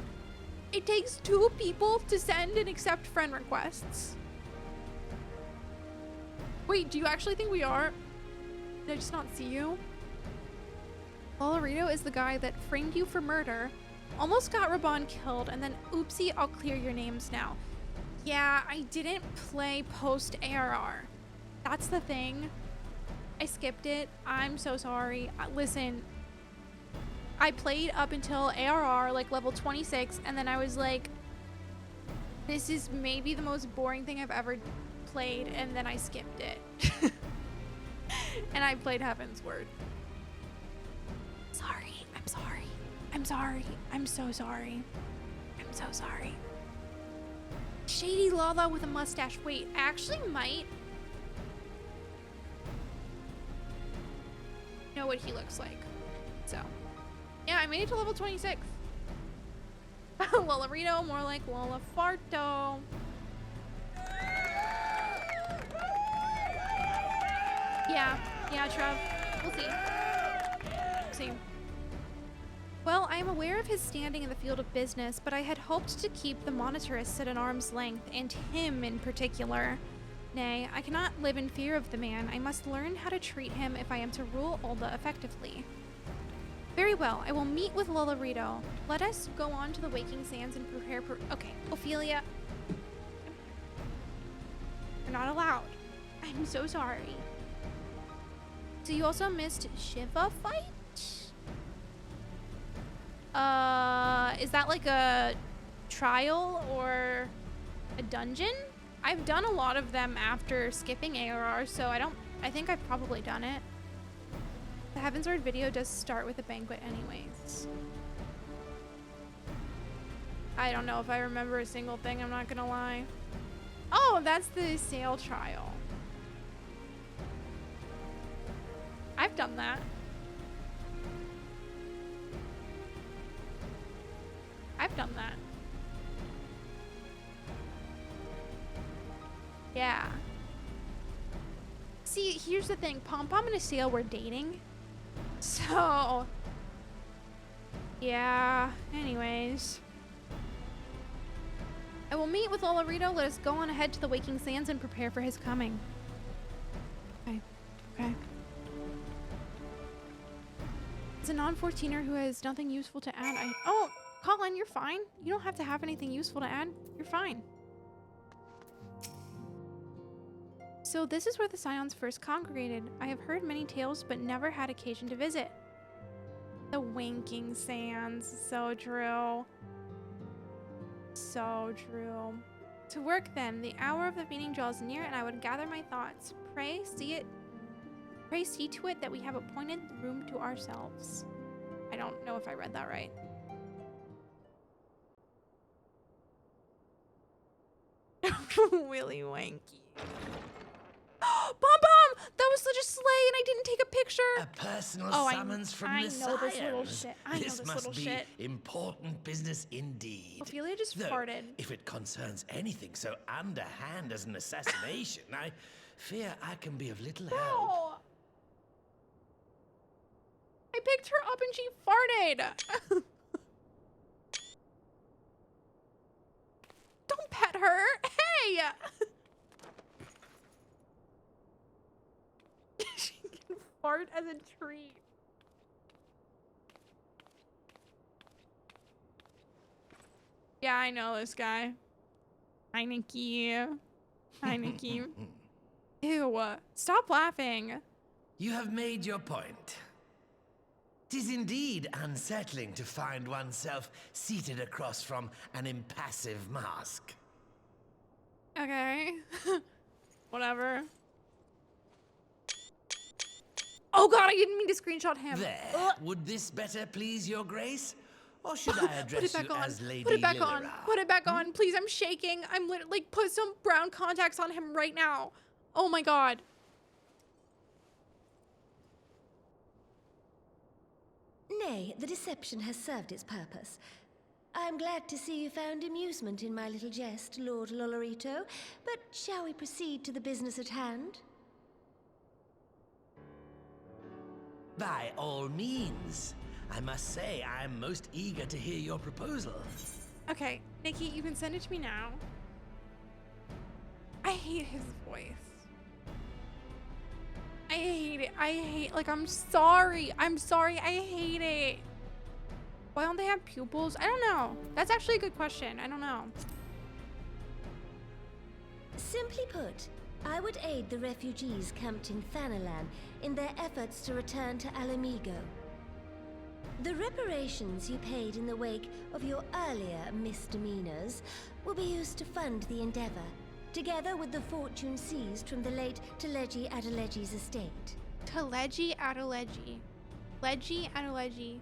It takes 2 people to send and accept friend requests. Wait, do you actually think we are? Did I just not see you? Lolorito is the guy that framed you for murder, almost got Raban killed, and then oopsie, I'll clear your names now. Yeah, I didn't play post-ARR. That's the thing. I skipped it. I'm so sorry. Listen, I played up until ARR, like level 26, and then I was like, this is maybe the most boring thing I've ever played, and then I skipped it. And I played Heaven's Word. Sorry. I'm sorry. I'm sorry. I'm so sorry. I'm so sorry. Shady Lala with a mustache. Wait, I actually might know what he looks like. So, yeah, I made it to level 26. Lolorito, more like Lolafarto. Yeah, Trev. We'll see. Well, I am aware of his standing in the field of business, but I had hoped to keep the monetarists at an arm's length, and him in particular. Nay, I cannot live in fear of the man. I must learn how to treat him if I am to rule Ulda effectively. Very well, I will meet with Lolorito. Let us go on to the Waking Sands and prepare okay, Ophelia. You're not allowed. I'm so sorry. So you also missed Shiva fight? Is that like a trial or a dungeon? I've done a lot of them after skipping ARR, so I think I've probably done it. The Heavensward video does start with a banquet anyways. I don't know if I remember a single thing, I'm not gonna lie. Oh, that's the sale trial. I've done that. I've done that. Yeah. See, here's the thing. Pom-Pom and Assail were dating. So, yeah, anyways. I will meet with Olorito. Let us go on ahead to the Waking Sands and prepare for his coming. Okay, okay. It's a non-14er who has nothing useful to add. Oh, Colin, you're fine. You don't have to have anything useful to add. You're fine. So this is where the Scions first congregated. I have heard many tales, but never had occasion to visit. The Waking Sands. So true. So true. To work then. The hour of the meeting draws near, and I would gather my thoughts. Pray see to it that we have appointed the room to ourselves. I don't know if I read that right. Willy Wanky. Bom Bom! That was such a sleigh, and I didn't take a picture. A personal summons from the Scions. I know this little shit. I know this this must little be shit. Important business indeed. Ophelia just Though, farted. if it concerns anything so underhand as an assassination, I fear I can be of little help. No! I picked her up and she farted. Don't pet her. Hey! She can fart as a treat. Yeah, I know this guy. Hi, Nikki. Hi, Nikki. Ew. Stop laughing. You have made your point. 'Tis indeed unsettling to find oneself seated across from an impassive mask. Okay. Whatever. Oh god, I didn't mean to screenshot him. There. Ugh. Would this better please your grace? Or should I address you as Lady Put it back on. Lilira? Put it back on. Please, I'm shaking. I'm literally, like, put some brown contacts on him right now. Oh my god. Nay, the deception has served its purpose. I'm glad to see you found amusement in my little jest, Lord Lolorito, but shall we proceed to the business at hand? By all means. I must say, I'm most eager to hear your proposal. Okay, Nikki, you can send it to me now. I hate his voice. I hate it. Like, I'm sorry. I hate it. Why don't they have pupils? I don't know. That's actually a good question. I don't know. Simply put, I would aid the refugees camped in Thanalan in their efforts to return to Alamigo. The reparations you paid in the wake of your earlier misdemeanors will be used to fund the endeavor, together with the fortune seized from the late Teleji Adeleji's estate. Teleji Adeleji. Leji Adeleji.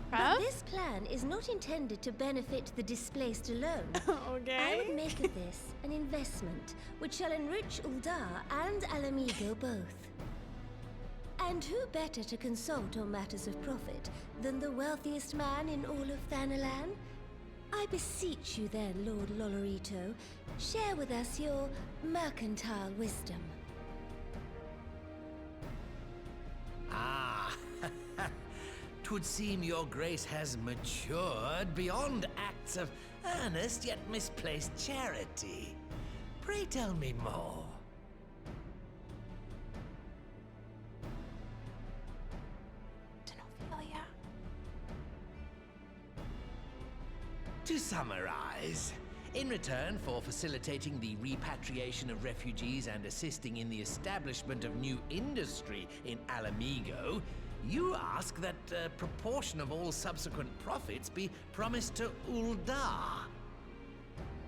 But this plan is not intended to benefit the displaced alone. Okay. I would make of this an investment which shall enrich Uldar and Alamigo both. And who better to consult on matters of profit than the wealthiest man in all of Thanalan? I beseech you then, Lord Lolorito, share with us your mercantile wisdom. Ah, 'twould seem your grace has matured beyond acts of earnest yet misplaced charity. Pray tell me more. To summarize, in return for facilitating the repatriation of refugees and assisting in the establishment of new industry in Alamigo, you ask that a proportion of all subsequent profits be promised to Uldar.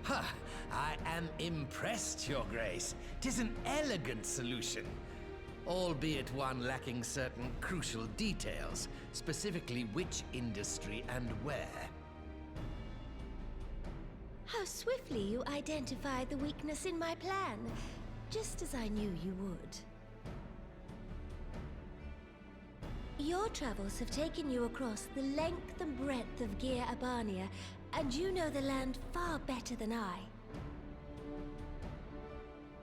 Huh, I am impressed, Your Grace. 'Tis an elegant solution, albeit one lacking certain crucial details, specifically which industry and where. How swiftly you identified the weakness in my plan, just as I knew you would. Your travels have taken you across the length and breadth of Gir Abania, and you know the land far better than I.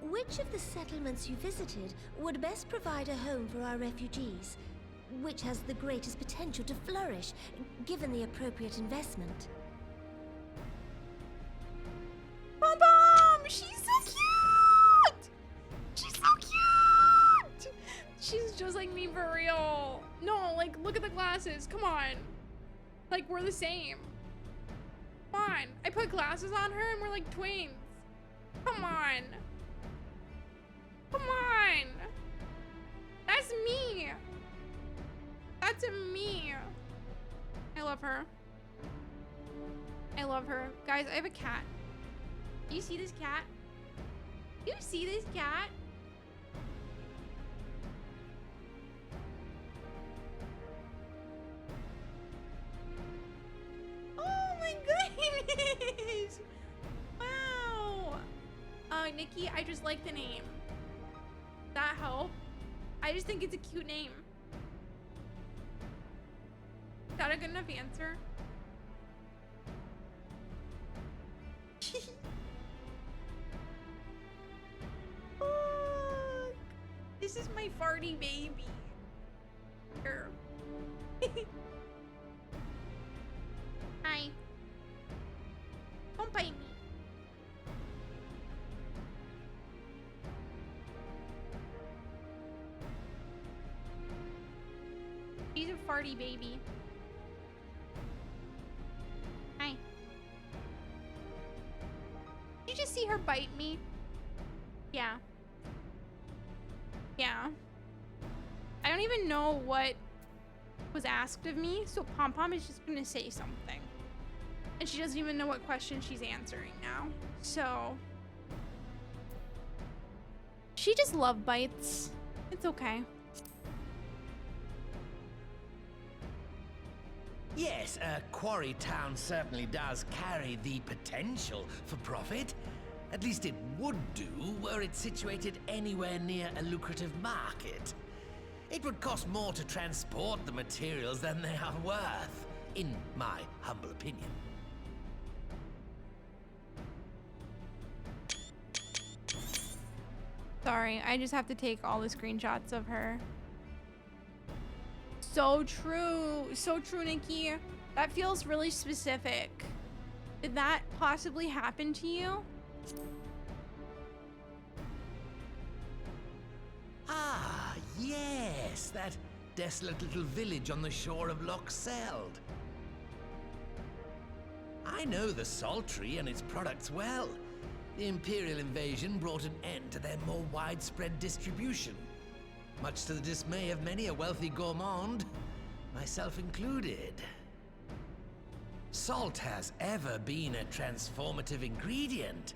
Which of the settlements you visited would best provide a home for our refugees? which has the greatest potential to flourish, given the appropriate investment. Pom Pom! She's so cute! She's so cute! She's just like me for real. No, like, look at the glasses. Come on. Like, we're the same. Come on. I put glasses on her and we're like twins. Come on. Come on. That's me. That's me. I love her. I love her. Guys, I have a cat. Do you see this cat? Do you see this cat? Oh my goodness! Wow! Nikki, I just like the name. That help? I just think it's a cute name. Is that a good enough answer? Look, this is my farty baby. Here. Hi. Don't bite me. She's a farty baby. Hi. Did you just see her bite me? Yeah. Yeah. I don't even know what was asked of me, so Pom Pom is just gonna say something. And she doesn't even know what question she's answering now. So she just love bites. It's okay. Yes, Quarry Town certainly does carry the potential for profit. At least it would do were it situated anywhere near a lucrative market. It would cost more to transport the materials than they are worth, in my humble opinion. Sorry, I just have to take all the screenshots of her. So true, Nikki. That feels really specific. Did that possibly happen to you? Ah, yes, that desolate little village on the shore of Loch Seld. I know the Saltry and its products well. The Imperial invasion brought an end to their more widespread distribution, much to the dismay of many a wealthy gourmand, myself included. Salt has ever been a transformative ingredient,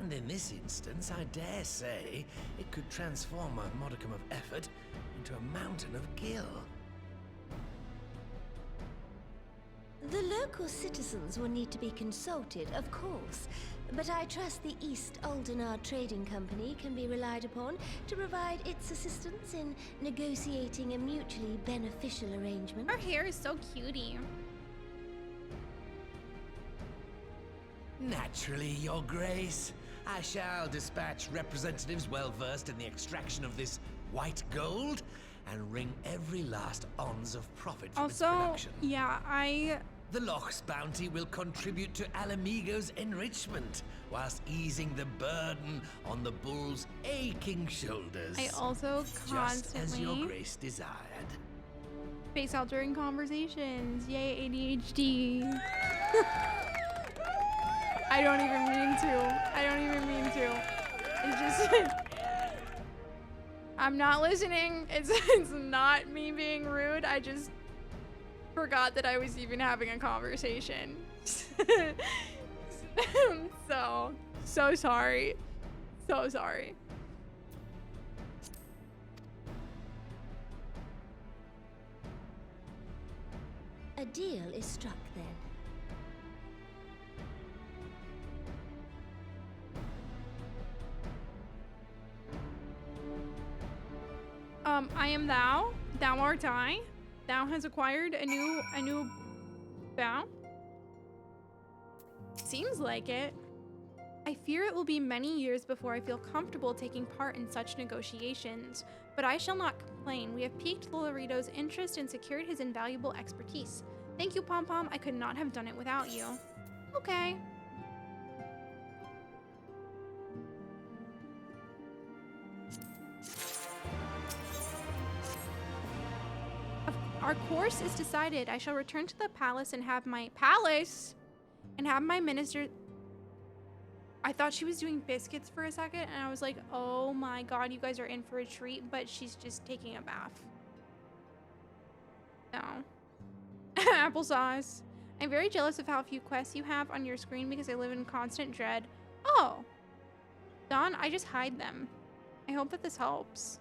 and in this instance, I dare say, it could transform a modicum of effort into a mountain of gill. The local citizens will need to be consulted, of course, but I trust the East Aldenard Trading Company can be relied upon to provide its assistance in negotiating a mutually beneficial arrangement. Her hair is so cutie. Naturally, Your Grace. I shall dispatch representatives well versed in the extraction of this white gold and wring every last ounce of profit from its production. Yeah, The Loch's bounty will contribute to Alamigo's enrichment, whilst easing the burden on the bull's aching shoulders. I also just as Your constantly Grace desired. face out during conversations. Yay, ADHD. I don't even mean to. It's just I'm not listening. It's not me being rude. I just forgot that I was even having a conversation. So sorry. So sorry. A deal is struck then. I am thou. Thou art I. Thou has acquired a new bow. Seems like it. I fear it will be many years before I feel comfortable taking part in such negotiations, but I shall not complain. We have piqued Lolorito's interest and secured his invaluable expertise. Thank you, Pom Pom. I could not have done it without you. Okay. Our course is decided. I shall return to the palace and have my minister. I thought she was doing biscuits for a second, and I was like, oh my god, you guys are in for a treat, but she's just taking a bath. No. Applesauce. I'm very jealous of how few quests you have on your screen because I live in constant dread. Oh. Don, I just hide them. I hope that this helps.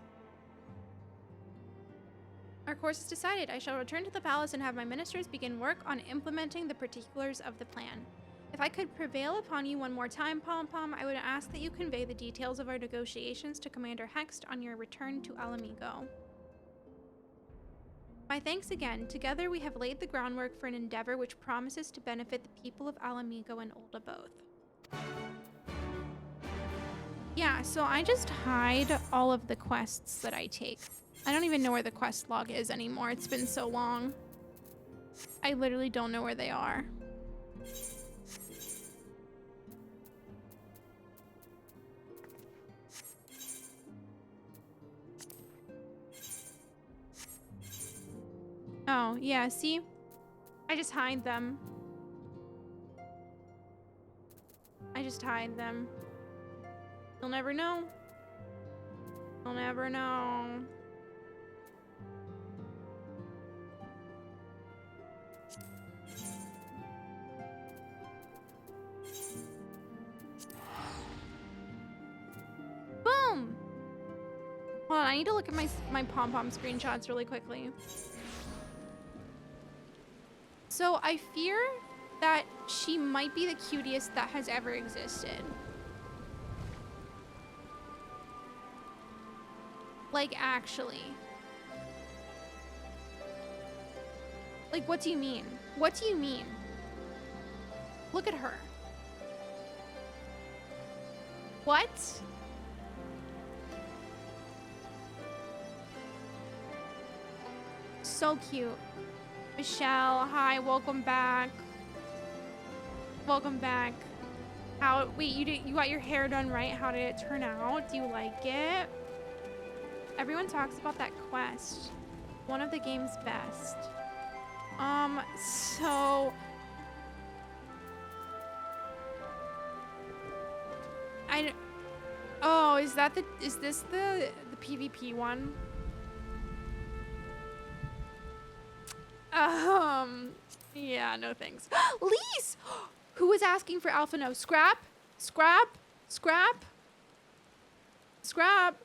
Our course is decided. I shall return to the palace and have my ministers begin work on implementing the particulars of the plan. If I could prevail upon you one more time, Pom Pom, I would ask that you convey the details of our negotiations to Commander Hext on your return to Alamigo. My thanks again. Together we have laid the groundwork for an endeavor which promises to benefit the people of Alamigo and Ul'dah both. Yeah, so I just hide all of the quests that I take. I don't even know where the quest log is anymore. It's been so long. I literally don't know where they are. Oh, yeah, see? I just hide them. I just hide them. You'll never know. You'll never know. Boom! Hold on, I need to look at my pom-pom screenshots really quickly. So I fear that she might be the cutest that has ever existed. Like, actually. Like, what do you mean? What do you mean? Look at her. What? So cute. Michelle, hi, welcome back. Welcome back. How, wait, you got your hair done right? How did it turn out? Do you like it? Everyone talks about that quest. One of the game's best. So oh, is this the PvP one? Yeah, no thanks. Lise! Who was asking for Alpha No? Scrap? Scrap? Scrap? Scrap?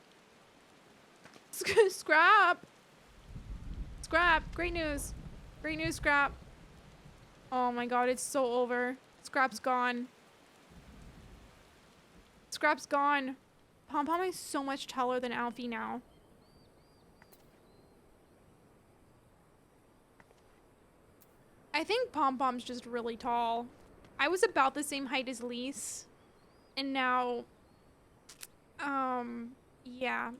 Scrap! Scrap! Great news. Great news, Scrap. Oh my god, it's so over. Scrap's gone. Scrap's gone. Pom Pom is so much taller than Alfie now. I think Pom Pom's just really tall. I was about the same height as Lise. And now, yeah.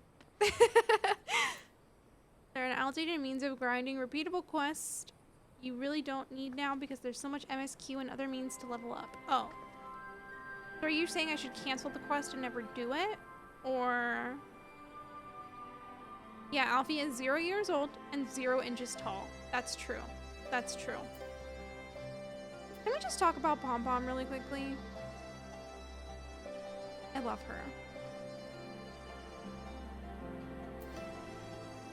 They're an outdated means of grinding repeatable quests you really don't need now because there's so much MSQ and other means to level up. Oh. So are you saying I should cancel the quest and never do it? Or... Yeah, Alfie is 0 years old and 0 inches tall. That's true. That's true. Can we just talk about Pom Pom really quickly? I love her.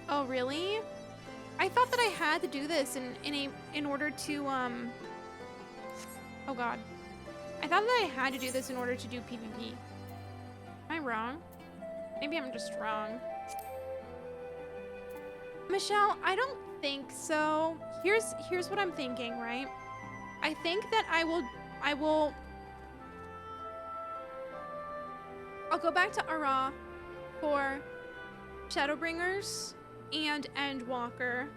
Oh, really? I thought that I had to do this in order to, oh god. I thought that I had to do this in order to do PvP. Am I wrong? Maybe I'm just wrong. Michelle, I don't think so. Here's what I'm thinking, right? I think that I'll go back to Ara for Shadowbringers and Endwalker.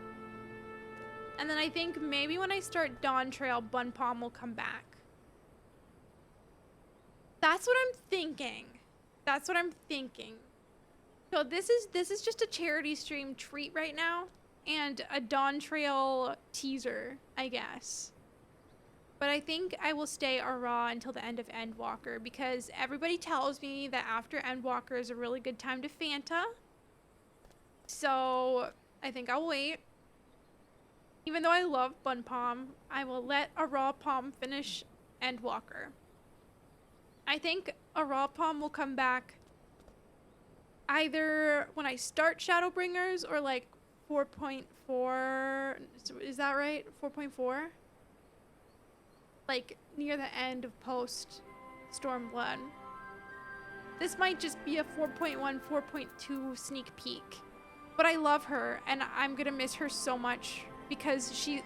And then I think maybe when I start Dawn Trail, Bun Palm will come back. That's what I'm thinking. That's what I'm thinking. So this is just a charity stream treat right now, and a Dawn Trail teaser, I guess. But I think I will stay a raw until the end of Endwalker, because everybody tells me that after Endwalker is a really good time to Fanta. So I think I'll wait. Even though I love Bun Palm, I will let a raw palm finish Endwalker. I think a raw palm will come back either when I start Shadowbringers or like 4.4. Is that right? 4.4? Like near the end of Post-Stormblood. This might just be a 4.1, 4.2 sneak peek. But I love her, and I'm gonna miss her so much because she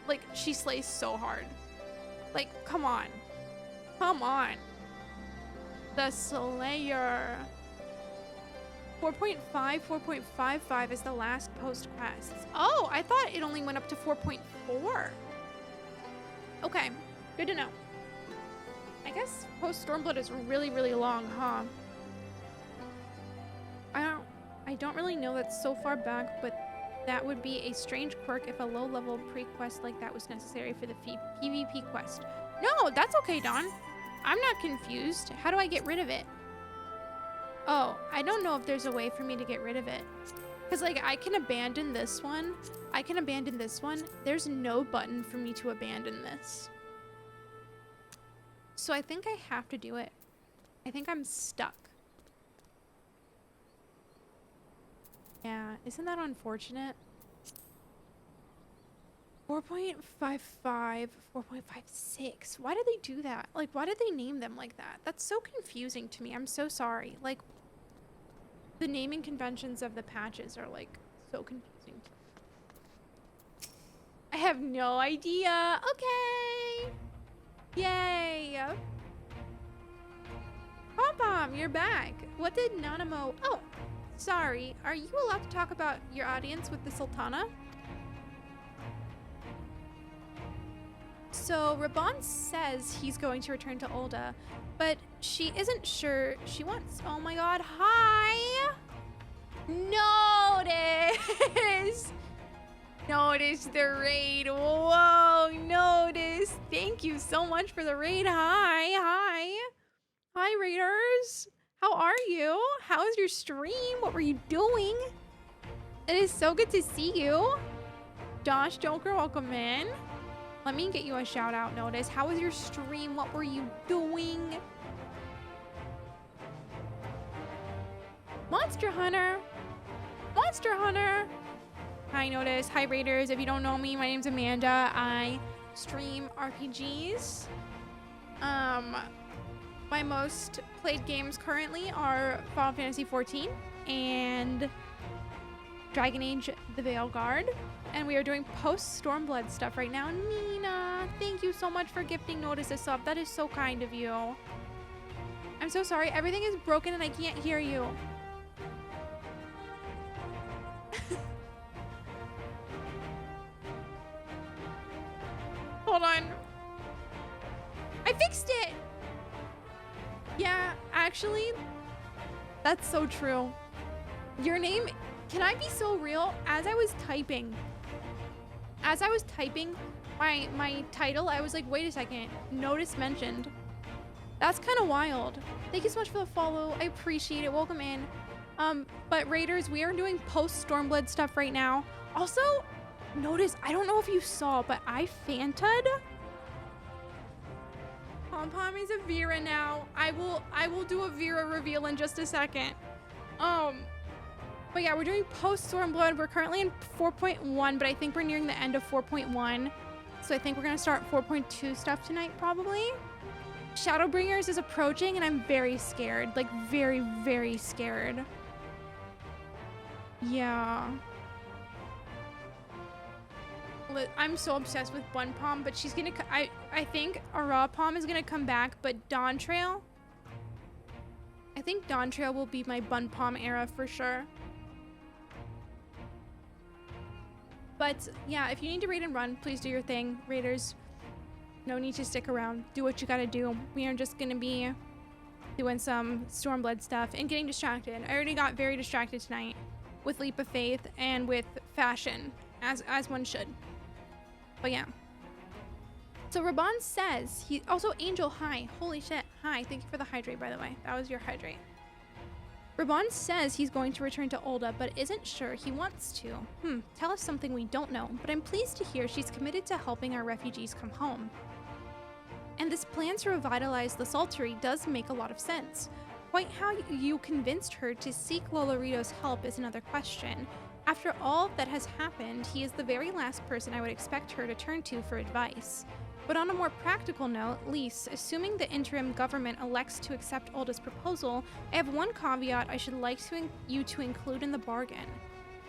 slays so hard. Like, come on. Come on. The Slayer. 4.5, 4.55 is the last post quest. Oh, I thought it only went up to 4.4. Okay, good to know. I guess Post-Stormblood is really, really long, huh? I don't really know that's so far back, but that would be a strange quirk if a low-level pre-quest like that was necessary for the PvP quest. No, that's okay, Dawn. I'm not confused. How do I get rid of it? Oh, I don't know if there's a way for me to get rid of it. Because, like, I can abandon this one. I can abandon this one. There's no button for me to abandon this. So I think I have to do it. I think I'm stuck. Yeah, isn't that unfortunate? 4.55, 4.56. Why did they do that? Like, why did they name them like that? That's so confusing to me. I'm so sorry. Like, the naming conventions of the patches are, like, so confusing. I have no idea. Okay. Yay. Pom-Pom, you're back. What did Nanamo... Oh, sorry. Are you allowed to talk about your audience with the Sultana? So Raban says he's going to return to Ul'dah, but she isn't sure she wants. Oh my god, hi! Notice! Notice the raid. Whoa, Notice. Thank you so much for the raid. Hi, hi. Hi, raiders. How are you? How was your stream? What were you doing? It is so good to see you. Josh Joker, welcome in. Let me get you a shout out, Notice. How was your stream? What were you doing? Monster Hunter. Monster Hunter. Hi, Notice. Hi, Raiders. If you don't know me, my name's Amanda. I stream RPGs. My most played games currently are Final Fantasy XIV and Dragon Age The Veilguard. And we are doing Post-Stormblood stuff right now. Nina, thank you so much for gifting Notice a sub. That is so kind of you. I'm so sorry. Everything is broken and I can't hear you. Hold on. I fixed it. Yeah, actually, that's so true. Your name, can I be so real? As I was typing my title, I was like, wait a second, Notice mentioned. That's kind of wild. Thank you so much for the follow. I appreciate it. Welcome in. But Raiders, we are doing Post-Stormblood stuff right now. Also, Notice, I don't know if you saw, but I Fanta'd. Pom-Pom is a Vera now. I will do a Vera reveal in just a second. But yeah, we're doing Post-Stormblood. We're currently in 4.1, but I think we're nearing the end of 4.1. So I think we're gonna start 4.2 stuff tonight, probably. Shadowbringers is approaching, and I'm very scared. Like, very, very scared. Yeah. I'm so obsessed with Bun Palm, but she's gonna... I think Ara Palm is gonna come back, but Dawn Trail... I think Dawn Trail will be my Bun Palm era for sure. But yeah, if you need to raid and run, please do your thing, Raiders. No need to stick around. Do what you gotta do. We are just gonna be doing some Stormblood stuff and getting distracted. I already got very distracted tonight with Leap of Faith and with fashion, as one should. But yeah. So Raban says he also Angel, hi. Holy shit. Hi. Thank you for the hydrate, by the way. That was your hydrate. Raban says he's going to return to Ulda, but isn't sure he wants to. Tell us something we don't know, but I'm pleased to hear she's committed to helping our refugees come home. And this plan to revitalize the Saltery does make a lot of sense. Quite how you convinced her to seek Lolorito's help is another question. After all that has happened, he is the very last person I would expect her to turn to for advice. But on a more practical note, Lise, assuming the interim government elects to accept Ulda's proposal, I have one caveat I should like you to include in the bargain.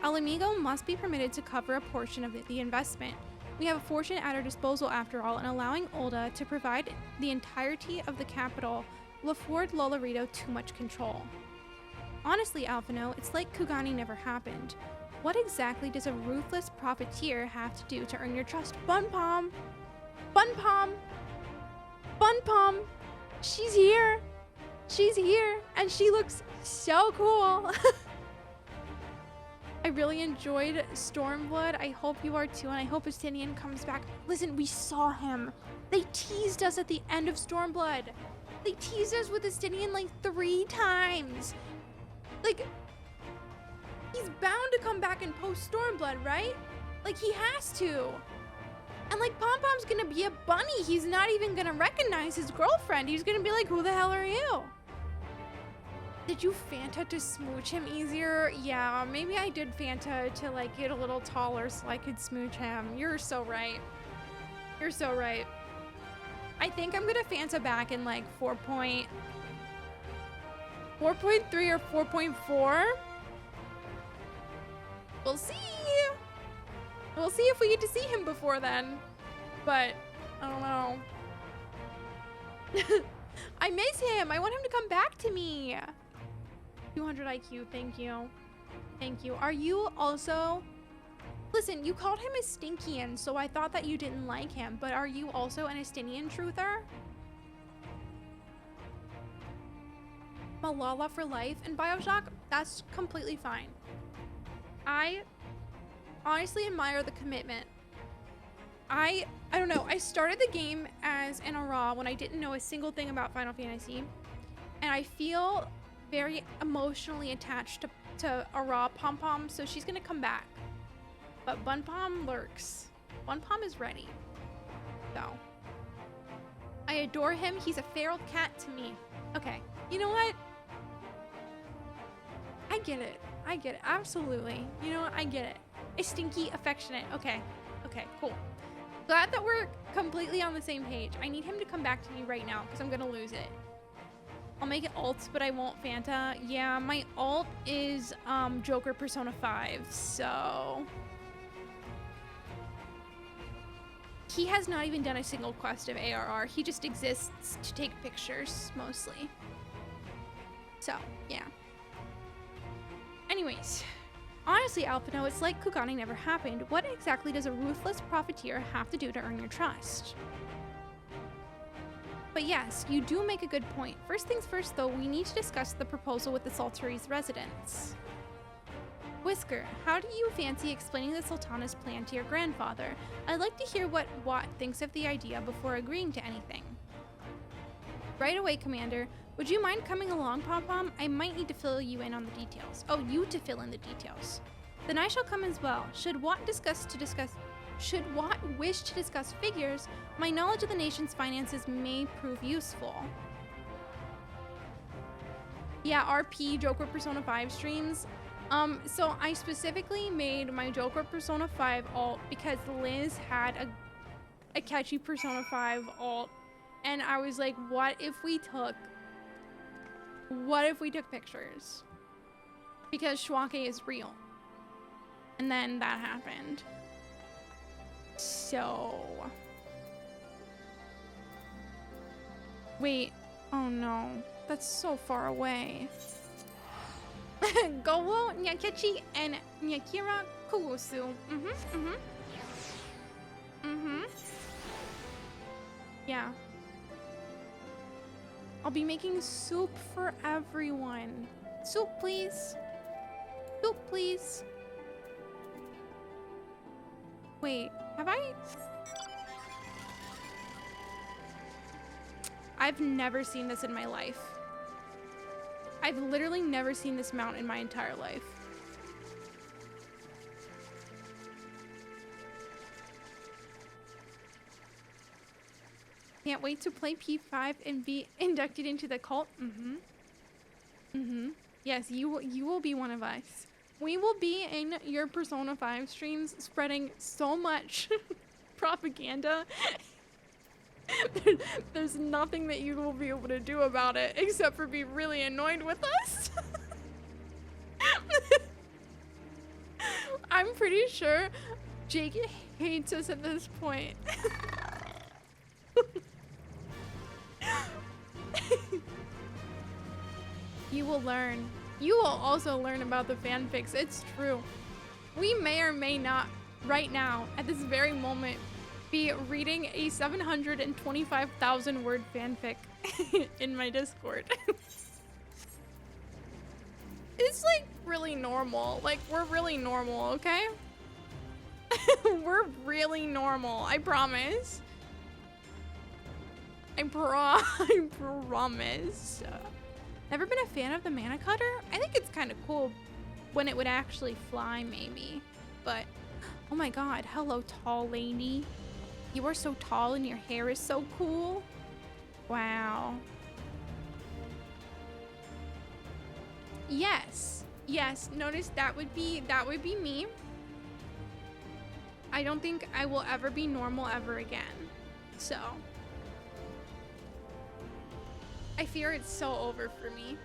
Alamigo must be permitted to cover a portion of the investment. We have a fortune at our disposal after all, and allowing Ulda to provide the entirety of the capital will afford Lolorito too much control. Honestly, Alphino, it's like Kugani never happened. What exactly does a ruthless profiteer have to do to earn your trust? Bun Pom! Bun Pom! Bun Pom! She's here! She's here! And she looks so cool! I really enjoyed Stormblood. I hope you are too, and I hope Estinian comes back. Listen, we saw him. They teased us at the end of Stormblood. They teased us with Estinian like 3 times. Like, he's bound to come back in Post-Stormblood, right? Like, he has to. And like, Pom Pom's gonna be a bunny. He's not even gonna recognize his girlfriend. He's gonna be like, who the hell are you? Did you Fanta to smooch him easier? Yeah, maybe I did Fanta to like get a little taller so I could smooch him. You're so right. You're so right. I think I'm gonna Fanta back in like 4.3 or 4.4. We'll see. We'll see if we get to see him before then. But I don't know. I miss him. I want him to come back to me. 200 IQ. Thank you. Thank you. Are you also... Listen, you called him a Stinkian, so I thought that you didn't like him. But are you also an Estinian truther? Malala for life in Bioshock? That's completely fine. I honestly admire the commitment. I don't know. I started the game as an Ara when I didn't know a single thing about Final Fantasy. And I feel very emotionally attached to Ara Pom Pom, so she's gonna come back. But Bun Pom lurks. Bun Pom is ready. So. I adore him. He's a feral cat to me. Okay. You know what? I get it. I get it. Absolutely. You know what? I get it. A stinky, affectionate. Okay. Okay, cool. Glad that we're completely on the same page. I need him to come back to me right now because I'm going to lose it. I'll make it alts, but I won't Fanta. Yeah, my alt is Joker Persona 5, so... He has not even done a single quest of ARR. He just exists to take pictures, mostly. So, yeah. Anyways, honestly, Alphino, it's like Kugani never happened. What exactly does a ruthless profiteer have to do to earn your trust? But yes, you do make a good point. First things first, though, we need to discuss the proposal with the Saltery's residents. Whisker, how do you fancy explaining the Sultana's plan to your grandfather? I'd like to hear what Watt thinks of the idea before agreeing to anything. Right away, Commander. Would you mind coming along, Pom Pom? I might need to fill you in on the details. Oh, you to fill in the details. Then I shall come as well. Should Watt wish to discuss figures, my knowledge of the nation's finances may prove useful. Yeah, RP Joker Persona 5 streams. So I specifically made my Joker Persona 5 alt because Liz had a catchy Persona 5 alt, and I was like, what if we took pictures? Because Schwake is real. And then that happened. So... Wait. Oh no. That's so far away. Gowo, Nyakechi, and Nyakira Kugusu. Yeah. I'll be making soup for everyone. Soup, please. Soup, please. Wait, have I? I've never seen this in my life. I've literally never seen this mount in my entire life. Can't wait to play P5 and be inducted into the cult. Yes, you will be one of us. We will be in your Persona 5 streams spreading so much propaganda. There's nothing that you will be able to do about it except for be really annoyed with us. I'm pretty sure Jake hates us at this point. You will learn. You will also learn about the fanfics. It's true. We may or may not, right now, at this very moment, be reading a 725,000 word fanfic in my Discord. It's like really normal. Like, we're really normal, okay? We're really normal, I promise. I promise. Never been a fan of the mana cutter? I think it's kind of cool when it would actually fly, maybe. But, oh my god, hello, tall lady. You are so tall and your hair is so cool. Wow. Yes. Yes, notice that would be me. I don't think I will ever be normal ever again. So, I fear it's so over for me.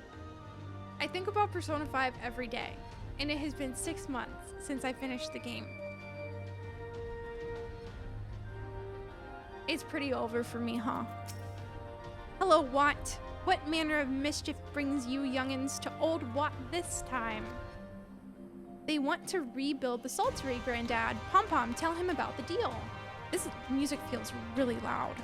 I think about Persona 5 every day, and it has been 6 months since I finished the game. It's pretty over for me, huh? Hello, Watt. What manner of mischief brings you youngins to old Watt this time? They want to rebuild the Saltery, Granddad. Pom-Pom, tell him about the deal. This music feels really loud.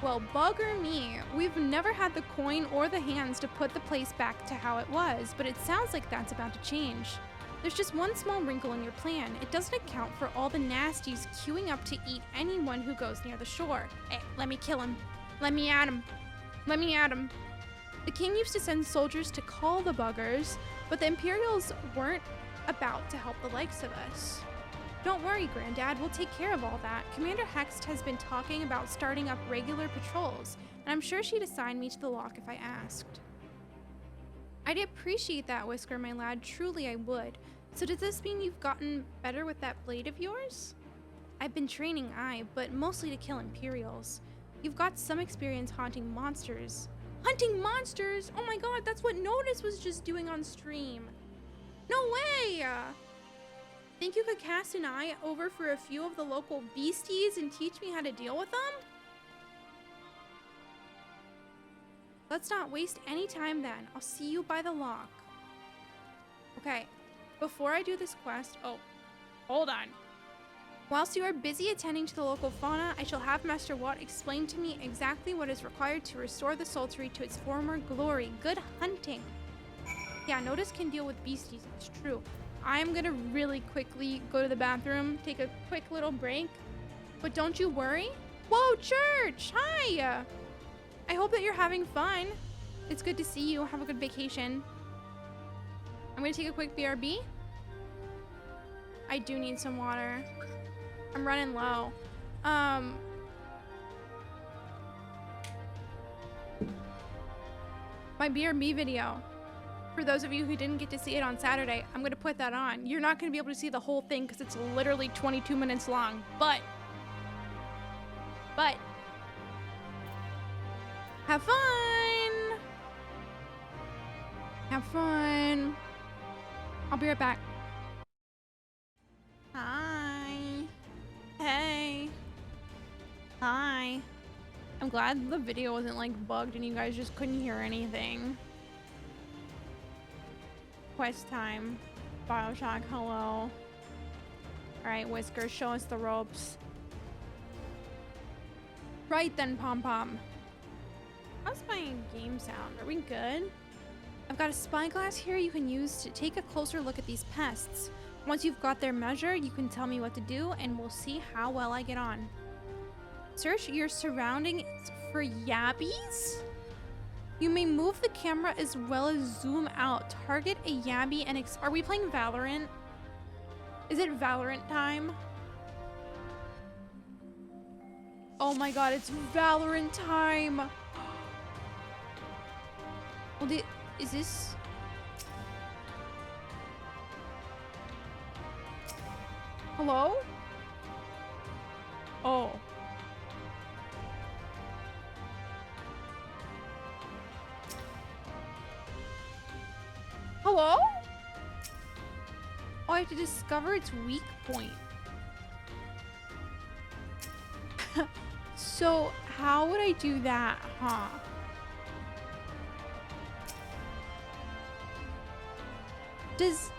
Well, bugger me. We've never had the coin or the hands to put the place back to how it was, but it sounds like that's about to change. There's just one small wrinkle in your plan. It doesn't account for all the nasties queuing up to eat anyone who goes near the shore. Hey, let me kill him. Let me at him. Let me at him. The king used to send soldiers to call the buggers, but the Imperials weren't about to help the likes of us. Don't worry, Granddad, we'll take care of all that. Commander Hext has been talking about starting up regular patrols, and I'm sure she'd assign me to the lock if I asked. I'd appreciate that, Whisker, my lad. Truly I would. So does this mean you've gotten better with that blade of yours? I've been training, but mostly to kill Imperials. You've got some experience haunting monsters. Hunting monsters? Oh my god, that's what Notice was just doing on stream. No way! Think you could cast an eye over for a few of the local beasties and teach me how to deal with them? Let's not waste any time then. I'll see you by the lock. Okay, before I do this quest, oh, hold on. Whilst you are busy attending to the local fauna, I shall have Master Watt explain to me exactly what is required to restore the Saltery to its former glory. Good hunting. Yeah, Notice can deal with beasties, it's true. I'm gonna really quickly go to the bathroom, take a quick little break. But don't you worry. Whoa, Church! Hi! I hope that you're having fun. It's good to see you. Have a good vacation. I'm gonna take a quick BRB. I do need some water. I'm running low. My BRB video. For those of you who didn't get to see it on Saturday, I'm gonna put that on. You're not gonna be able to see the whole thing because it's literally 22 minutes long, but have fun! Have fun. I'll be right back. Hi. Hey. Hi. I'm glad the video wasn't like bugged and you guys just couldn't hear anything. Quest time. Bioshock, hello. Alright, Whisker, show us the ropes. Right then, Pom Pom. How's my game sound? Are we good? I've got a spyglass here you can use to take a closer look at these pests. Once you've got their measure, you can tell me what to do and we'll see how well I get on. Search your surroundings for yabbies? You may move the camera as well as zoom out. Target a yabby and are we playing Valorant? Is it Valorant time? Oh my god, it's Valorant time! Well, is this... Hello? Oh. Hello? Oh, I have to discover its weak point. So, how would I do that, huh? Does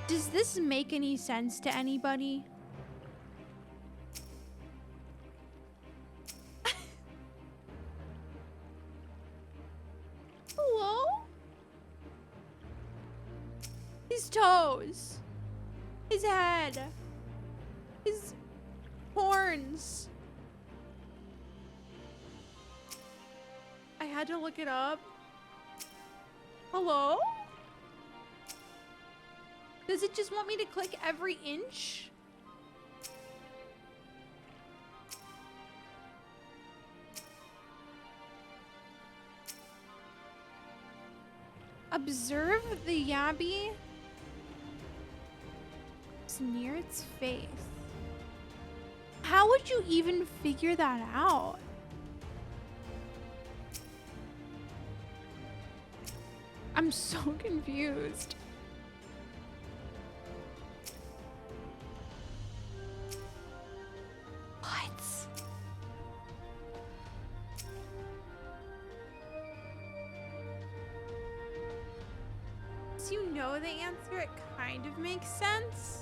this make any sense to anybody? Hello? His toes. His head. His horns. I had to look it up. Hello? Does it just want me to click every inch? Observe the yabby. It's near its face. How would you even figure that out? I'm so confused. What? So you know the answer, it kind of makes sense.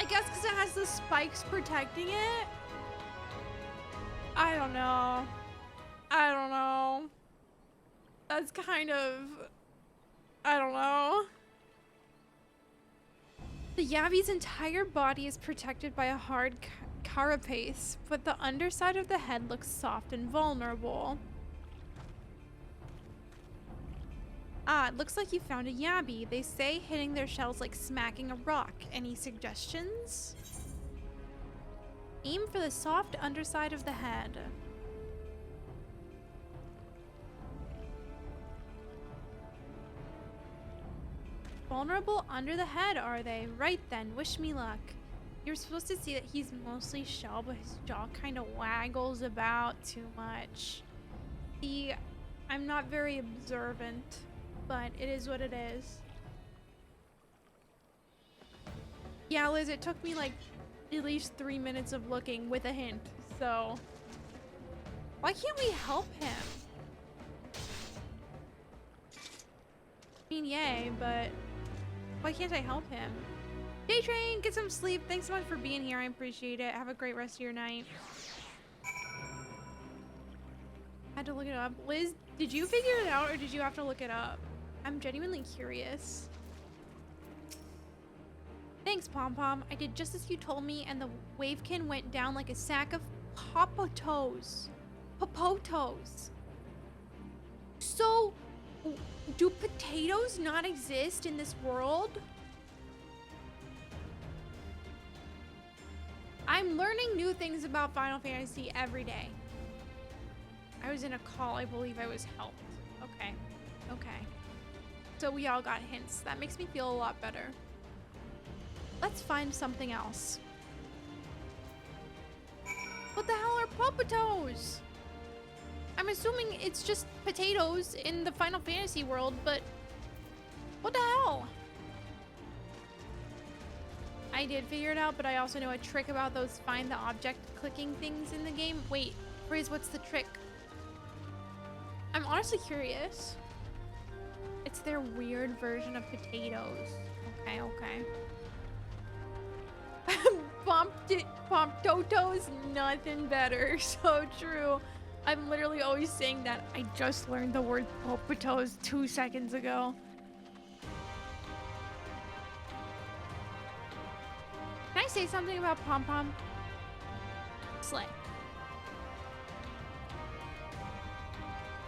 Guess because it has the spikes protecting it. I don't know. I don't know. That's kind of... I don't know. The Yavi's entire body is protected by a hard carapace, but the underside of the head looks soft and vulnerable. Ah, it looks like you found a Yabi. They say hitting their shells like smacking a rock. Any suggestions? Aim for the soft underside of the head. Vulnerable under the head, are they? Right then, wish me luck. You're supposed to see that he's mostly shell, but his jaw kind of waggles about too much. See, I'm not very observant. But it is what it is. Yeah, Liz, it took me like at least 3 minutes of looking with a hint, so why can't we help him? I mean, yay, but why can't I help him? Day Train, get some sleep. Thanks so much for being here. I appreciate it. Have a great rest of your night. I had to look it up. Liz, did you figure it out or did you have to look it up? I'm genuinely curious. Thanks, Pom Pom. I did just as you told me, and the wavekin went down like a sack of popotos. Popotos. So, do potatoes not exist in this world? I'm learning new things about Final Fantasy every day. I was in a call. I believe I was helped. Okay. Okay. So we all got hints. That makes me feel a lot better. Let's find something else. What the hell are potatoes? I'm assuming it's just potatoes in the Final Fantasy world, but what the hell? I did figure it out, but I also know a trick about those find the object clicking things in the game. Wait, Freeze, what's the trick? I'm honestly curious. It's their weird version of potatoes. Okay, okay. Pomptotos, nothing better. So true. I'm literally always saying that. I just learned the word potatoes 2 seconds ago. Can I say something about Pom Pom? Slay.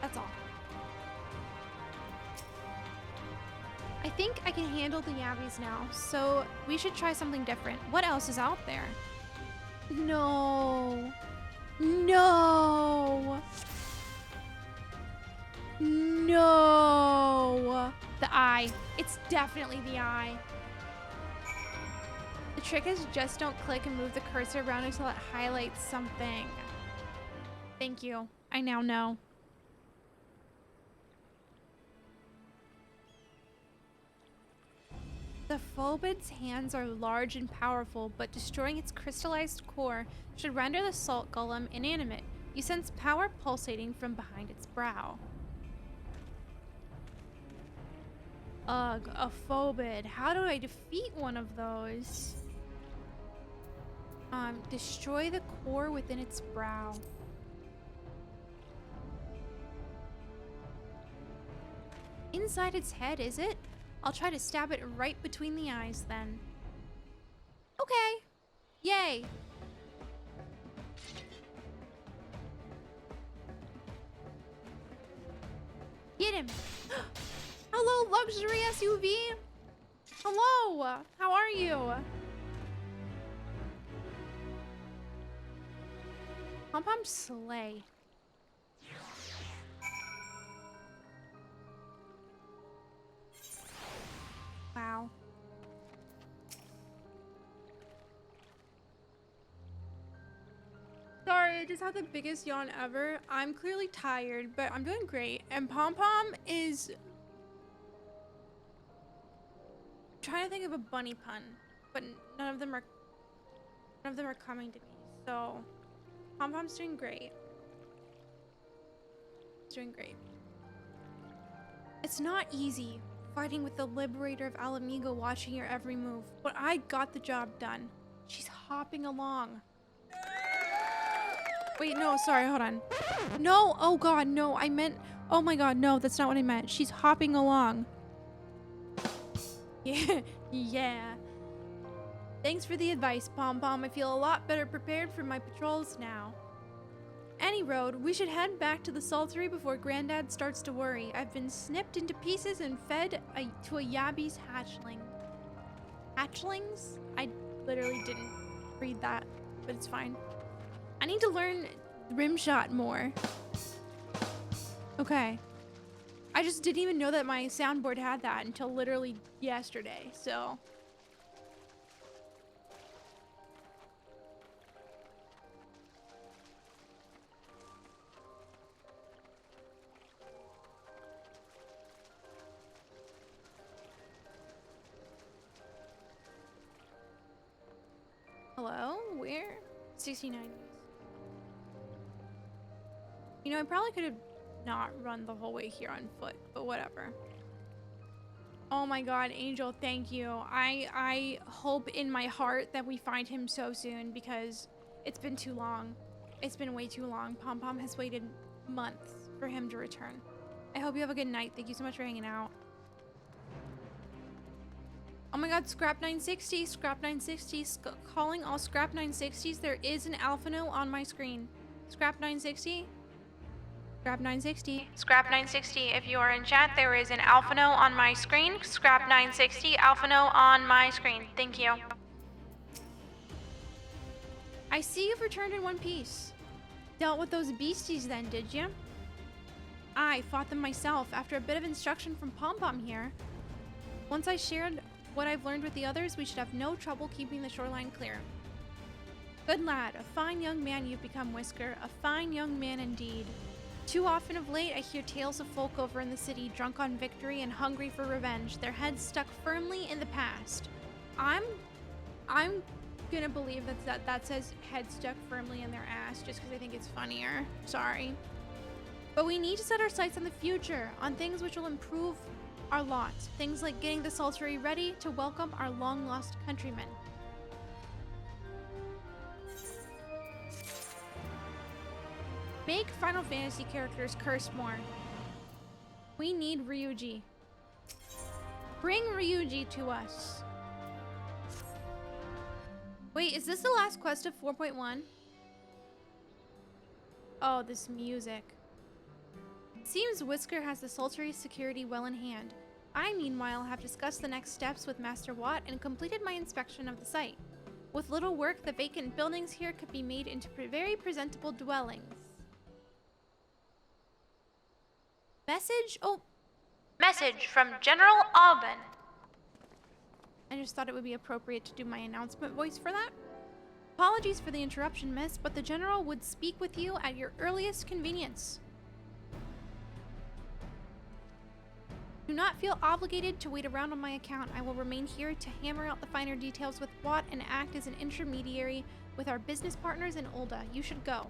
That's all. I think I can handle the Yabbies now, so we should try something different. What else is out there? No. No. No. The eye. It's definitely the eye. The trick is just don't click and move the cursor around until it highlights something. Thank you. I now know. The Phobid's hands are large and powerful, but destroying its crystallized core should render the salt golem inanimate. You sense power pulsating from behind its brow. Ugh, a Phobid. How do I defeat one of those? Destroy the core within its brow. Inside its head, is it? I'll try to stab it right between the eyes then. Okay. Yay. Get him. Hello, luxury SUV. Hello. How are you? Pom Pom slay. Wow. Sorry, I just had the biggest yawn ever. I'm clearly tired, but I'm doing great. And Pom Pom is trying to think of a bunny pun, but none of them are coming to me. So Pom Pom's doing great. It's doing great. It's not easy fighting with the liberator of Alamigo watching your every move, but I got the job done. She's hopping along. Wait, no, sorry, hold on. No, oh god, no, I meant, oh my god, no, that's not what I meant. She's hopping along. Yeah, yeah. Thanks for the advice, Pom Pom. I feel a lot better prepared for my patrols now. Any road, we should head back to the Saltery before Granddad starts to worry. I've been snipped into pieces and fed to a Yabby's hatchling. Hatchlings? I literally didn't read that, but it's fine. I need to learn Rimshot more. Okay. I just didn't even know that my soundboard had that until literally yesterday, so. Hello? Where? 69. You know, I probably could have not run the whole way here on foot, but whatever. Oh my god, Angel, thank you. I hope in my heart that we find him so soon because it's been too long. It's been way too long. Pom Pom has waited months for him to return. I hope you have a good night. Thank you so much for hanging out. Oh my god, Scrap 960, Scrap 960, calling all Scrap 960s. There is an Alphano on my screen. Scrap 960? Scrap 960. Scrap 960, if you are in chat, there is an Alphano on my screen. Scrap 960, Alphano on my screen. Thank you. I see you've returned in one piece. Dealt with those beasties then, did you? I fought them myself after a bit of instruction from Pom Pom here. Once I shared what I've learned with the others, we should have no trouble keeping the shoreline clear. Good lad, a fine young man you've become, Whisker. A fine young man indeed. Too often of late, I hear tales of folk over in the city drunk on victory and hungry for revenge, their heads stuck firmly in the past. I'm gonna believe that says head stuck firmly in their ass just because I think it's funnier. Sorry. But we need to set our sights on the future, on things which will improve our lot. Things like getting the Saltery ready to welcome our long-lost countrymen. Make Final Fantasy characters curse more. We need Ryuji. Bring Ryuji to us. Wait, is this the last quest of 4.1? Oh, this music. It seems Whisker has the Saltery's security well in hand. I, meanwhile, have discussed the next steps with Master Watt and completed my inspection of the site. With little work, the vacant buildings here could be made into very presentable dwellings. Message? Oh, message from General Alban. I just thought it would be appropriate to do my announcement voice for that. Apologies for the interruption, miss, but the General would speak with you at your earliest convenience. Do not feel obligated to wait around on my account. I will remain here to hammer out the finer details with Watt and act as an intermediary with our business partners in Ul'dah. You should go.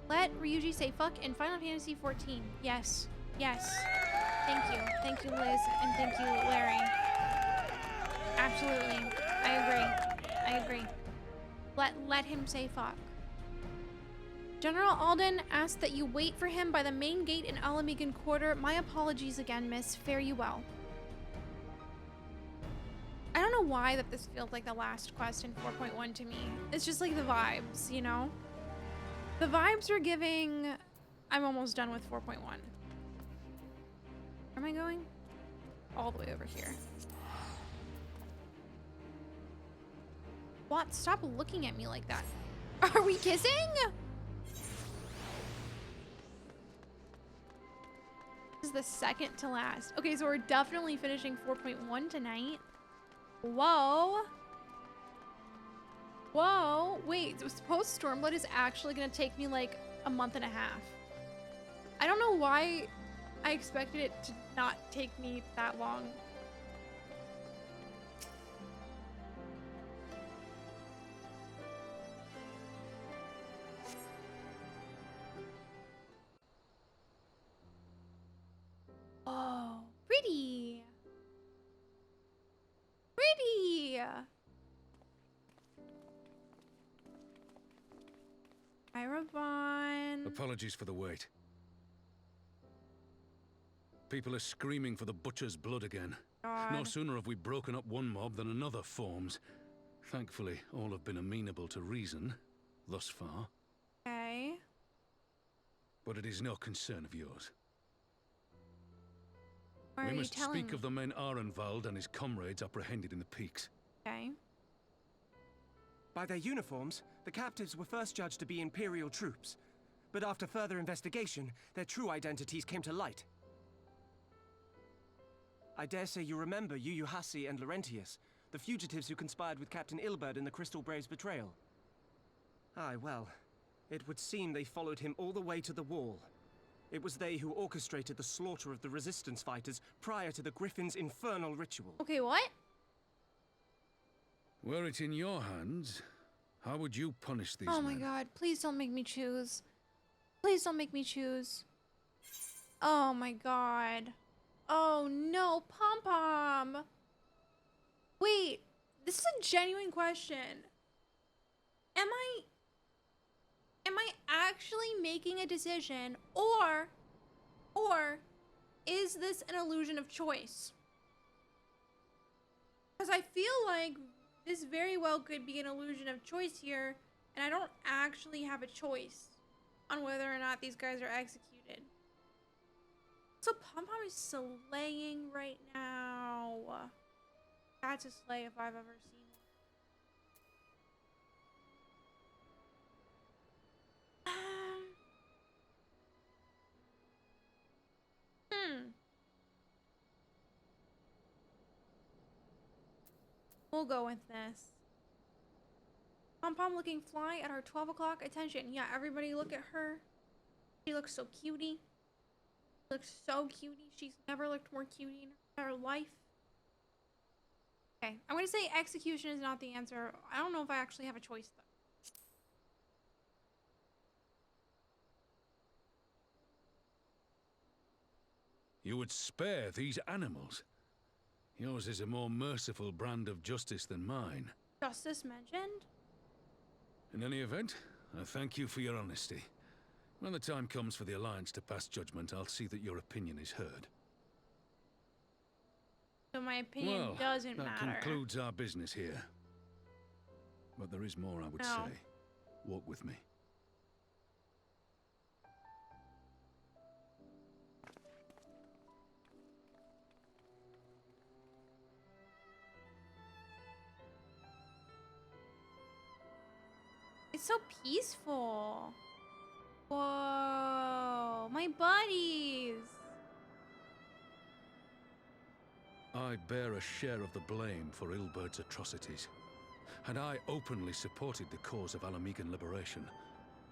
Let Ryuji say fuck in Final Fantasy XIV. Yes. Yes. Thank you. Thank you, Liz. And thank you, Larry. Absolutely. I agree. Let him say fuck. General Alden asked that you wait for him by the main gate in Alamegan Quarter. My apologies again, miss. Fare you well. I don't know why that this feels like the last quest in 4.1 to me. It's just like the vibes, you know? The vibes are giving... I'm almost done with 4.1. Where am I going? All the way over here. What? Stop looking at me like that. Are we kissing? This is the second to last. Okay, so we're definitely finishing 4.1 tonight. Whoa. Whoa. Wait, Post-Stormblood is actually gonna take me like a month and a half. I don't know why I expected it to not take me that long. Oh, pretty. Pretty. Iravon. Apologies for the wait. People are screaming for the butcher's blood again. God. No sooner have we broken up one mob than another forms. Thankfully, all have been amenable to reason, thus far. Okay. But it is no concern of yours. Why We are you must telling speak me? of the men Arenvald and his comrades apprehended in the peaks. Okay. By their uniforms, the captives were first judged to be Imperial troops. But after further investigation, their true identities came to light. I dare say you remember Yu Yuhasi and Laurentius, the fugitives who conspired with Captain Ilberd in the Crystal Brave's betrayal. Aye, well, it would seem they followed him all the way to the wall. It was they who orchestrated the slaughter of the resistance fighters prior to the Griffin's infernal ritual. Okay, what? Were it in your hands, how would you punish these Oh men? my god, please don't make me choose. Please don't make me choose. Oh my god. Oh no, Pom Pom. Wait, this is a genuine question. Am I actually making a decision or is this an illusion of choice? Because I feel like this very well could be an illusion of choice here, and I don't actually have a choice on whether or not these guys are executed. So Pom Pom is slaying right now. That's a slay if I've ever seen one. We'll go with this. Pom-pom looking fly at our 12 o'clock. Attention. Yeah, everybody look at her. She looks so cutie. Looks so cutie. She's never looked more cutie in her life. Okay, I'm gonna say execution is not the answer. I don't know if I actually have a choice though. You would spare these animals. Yours is a more merciful brand of justice than mine. Justice mentioned? In any event, I thank you for your honesty. When the time comes for the Alliance to pass judgment, I'll see that your opinion is heard. So my opinion doesn't that matter. concludes our business here. But there is more I would say. Walk with me. It's so peaceful. Whoa, my buddies. I bear a share of the blame for Ilbert's atrocities. Had I openly supported the cause of Alamegan liberation,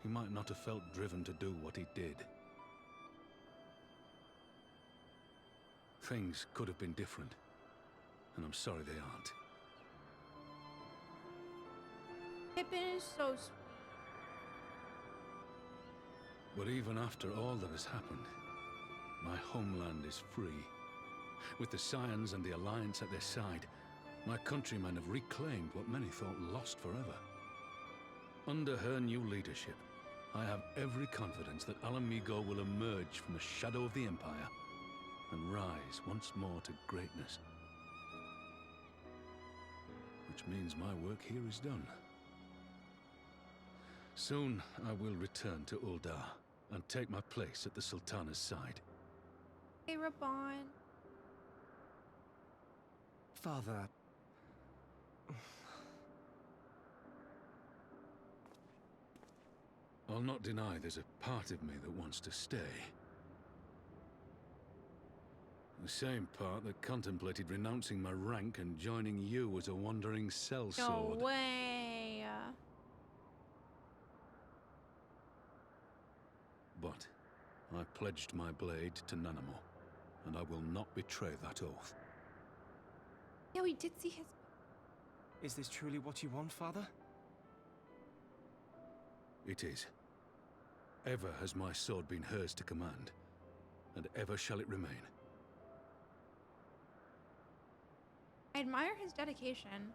he might not have felt driven to do what he did. Things could have been different, and I'm sorry they aren't. Pippin is so sweet. But even after all that has happened, my homeland is free. With the Scions and the Alliance at their side, my countrymen have reclaimed what many thought lost forever. Under her new leadership, I have every confidence that Alamigo will emerge from the shadow of the Empire and rise once more to greatness. Which means my work here is done. Soon, I will return to Uldar and take my place at the Sultana's side. Hey, Raban. Father... I'll not deny there's a part of me that wants to stay. The same part that contemplated renouncing my rank and joining you as a wandering sellsword. No way. But I pledged my blade to Nanamo, and I will not betray that oath. Yeah, we did see his... Is this truly what you want, Father? It is. Ever has my sword been hers to command, and ever shall it remain. I admire his dedication.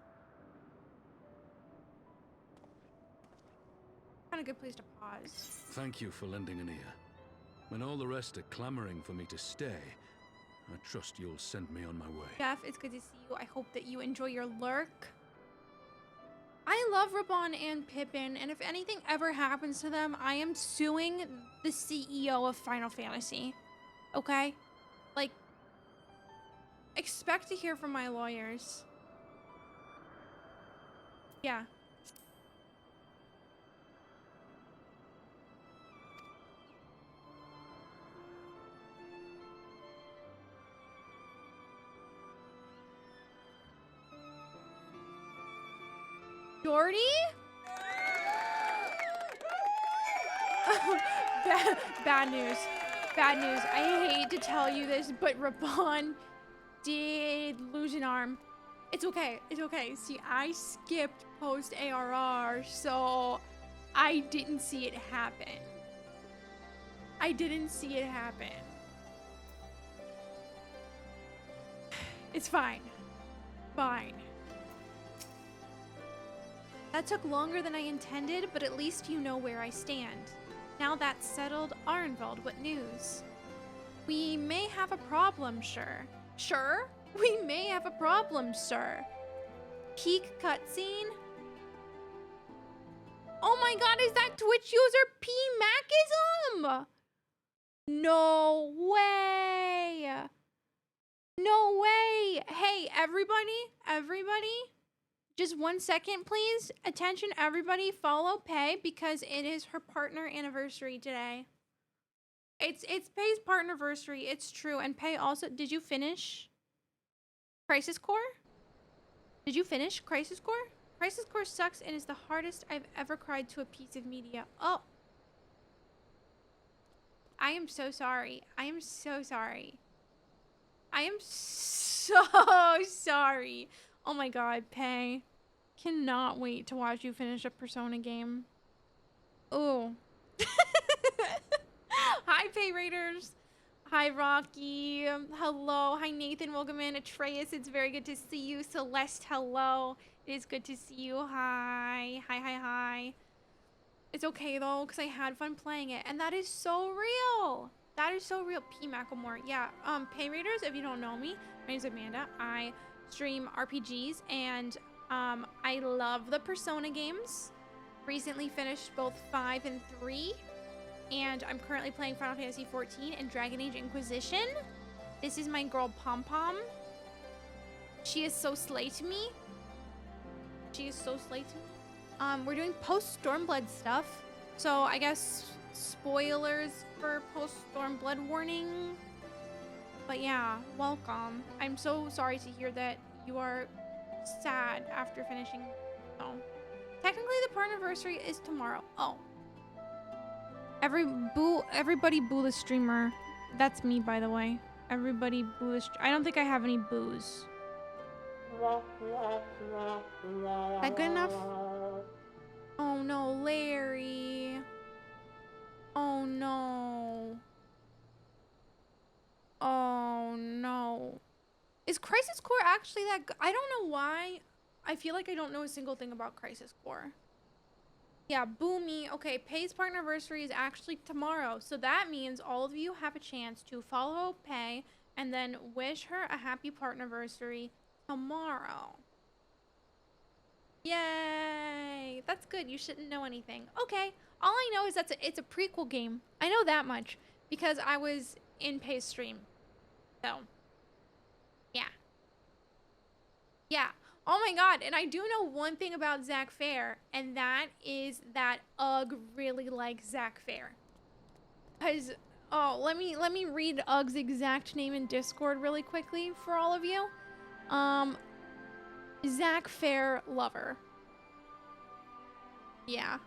Kind of good place to pause. Thank you for lending an ear. When all the rest are clamoring for me to stay, I trust you'll send me on my way. Jeff, it's good to see you. I hope that you enjoy your lurk. I love Raban and Pippin, and if anything ever happens to them, I am suing the CEO of Final Fantasy. Okay? Like, expect to hear from my lawyers. Yeah. Jordy? Bad news. Bad news. I hate to tell you this, but Raban did lose an arm. It's okay. It's okay. See, I skipped post ARR, so I didn't see it happen. I didn't see it happen. It's fine. Fine. That took longer than I intended, but at least you know where I stand. Now that's settled, Arnvald, what news? We may have a problem, sure. Sure? We may have a problem, sir. Peak cutscene? Oh my god, is that Twitch user P Macism? No way. No way. Hey, everybody. Just 1 second, please. Attention, everybody. Follow Pei because it is her partner anniversary today. It's Pei's partnerversary. It's true. And Pei also, did you finish Crisis Core? Did you finish Crisis Core? Crisis Core sucks and is the hardest I've ever cried to a piece of media. Oh. I am so sorry. I am so sorry. I am so sorry. Oh my god, Pay. Cannot wait to watch you finish a Persona game. Oh. Hi, Pay Raiders. Hi, Rocky. Hello. Hi, Nathan. Welcome in. Atreus, it's very good to see you. Celeste, hello. It is good to see you. Hi. Hi, hi, hi. It's okay, though, because I had fun playing it. And that is so real. That is so real. P. Macklemore. Yeah. Pay Raiders, if you don't know me, my name is Amanda. I stream RPGs, and I love the Persona games. Recently finished both 5 and 3. And I'm currently playing Final Fantasy 14 and Dragon Age Inquisition. This is my girl Pom Pom. She is so slay to me. She is so slay to me. We're doing Post-Stormblood stuff. So I guess spoilers for Post-Stormblood warning. But yeah, welcome. I'm so sorry to hear that you are sad after finishing. Oh. Technically the anniversary is tomorrow. Oh. Everybody boo the streamer. That's me, by the way. Everybody boo the I don't think I have any boos. That good enough? Oh no, Larry. Oh no. Oh no. Is Crisis Core actually that good? I don't know why. I feel like I don't know a single thing about Crisis Core. Yeah, boo me. Okay, Pay's anniversary is actually tomorrow. So that means all of you have a chance to follow Pay and then wish her a happy anniversary tomorrow. Yay! That's good. You shouldn't know anything. Okay, all I know is that it's a prequel game. I know that much because I was in Pay's stream. So, yeah. Yeah. Oh my god, and I do know one thing about Zach Fair, and that is that Ugg really likes Zach Fair. Cause, oh, let me read Ugg's exact name in Discord really quickly for all of you. Zach Fair lover. Yeah.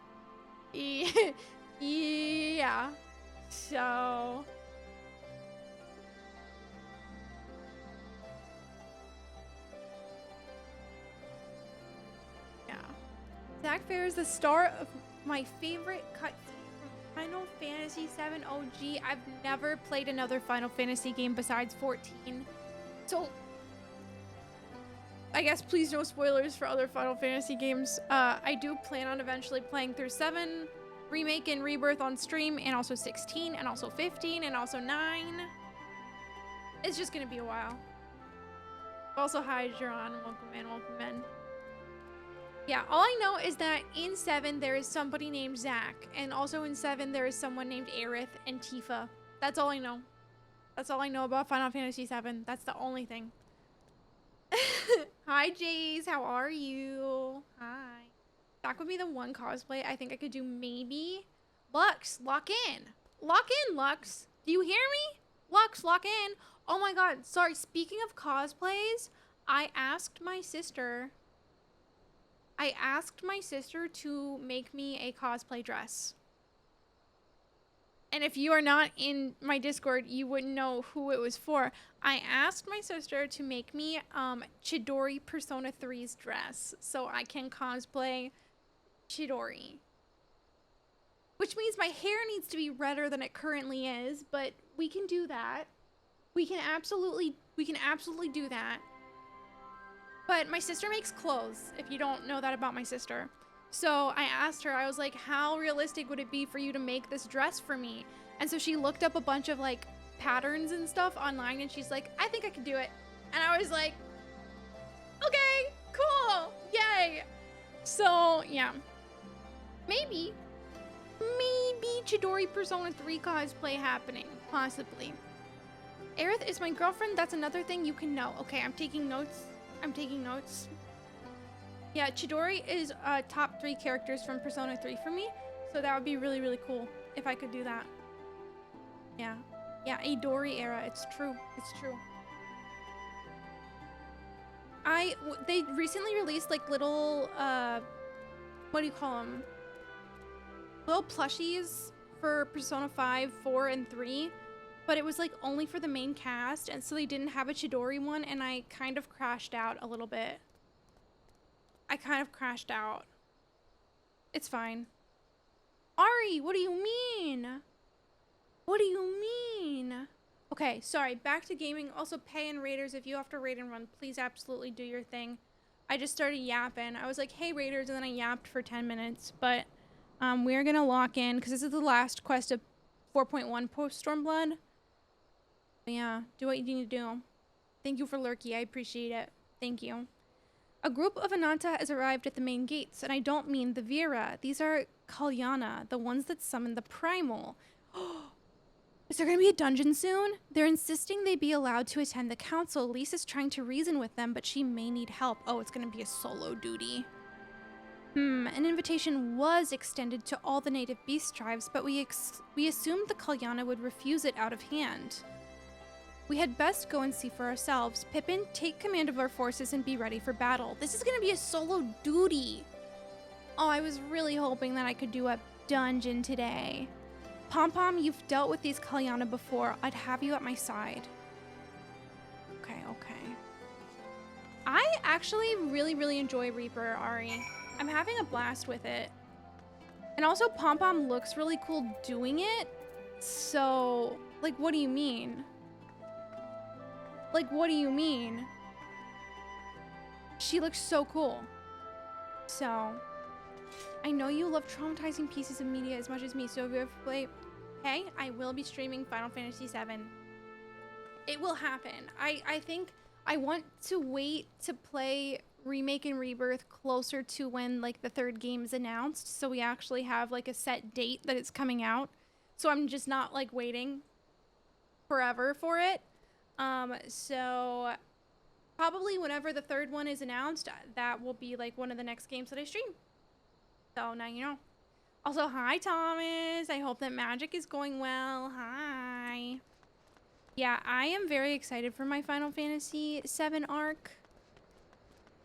Yeah. So... Zach Fair is the star of my favorite cutscene from Final Fantasy VII OG. I've never played another Final Fantasy game besides 14. So, I guess please no spoilers for other Final Fantasy games. I do plan on eventually playing through 7, Remake and Rebirth on stream, and also 16, and also 15, and also 9. It's just gonna be a while. Also, hi, Jiron. Welcome in, welcome in. Yeah, all I know is that in 7 there is somebody named Zach, and also in 7 there is someone named Aerith and Tifa. That's all I know. That's all I know about Final Fantasy 7. That's the only thing. Hi, Jace. How are you? Hi. That would be the one cosplay I think I could do maybe. Lux, lock in. Lock in, Lux. Do you hear me? Lux, lock in. Oh my god. Sorry, speaking of cosplays, I asked my sister to make me a cosplay dress. And if you are not in my Discord, you wouldn't know who it was for. I asked my sister to make me Chidori Persona 3's dress so I can cosplay Chidori. Which means my hair needs to be redder than it currently is, but we can do that. We can absolutely do that. But my sister makes clothes, if you don't know that about my sister. So I asked her, I was like, how realistic would it be for you to make this dress for me? And so she looked up a bunch of like patterns and stuff online, and she's like, I think I can do it. And I was like, okay, cool, yay. So yeah, maybe Chidori Persona 3 cosplay happening, possibly. Aerith is my girlfriend, that's another thing you can know. Okay, I'm taking notes. Yeah, Chidori is top 3 characters from Persona 3 for me, so that would be really, really cool if I could do that. Yeah, a Dori era. It's true. They recently released like little, what do you call them? Little plushies for Persona 5, 4, and 3, but it was like only for the main cast, and so they didn't have a Chidori one, and I kind of crashed out a little bit. I kind of crashed out. It's fine. Ari, what do you mean? What do you mean? Okay, sorry, back to gaming. Also, pay and raiders, if you have to raid and run, please absolutely do your thing. I just started yapping. I was like, hey raiders, and then I yapped for 10 minutes, but we're gonna lock in, because this is the last quest of 4.1 Post-Stormblood. Yeah, do what you need to do. Thank you for Lurky, I appreciate it. Thank you. A group of Ananta has arrived at the main gates, and I don't mean the Vera. These are Kalyana, the ones that summon the Primal. Is there gonna be a dungeon soon? They're insisting they be allowed to attend the council. Lisa's trying to reason with them, but she may need help. Oh, it's gonna be a solo duty. An invitation was extended to all the native beast tribes, but we assumed the Kalyana would refuse it out of hand. We had best go and see for ourselves. Pippin, take command of our forces and be ready for battle. This is gonna be a solo duty. Oh, I was really hoping that I could do a dungeon today. Pom-Pom, you've dealt with these Kalyana before. I'd have you at my side. Okay. I actually really enjoy Reaper, Ari. I'm having a blast with it. And also, Pom-Pom looks really cool doing it. So, like, what do you mean? Like, what do you mean? She looks so cool. So, I know you love traumatizing pieces of media as much as me, so if you ever play... Hey, I will be streaming Final Fantasy VII. It will happen. I think I want to wait to play Remake and Rebirth closer to when, like, the third game is announced, so we actually have, like, a set date that it's coming out. So I'm just not, like, waiting forever for it. So probably whenever the third one is announced, that will be, like, one of the next games that I stream. So now you know. Also, hi Thomas. I hope that magic is going well. Hi. Yeah, I am very excited for my Final Fantasy VII arc.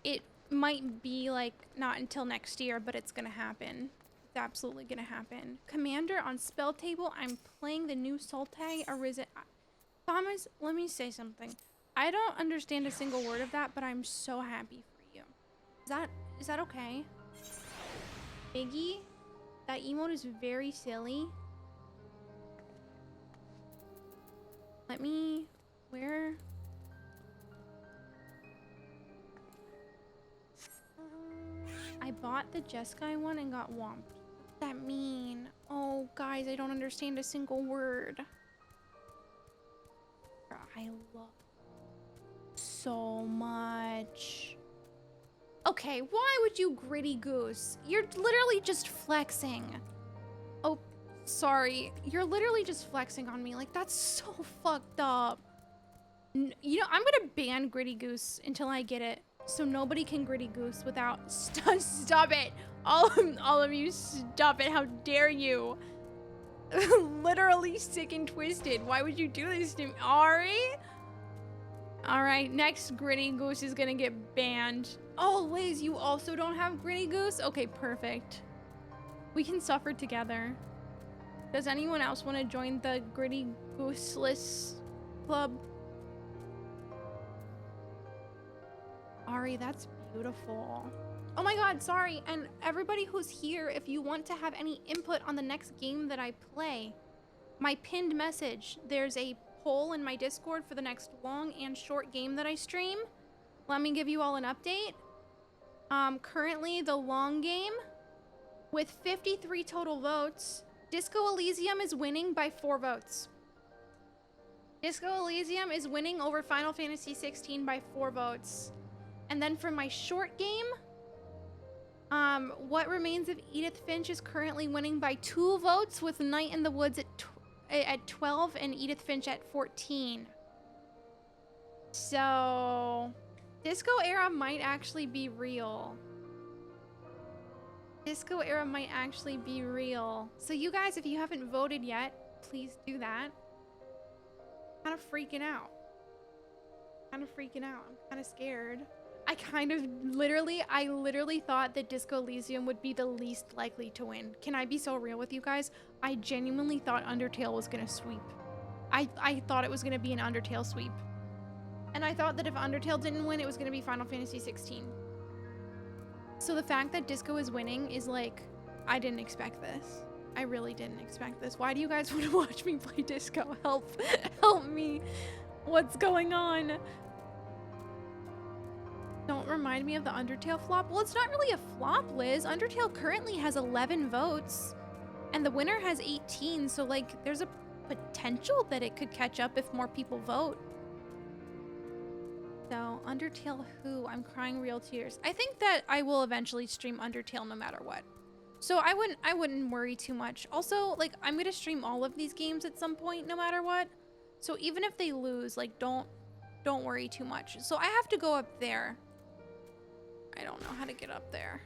It might be like not until next year, but it's gonna happen. It's absolutely gonna happen. Commander on spell table. I'm playing the new Sultai Arisen. Thomas, let me say something. I don't understand a single word of that, but I'm so happy for you. Is that okay? Biggie? That emote is very silly. Let me... Where? I bought the Jeskai one and got whomped. What does that mean? Oh, guys, I don't understand a single word. I love so much. Okay, why would you gritty goose? You're literally just flexing. Oh, sorry. You're literally just flexing on me. Like, that's so fucked up. You know, I'm gonna ban gritty goose until I get it. So nobody can gritty goose without... Stop it. All of you, stop it. How dare you? Literally sick and twisted. Why would you do this to me? Ari? Alright, next gritty goose is gonna get banned. Oh, Liz, you also don't have gritty goose? Okay, perfect. We can suffer together. Does anyone else want to join the gritty gooseless club? Ari, that's beautiful. Oh my god, sorry. And everybody who's here, if you want to have any input on the next game that I play, my pinned message, there's a poll in my Discord for the next long and short game that I stream. Let me give you all an update. Currently the long game with 53 total votes, Disco Elysium is winning by 4 votes. Disco Elysium is winning over Final Fantasy 16 by 4 votes. And then for my short game, What Remains of Edith Finch is currently winning by 2 votes, with Night in the Woods at 12 and Edith Finch at 14. So Disco Era might actually be real. Disco Era might actually be real. So you guys, if you haven't voted yet, please do that. I'm kind of freaking out. I'm kind of scared. I kind of I literally thought that Disco Elysium would be the least likely to win. Can I be so real with you guys? I genuinely thought Undertale was gonna sweep. I thought it was gonna be an Undertale sweep. And I thought that if Undertale didn't win, it was gonna be Final Fantasy 16. So the fact that Disco is winning is like, I didn't expect this. I really didn't expect this. Why do you guys want to watch me play Disco? Help, help me. What's going on? Don't remind me of the Undertale flop. Well, it's not really a flop, Liz. Undertale currently has 11 votes and the winner has 18. So like there's a potential that it could catch up if more people vote. So Undertale who? I'm crying real tears. I think that I will eventually stream Undertale no matter what. So I wouldn't worry too much. Also, like I'm gonna stream all of these games at some point no matter what. So even if they lose, like don't worry too much. So I have to go up there. I don't know how to get up there.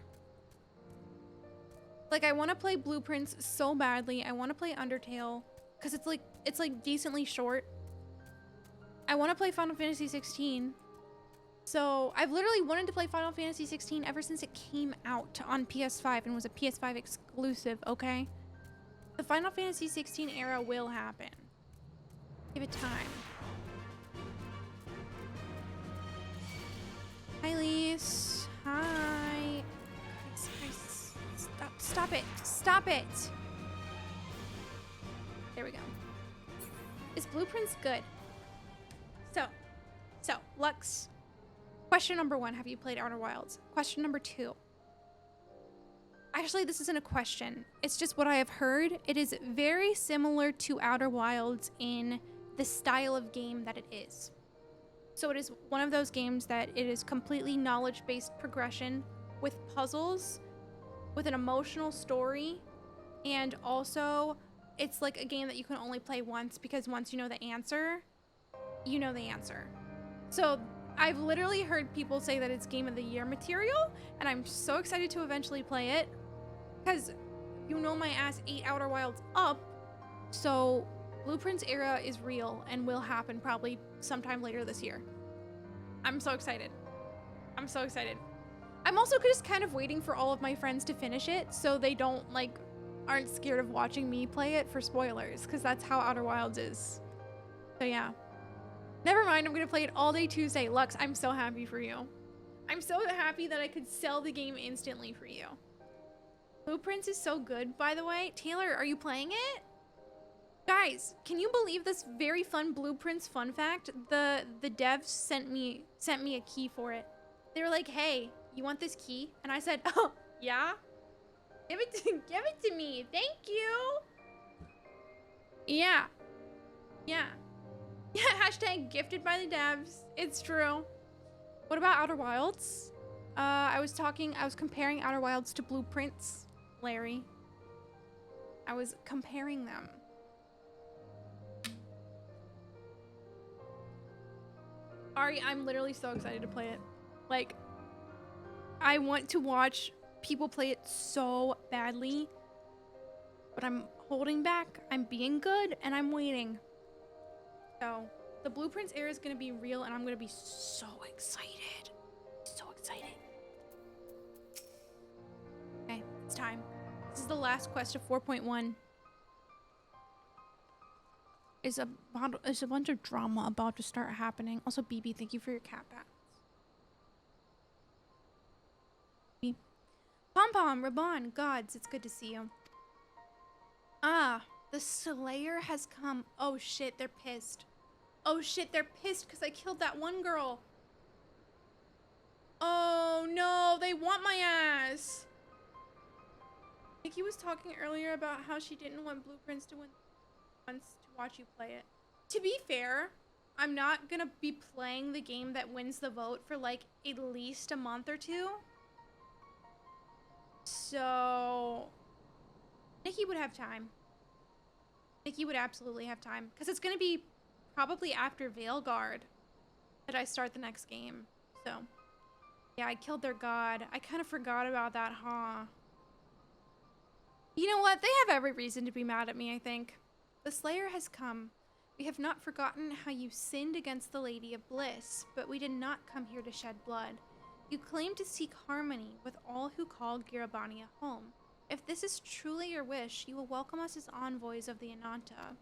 Like I want to play Blueprints so badly. I want to play Undertale because it's like decently short. I want to play Final Fantasy 16. So I've literally wanted to play Final Fantasy 16 ever since it came out on PS5 and was a PS5 exclusive, okay? The Final Fantasy 16 era will happen. Give it time. Hi, Lise. Hi. Guys, stop it. Stop it. There we go. Is Blueprints good? So, Lux. Question number 1, have you played Outer Wilds? Question number 2. Actually, this isn't a question. It's just what I have heard. It is very similar to Outer Wilds in the style of game that it is. So it is one of those games that it is completely knowledge-based progression with puzzles, with an emotional story, and also it's like a game that you can only play once because once you know the answer, you know the answer. So I've literally heard people say that it's Game of the Year material, and I'm so excited to eventually play it because you know my ass ate Outer Wilds up, so Blueprints era is real and will happen probably sometime later this year. I'm so excited. I'm so excited. I'm also just kind of waiting for all of my friends to finish it so they don't like aren't scared of watching me play it for spoilers because that's how Outer Wilds is. So yeah. Never mind, I'm gonna play it all day Tuesday. Lux, I'm so happy for you. I'm so happy that I could sell the game instantly for you. Blueprints is so good, by the way. Taylor, are you playing it? Guys, can you believe this very fun Blueprints fun fact? The devs sent me a key for it. They were like, "Hey, you want this key?" And I said, "Oh, yeah. Give it to me. Thank you." Yeah. Yeah. Yeah, hashtag gifted by the devs. It's true. What about Outer Wilds? I was comparing Outer Wilds to Blueprints, Larry. I was comparing them. Ari, I'm literally so excited to play it. Like, I want to watch people play it so badly, but I'm holding back. I'm being good, and I'm waiting. So, the Blueprints era is going to be real, and I'm going to be so excited. So excited. Okay, it's time. This is the last quest of 4.1. Is a bunch of drama about to start happening. Also, BB, thank you for your cat bats. Pom Pom, Raban, gods, it's good to see you. Ah, the Slayer has come. Oh shit, they're pissed. Oh shit, they're pissed because I killed that one girl. Oh no, they want my ass. Nikki was talking earlier about how she didn't want Blueprints to win once to watch you play it. To be fair, I'm not gonna be playing the game that wins the vote for like at least a month or two. So Nikki would have time. Nikki would absolutely have time because it's gonna be probably after Veilguard that I start the next game. So yeah, I killed their god. I kind of forgot about that, huh? You know what? They have every reason to be mad at me, I think. The Slayer has come. We have not forgotten how you sinned against the Lady of Bliss, but we did not come here to shed blood. You claim to seek harmony with all who call Girabania home. If this is truly your wish, you will welcome us as envoys of the Ananta.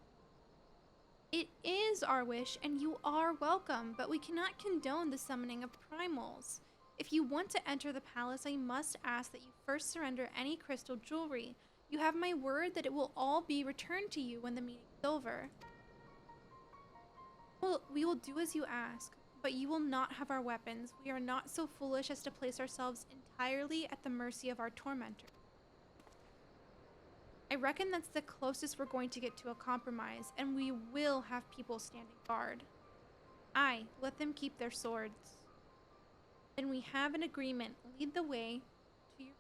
It is our wish, and you are welcome, but we cannot condone the summoning of primals. If you want to enter the palace, I must ask that you first surrender any crystal jewelry. You have my word that it will all be returned to you when the meeting is over. Well, we will do as you ask, but you will not have our weapons. We are not so foolish as to place ourselves entirely at the mercy of our tormentor. I reckon that's the closest we're going to get to a compromise, and we will have people standing guard. Aye, let them keep their swords. Then we have an agreement. Lead the way to your...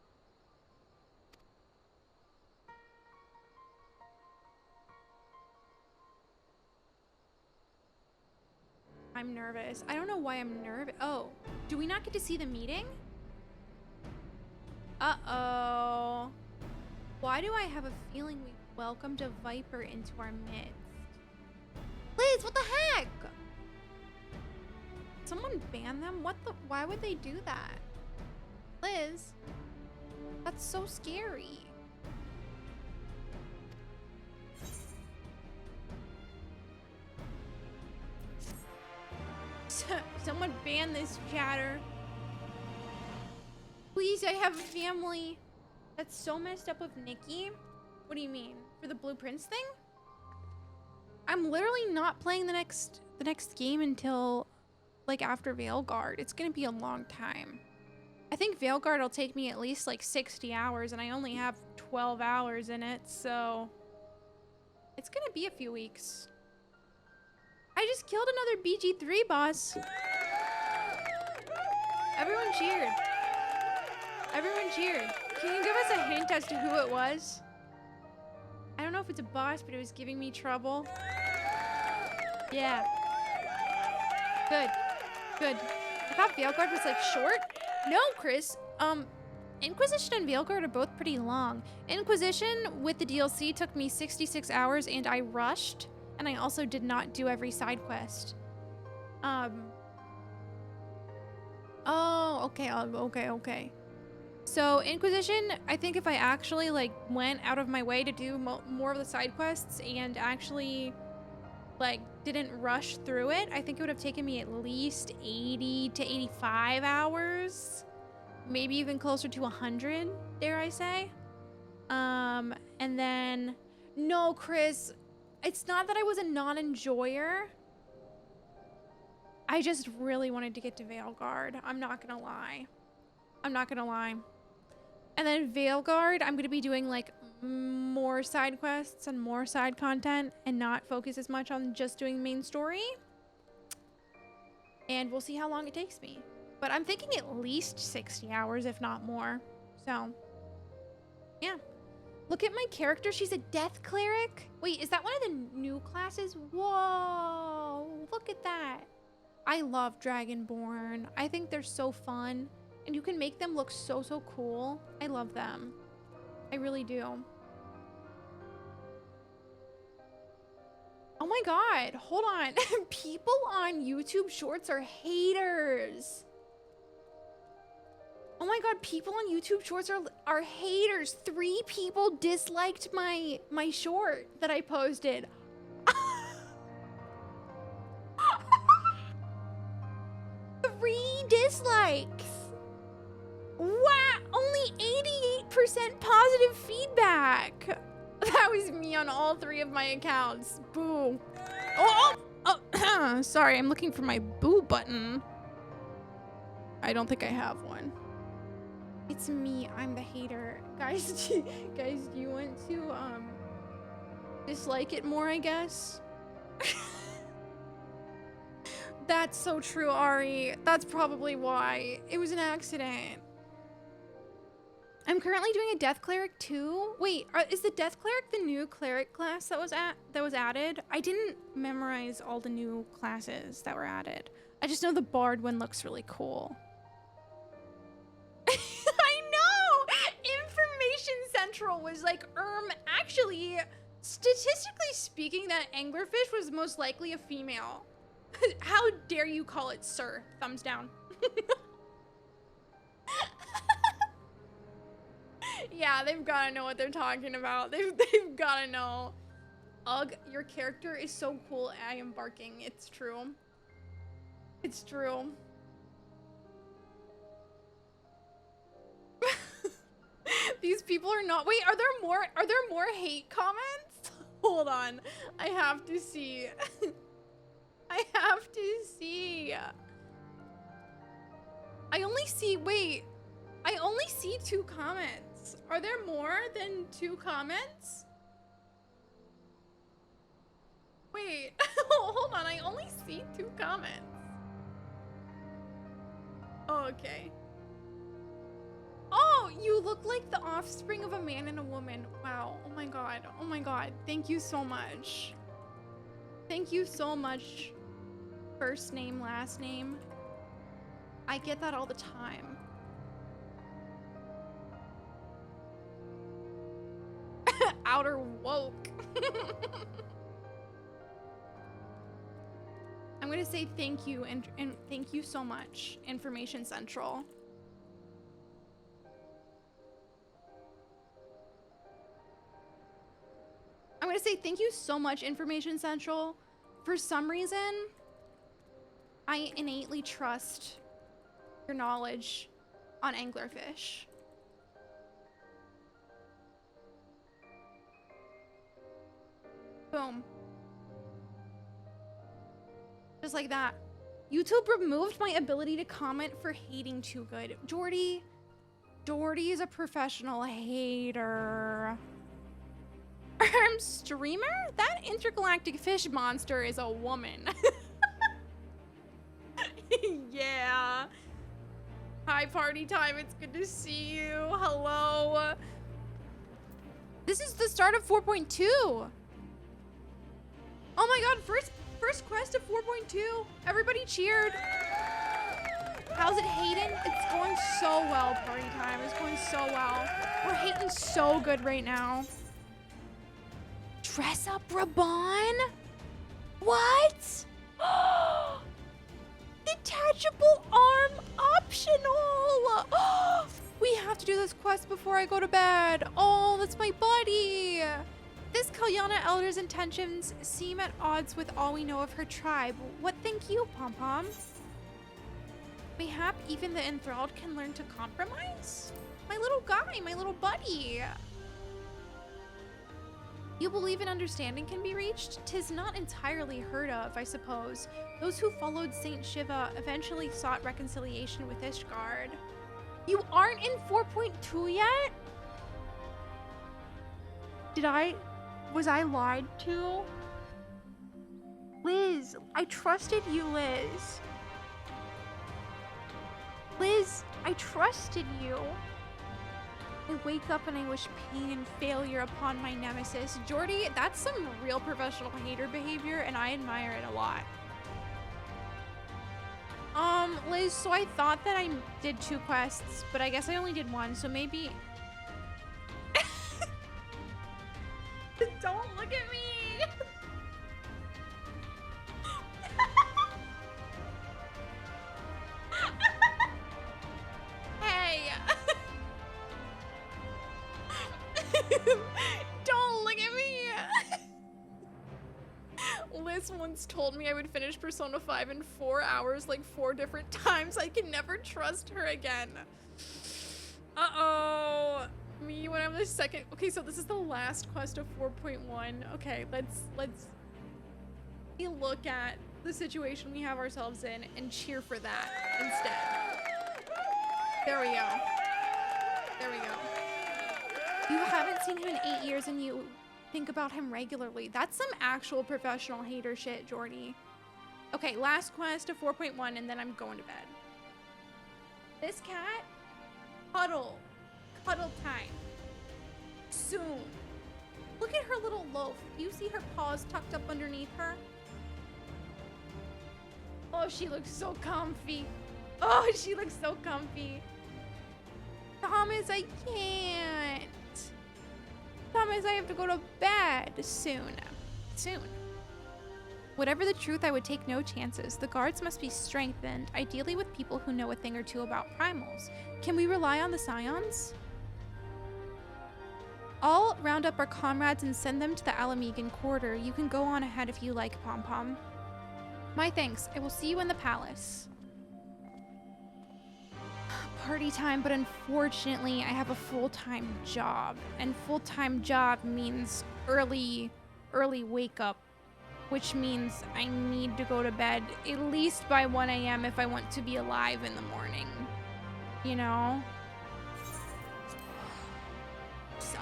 I'm nervous. I don't know why I'm nervous. Oh, do we not get to see the meeting? Uh-oh. Why do I have a feeling we welcomed a viper into our midst? Liz, what the heck? Someone ban them? Why would they do that? Liz, that's so scary. Someone ban this chatter. Please, I have a family. That's so messed up with Nikki. What do you mean? For the blueprints thing? I'm literally not playing the next game until like after Veilguard. It's gonna be a long time. I think Veilguard will take me at least like 60 hours and I only have 12 hours in it, so it's gonna be a few weeks. I just killed another BG3 boss. Everyone cheered. Everyone cheered. Can you give us a hint as to who it was? I don't know if it's a boss, but it was giving me trouble. Yeah. Good. Good. I thought Veilguard was like short. No, Chris. Inquisition and Veilguard are both pretty long. Inquisition with the DLC took me 66 hours and I rushed. And I also did not do every side quest. Oh, okay, okay. So Inquisition, I think if I actually like went out of my way to do more of the side quests and actually like didn't rush through it, I think it would have taken me at least 80 to 85 hours, maybe even closer to 100, dare I say. And then, no, Chris, it's not that I was a non-enjoyer. I just really wanted to get to Veilguard. I'm not gonna lie. And then Veilguard, I'm gonna be doing like more side quests and more side content and not focus as much on just doing main story. And we'll see how long it takes me. But I'm thinking at least 60 hours, if not more. So, yeah. Look at my character. She's a death cleric. Wait, is that one of the new classes? Whoa, look at that. I love Dragonborn. I think they're so fun. And you can make them look so cool. I love them. I really do. Oh my god, hold on. People on YouTube Shorts are haters. Oh my god, people on YouTube Shorts are haters. 3 people disliked my short that I posted. 3 dislikes. Wow, only 88% positive feedback. That was me on all 3 of my accounts. Boo. Oh, sorry, I'm looking for my boo button. I don't think I have one. It's me, I'm the hater. Guys, do you want to dislike it more, I guess? That's so true, Ari. That's probably why. It was an accident. I'm currently doing a Death Cleric too. Wait, is the Death Cleric the new cleric class that was added? I didn't memorize all the new classes that were added. I just know the Bard one looks really cool. I know! Information Central was like, actually, statistically speaking, that anglerfish was most likely a female. How dare you call it sir? Thumbs down. Yeah, they've gotta know what they're talking about. They've gotta know. Ugh, your character is so cool. I am barking. It's true. It's true. These people are not. Wait, are there more hate comments? Hold on. I have to see. I have to see. I only see 2 comments. Are there more than 2 comments? Wait, hold on. I only see 2 comments. Oh, okay. Oh, you look like the offspring of a man and a woman. Wow. Oh my god. Oh my god. Thank you so much. Thank you so much. First name, last name. I get that all the time. Outer woke. I'm gonna say thank you and thank you so much, Information Central. I'm gonna say thank you so much, Information Central. For some reason, I innately trust your knowledge on anglerfish. Boom. Just like that. YouTube removed my ability to comment for hating Too Good. Jordy is a professional hater. Streamer? That intergalactic fish monster is a woman. Yeah. Hi, party time. It's good to see you. Hello. This is the start of 4.2. Oh my god, first quest of 4.2. Everybody cheered. How's it, Hayden? It's going so well, party time. It's going so well. We're hating so good right now. Dress up Raban? What? Detachable arm optional. We have to do this quest before I go to bed. Oh, that's my buddy. This Kalyana Elder's intentions seem at odds with all we know of her tribe. What think you, Pom-Pom? Mayhap even the enthralled can learn to compromise? My little guy, my little buddy. You believe an understanding can be reached? 'Tis not entirely heard of, I suppose. Those who followed Saint Shiva eventually sought reconciliation with Ishgard. You aren't in 4.2 yet? Was I lied to? Liz, I trusted you, Liz. Liz, I trusted you. I wake up and I wish pain and failure upon my nemesis. Jordy, that's some real professional hater behavior, and I admire it a lot. Liz, so I thought that I did 2 quests, but I guess I only did 1, so maybe... Don't look at me! Hey! Don't look at me! Liz once told me I would finish Persona 5 in 4 hours like 4 different times. I can never trust her again. Uh-oh. Me when I'm the second. Okay, so this is the last quest of 4.1. Okay, let's look at the situation we have ourselves in and cheer for that instead. There we go. There we go. You haven't seen him in 8 years and you think about him regularly. That's some actual professional hater shit, Jordy. Okay, last quest of 4.1 and then I'm going to bed. This cat, cuddle time. Soon. Look at her little loaf. Do you see her paws tucked up underneath her? Oh, she looks so comfy. Oh, she looks so comfy. Thomas, I can't. Thomas, I have to go to bed soon. Soon. Whatever the truth, I would take no chances. The guards must be strengthened, ideally with people who know a thing or two about primals. Can we rely on the scions? I'll round up our comrades and send them to the Alamegan quarter. You can go on ahead if you like, Pom-Pom. My thanks. I will see you in the palace. Party time, but unfortunately I have a full-time job. And full-time job means early wake up. Which means I need to go to bed at least by 1 a.m. if I want to be alive in the morning. You know? So.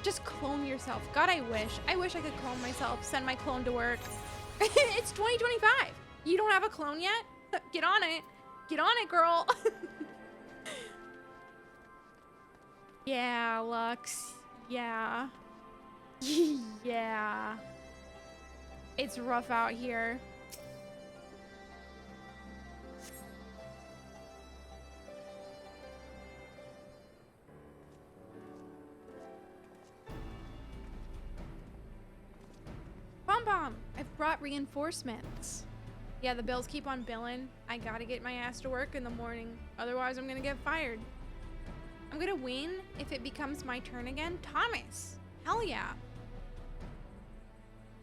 Just clone yourself. God, I wish. I wish I could clone myself. Send my clone to work. It's 2025. You don't have a clone yet? Get on it. Get on it, girl. Yeah, Lux. Yeah. Yeah. It's rough out here. Pom-Pom, I've brought reinforcements. Yeah, the bills keep on billing. I gotta get my ass to work in the morning. Otherwise, I'm gonna get fired. I'm gonna win if it becomes my turn again. Thomas! Hell yeah.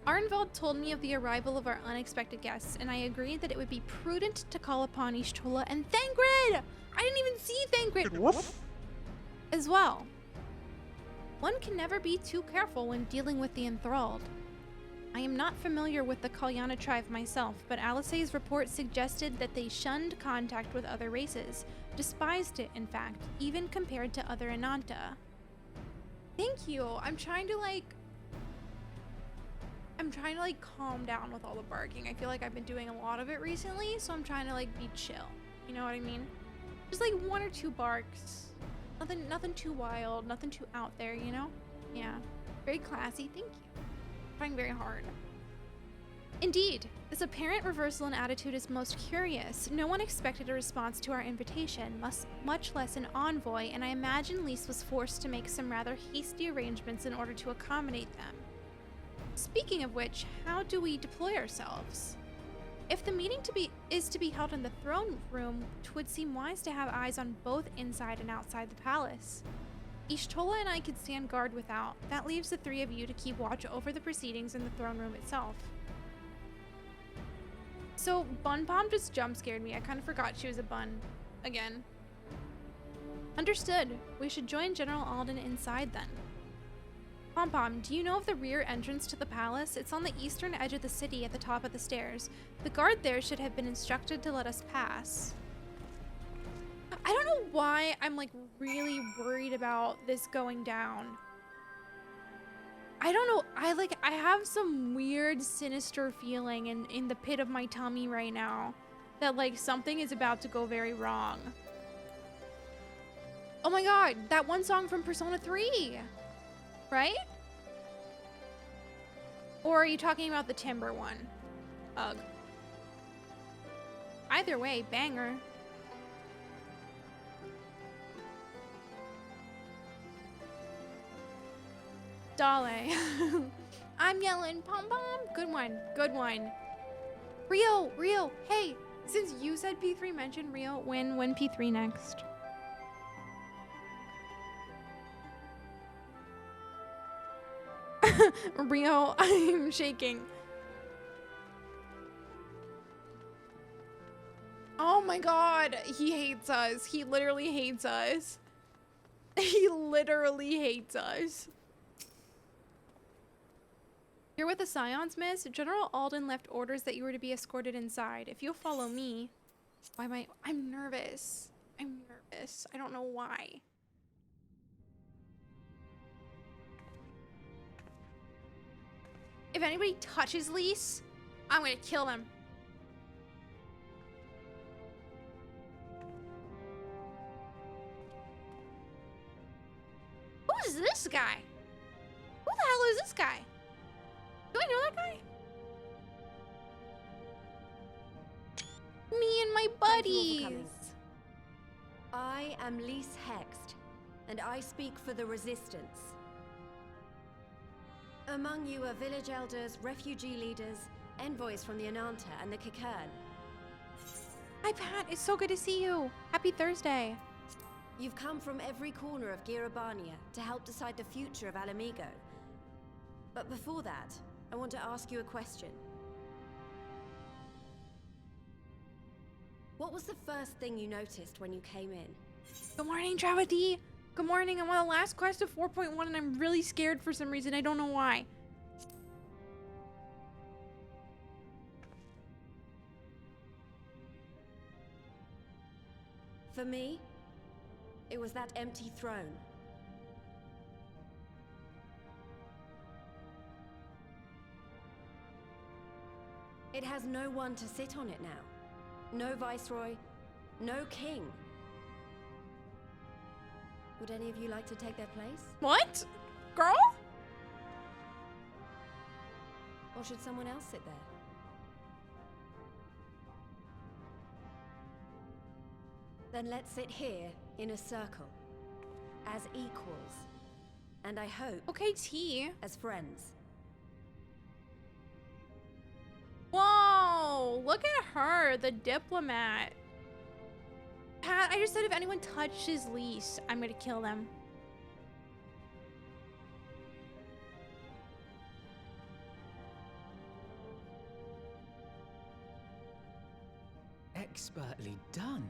Arnvald told me of the arrival of our unexpected guests, and I agreed that it would be prudent to call upon Ishtola and Thangrid! I didn't even see Thangrid! As well. One can never be too careful when dealing with the enthralled. I am not familiar with the Kalyana tribe myself, but Alisay's report suggested that they shunned contact with other races, despised it in fact, even compared to other Ananta. Thank you. I'm trying to calm down with all the barking. I feel like I've been doing a lot of it recently, so I'm trying to be chill. You know what I mean? Just 1 or 2 barks. Nothing too wild, nothing too out there, you know? Yeah. Very classy. Thank you. Trying very hard. Indeed, this apparent reversal in attitude is most curious. No one expected a response to our invitation, much less an envoy, and I imagine Lise was forced to make some rather hasty arrangements in order to accommodate them. Speaking of which, how do we deploy ourselves? If the meeting is to be held in the throne room, 'twould seem wise to have eyes on both inside and outside the palace. Ishtola and I could stand guard without. That leaves the 3 of you to keep watch over the proceedings in the throne room itself. So, Bun Pom just jump scared me. I kind of forgot she was a bun. Again. Understood. We should join General Alden inside then. Pom Pom, do you know of the rear entrance to the palace? It's on the eastern edge of the city at the top of the stairs. The guard there should have been instructed to let us pass. I don't know why I'm really worried about this going down. I don't know. I have some weird sinister feeling in the pit of my tummy right now that something is about to go very wrong. Oh my god, that one song from Persona 3, right? Or are you talking about the Timber one? Ugh. Either way, banger. Dale. I'm yelling, Pom Pom. Good one, good one. Rio, hey, since you said P3, mention Rio. When P3 next? Rio, I'm shaking. Oh my god, he hates us. He literally hates us. He literally hates us. You're with the Scions, miss? General Alden left orders that you were to be escorted inside. If you'll follow me... Why am I'm nervous. I'm nervous. I don't know why. If anybody touches Lise, I'm gonna kill them. Who is this guy? Who the hell is this guy? Do I know that guy? Me and my buddies. I am Lise Hext, and I speak for the Resistance. Among you are village elders, refugee leaders, envoys from the Ananta and the Kikern. Hi Pat, it's so good to see you. Happy Thursday. You've come from every corner of Girabania to help decide the future of Alamigo. But before that, I want to ask you a question. What was the first thing you noticed when you came in? Good morning, Travati. Good morning. I'm on the last quest of 4.1 and I'm really scared for some reason. I don't know why. For me, it was that empty throne. It has no one to sit on it now. No viceroy, no king. Would any of you like to take their place? What? Girl? Or should someone else sit there? Then let's sit here in a circle, as equals, and I hope Okay, T. as friends. Whoa, look at her, the diplomat. Pat, I just said if anyone touches Lise, I'm gonna kill them. Expertly done.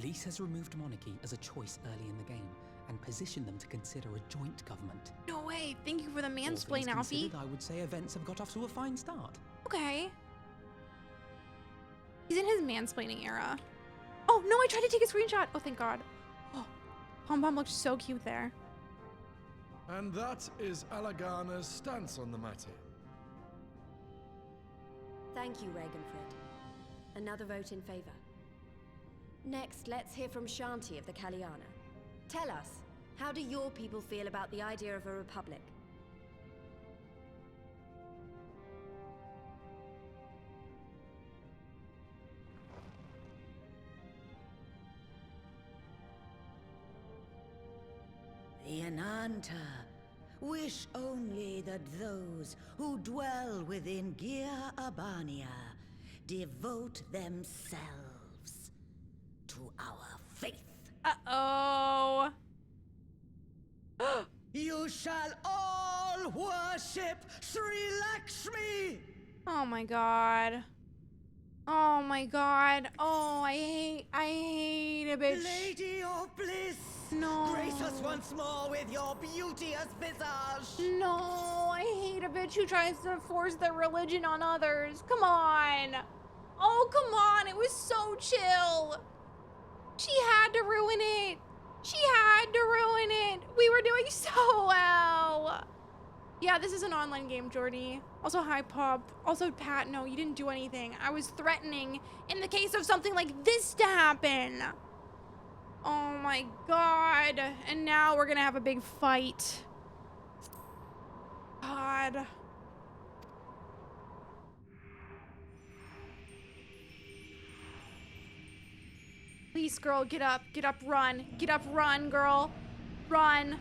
Lise has removed monarchy as a choice early in the game and positioned them to consider a joint government. No way, thank you for the All mansplain, things Alfie. considered, I would say events have got off to a fine start. Okay. He's in his mansplaining era. Oh, no, I tried to take a screenshot. Oh, thank God. Oh, Pom Pom looks so cute there. And that is Alagana's stance on the matter. Thank you, Ragenfrid. Another vote in favor. Next, let's hear from Shanti of the Kaliana. Tell us, how do your people feel about the idea of a republic? The Ananta wish only that those who dwell within Gir Abania devote themselves to our faith. Uh-oh. You shall all worship Sri Lakshmi! Oh my God. Oh my God. Oh, I hate a bitch. Lady of bliss! No. Grace us once more with your beauteous visage! No, I hate a bitch who tries to force their religion on others. Come on. Oh, come on. It was so chill. She had to ruin it. She had to ruin it. We were doing so well. Yeah, this is an online game, Jordy. Also, hi, Pop. Also, Pat, no, you didn't do anything. I was threatening in the case of something like this to happen. Oh my God. And now we're gonna have a big fight. God. Please, girl, get up, run. Get up, run, girl. Run.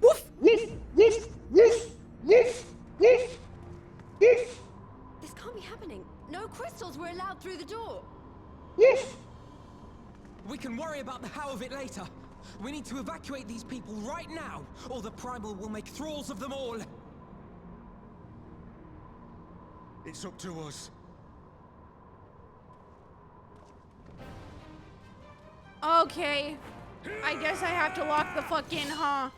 Woof! This can't be happening. No crystals were allowed through the door. We can worry about the how of it later. We need to evacuate these people right now, or the Primal will make thralls of them all. It's up to us. Okay. I guess I have to lock the fuck in, huh?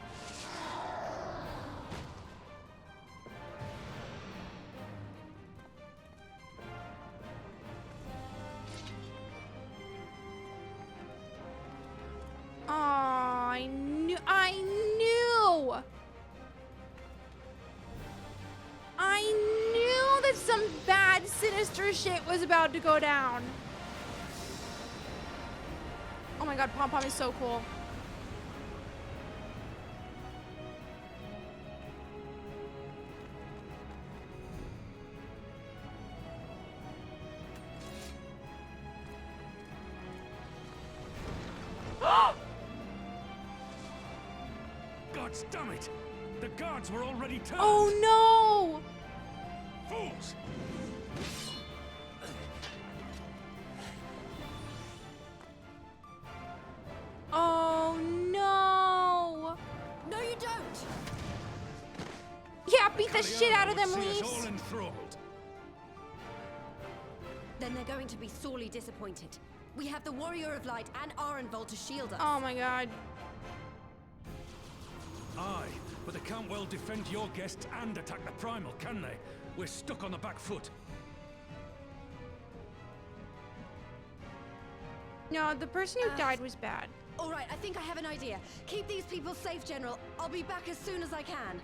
Oh, I knew that some bad, sinister shit was about to go down. Oh my God, Pom Pom is so cool. Gods damn it! The guards were already turned! Oh no! Fools! Oh no! No, you don't! Yeah, beat the shit out of them, Would see us all Lise. enthralled. Then they're going to be sorely disappointed. We have the Warrior of Light and Arenvald to shield us. Oh my god. Aye, but they can't well defend your guests and attack the Primal, can they? We're stuck on the back foot. No, the person who died was bad. All right, I think I have an idea. Keep these people safe, General. I'll be back as soon as I can.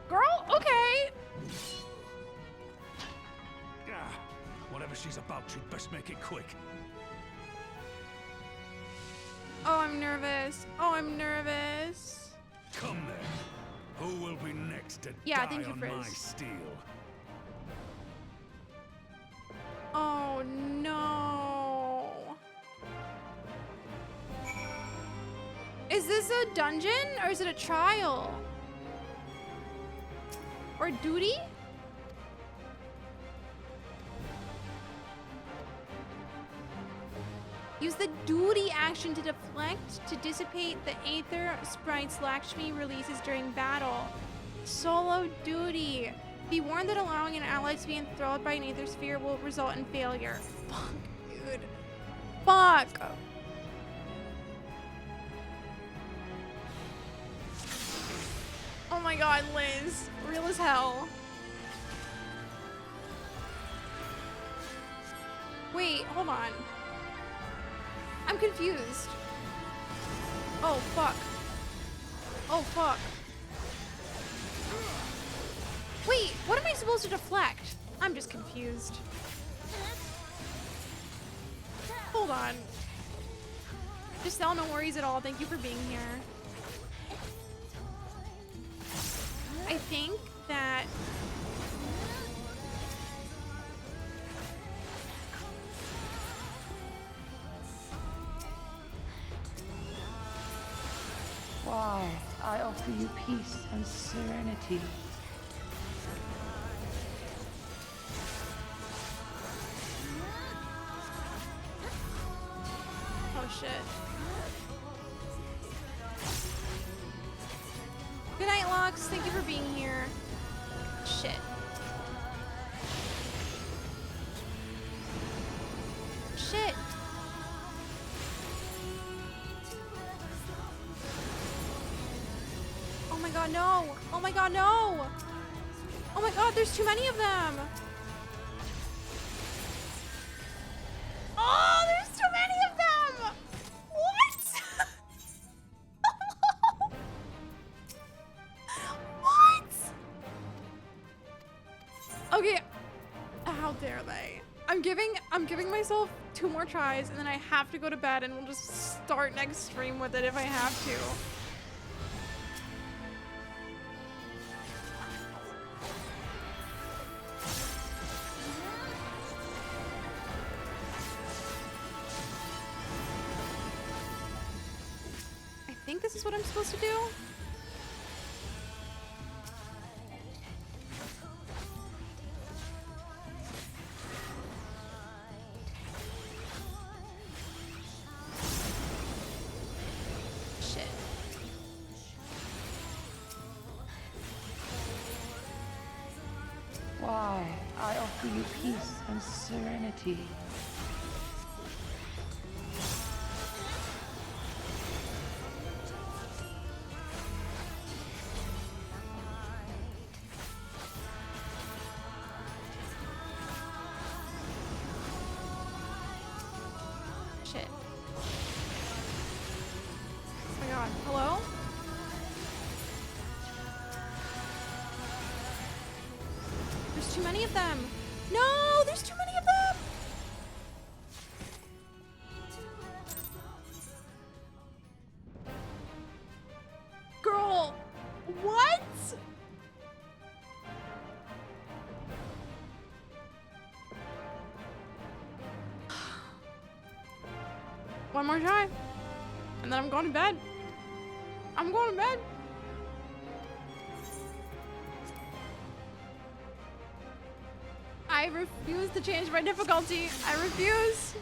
Girl, okay. Ah, whatever she's about, she'd best make it quick. Oh, I'm nervous. Oh, I'm nervous. Come then. Who will be next to Yeah, die thank you, on Frizz. my steel? Oh no. Is this a dungeon or is it a trial? Or duty? Use the duty action to deflect to dissipate the Aether sprites Lakshmi releases during battle. Solo duty. Be warned that allowing an ally to be enthralled by an Aether sphere will result in failure. Fuck, dude. Fuck. Oh my god, Liz. Real as hell. Wait, hold on. I'm confused. Oh, fuck. Oh, fuck. Wait, what am I supposed to deflect? I'm just confused. Hold on. Giselle, no worries at all. Thank you for being here. I think that... Why, I offer you peace and serenity. Oh, shit. Good night, Lux. Thank you for being here. Shit. Shit. Oh my god, no. Oh my god, no. Oh my god, there's too many of them. Oh, there's too many of them. What? What? Okay. How dare they? I'm giving myself 2 more tries and then I have to go to bed and we'll just start next stream with it if I have to. I think this is what I'm supposed to do. Shit. Why, I offer you peace and serenity. Shit. Oh my god. Hello? There's too many of them. No, there's too many of them. Girl, what? one more try. And then I'm going to bed. I'm going to bed. I refuse to change my difficulty. I refuse.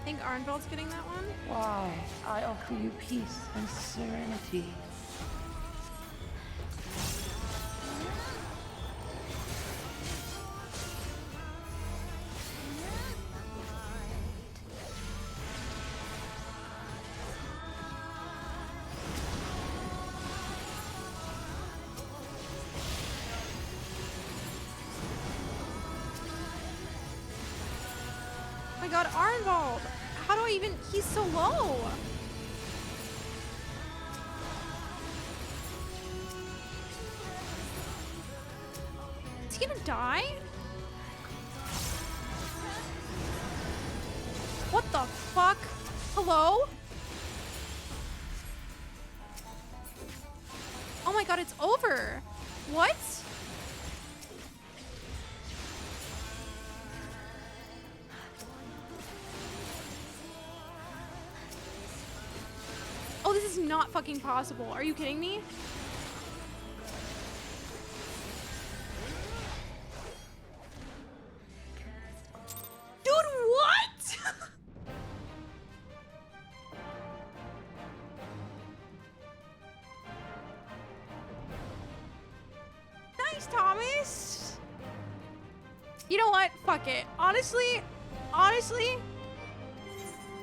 I think Arnveld's getting that one. Why, I offer you peace and serenity. Oh my god, Arnveld! How do I even... He's so low! Is he gonna die? What the fuck? Hello? Oh my god, it's over! What? Oh, this is not fucking possible. Are you kidding me? Dude, what? Nice, Thomas. You know what? Fuck it. Honestly,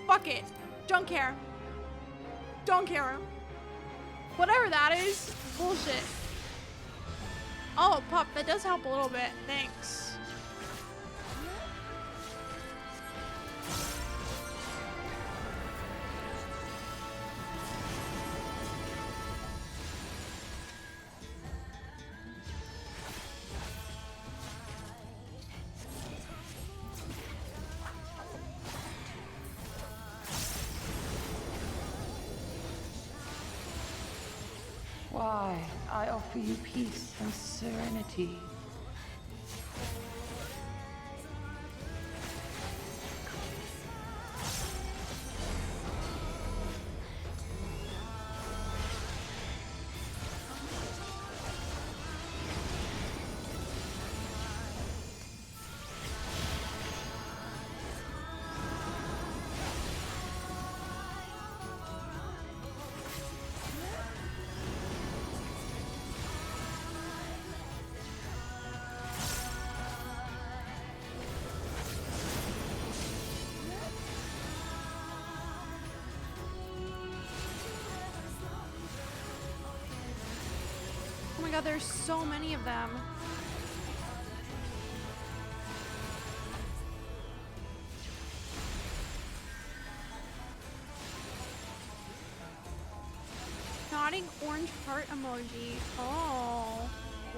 fuck it. Don't care. Don't care. Whatever that is, bullshit. Oh, pup, that does help a little bit. Thanks. Why, I offer you peace and serenity. Oh my god, there's so many of them. Nodding orange heart emoji. Oh.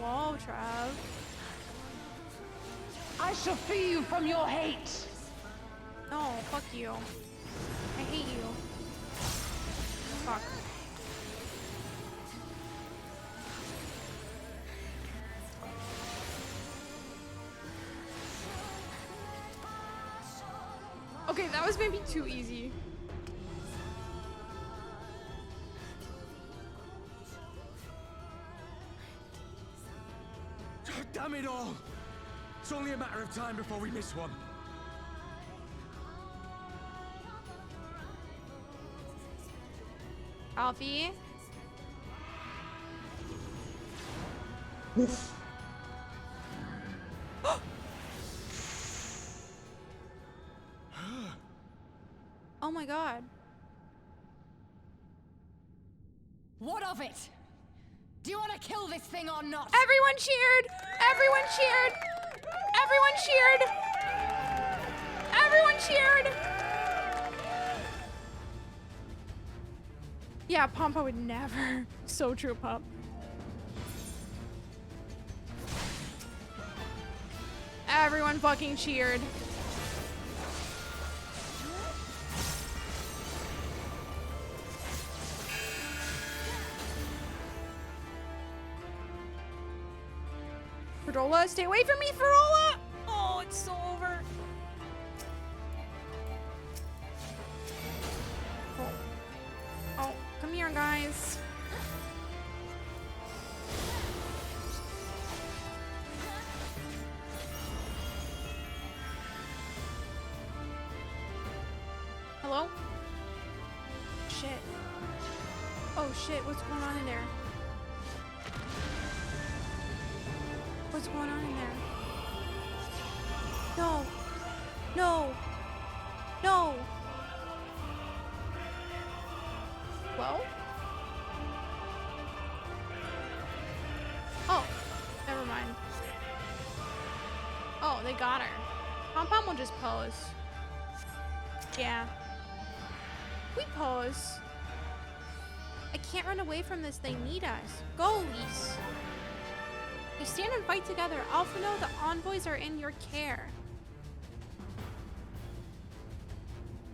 Whoa, Trav. I shall free you from your hate. No, fuck you. I hate you. Fuck. Okay, that was maybe too easy. Damn it all! It's only a matter of time before we miss one. Alfie? Oh my god. What of it? Do you want to kill this thing or not? Everyone cheered! Everyone cheered! Everyone cheered! cheered. Yeah, Pompa would never. So true, Pump. Everyone fucking cheered. Ferdola, stay away from me, Ferdola! Oh, it's so over. Oh. Oh, come here, guys. Hello? Shit. Oh shit, what's going on in there? What's going on in there? No. No. No. Hello? Oh, never mind. Oh, they got her. Pom-Pom will just pose. Yeah. We pose. I can't run away from this. They need us. Go, Lise. We stand and fight together. Alphino, the envoys are in your care.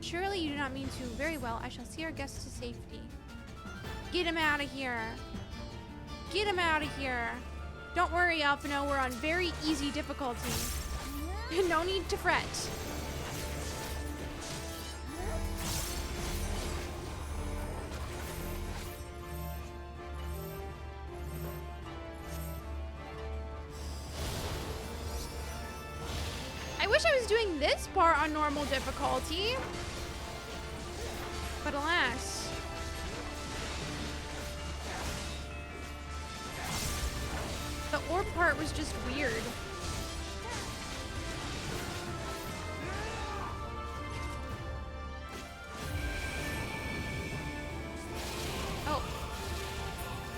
Surely you do not mean to. Very well, I shall see our guests to safety. Get him out of here. Get him out of here. Don't worry, Alphino, we're on very easy difficulty. No need to fret. I wish I was doing this part on normal difficulty. But alas. The orb part was just weird. Oh.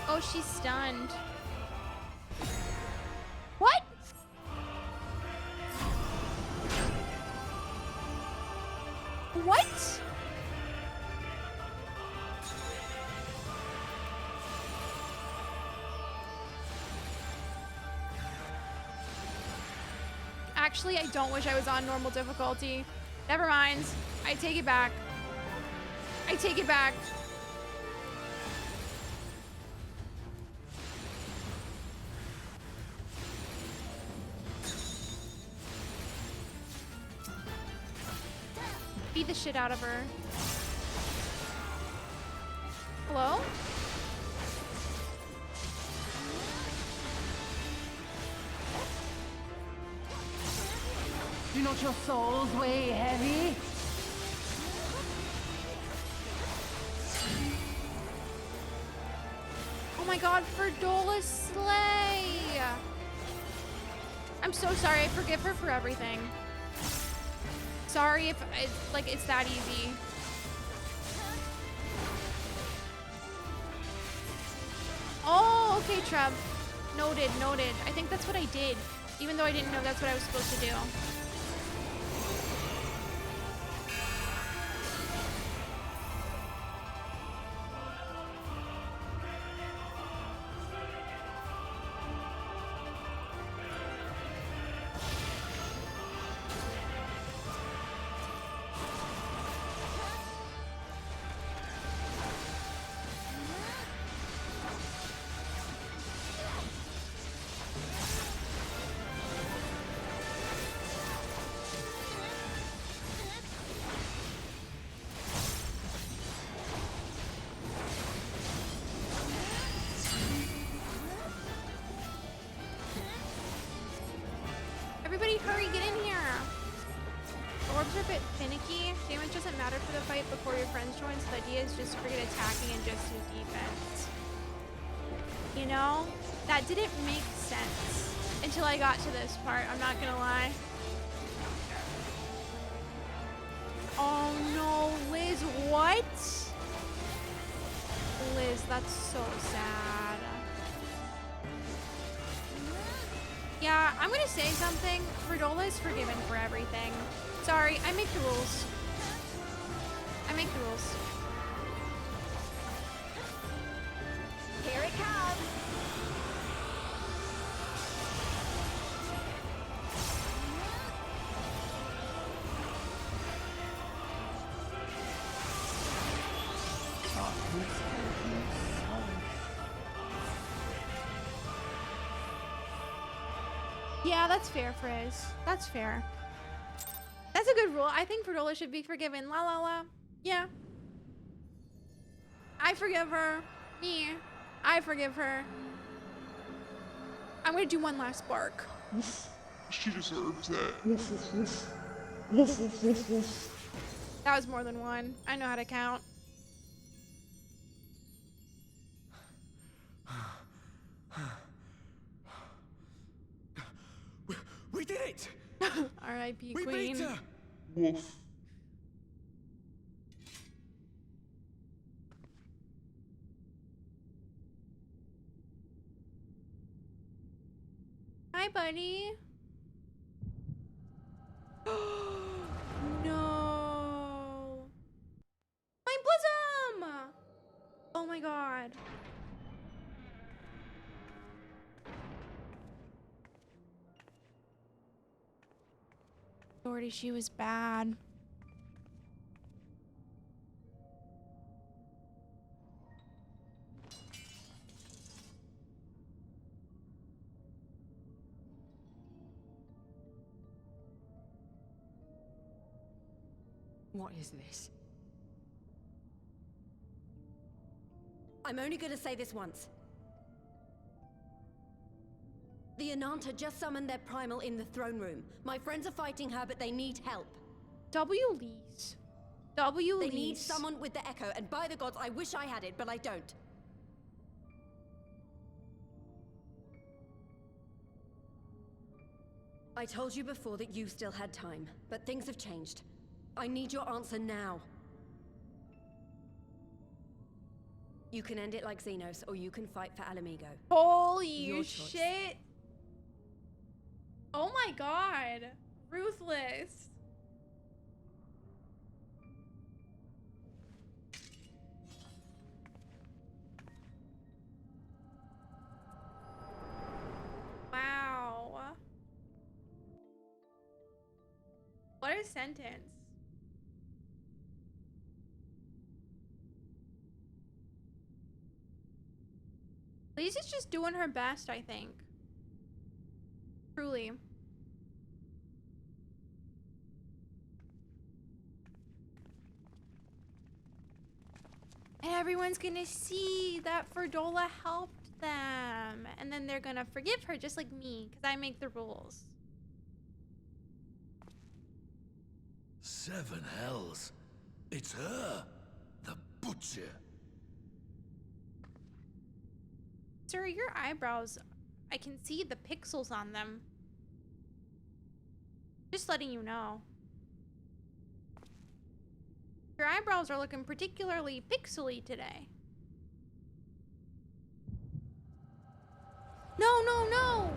Oh, she's stunned. What? What? Actually, I don't wish I was on normal difficulty. Never mind. I take it back. I take it back. Beat the shit out of her. Hello? Do not your souls weigh heavy? Oh my god, Ferdola slay! I'm so sorry, I forgive her for everything. Sorry if it's that easy. Oh, okay, Trev. Noted, noted. I think that's what I did, even though I didn't know that's what I was supposed to do. Everybody hurry, get in here! The orbs are a bit finicky. Damage doesn't matter for the fight before your friends join, so the idea is just forget attacking and just do defense. You know? That didn't make sense until I got to this part, I'm not gonna lie. Oh no, Liz, what? Liz, that's so sad. Yeah, I'm gonna say something. Ferdola is forgiven for everything. Sorry, I make the rules. I make the rules. Here it comes! Yeah, that's fair, Frizz. That's fair. That's a good rule. I think Perdola should be forgiven. La la la. Yeah. I forgive her. Me. I forgive her. I'm gonna do one last bark. She deserves that. That was more than one. I know how to count. We did it! R.I.P. We Queen. beat her! Woof. Hi, buddy. No. My bosom! Oh my god. Lordy, she was bad. What is this? I'm only gonna say this once. The Ananta just summoned their primal in the throne room. My friends are fighting her, but they need help. W. Lees. W. They Lees. need someone with the echo, and by the gods, I wish I had it, but I don't. I told you before that you still had time, but things have changed. I need your answer now. You can end it like Xenos, or you can fight for Alamigo. Holy Your choice. shit. Oh my god. Ruthless. Wow. What a sentence. Lisa's just doing her best, I think. Truly. And everyone's gonna see that Ferdola helped them. And then they're gonna forgive her just like me, because I make the rules. 7 hells. It's her. The butcher. Sir, your eyebrows, I can see the pixels on them. Just letting you know. Your eyebrows are looking particularly pixely today. No, no, no!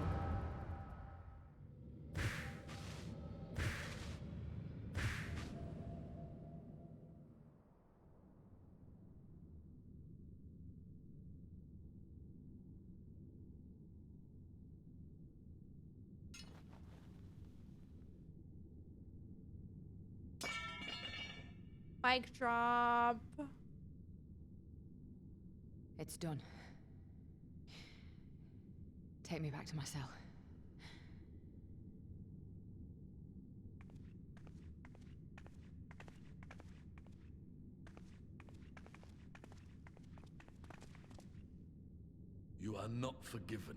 Mic drop. It's done. Take me back to my cell. You are not forgiven.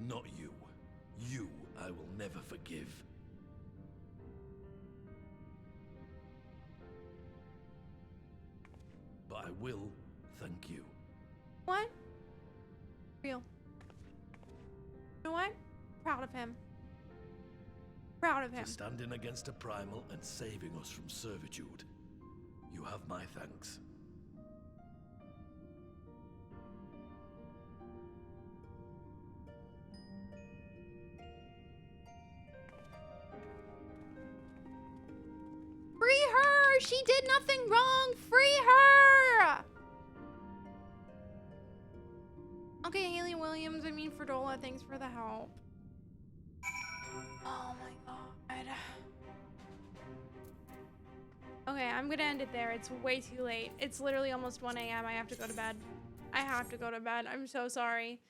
Not you. You I will never forgive. But I will thank you. What? Real. You know what? Proud of him. Proud of him. For standing against a primal and saving us from servitude. You have my thanks. her! She did nothing wrong! Free her! Okay, Haley Williams, I mean Fredola, thanks for the help. Oh my god. Okay, I'm gonna end it there. It's way too late. It's literally almost 1 a.m. I have to go to bed. I have to go to bed. I'm so sorry.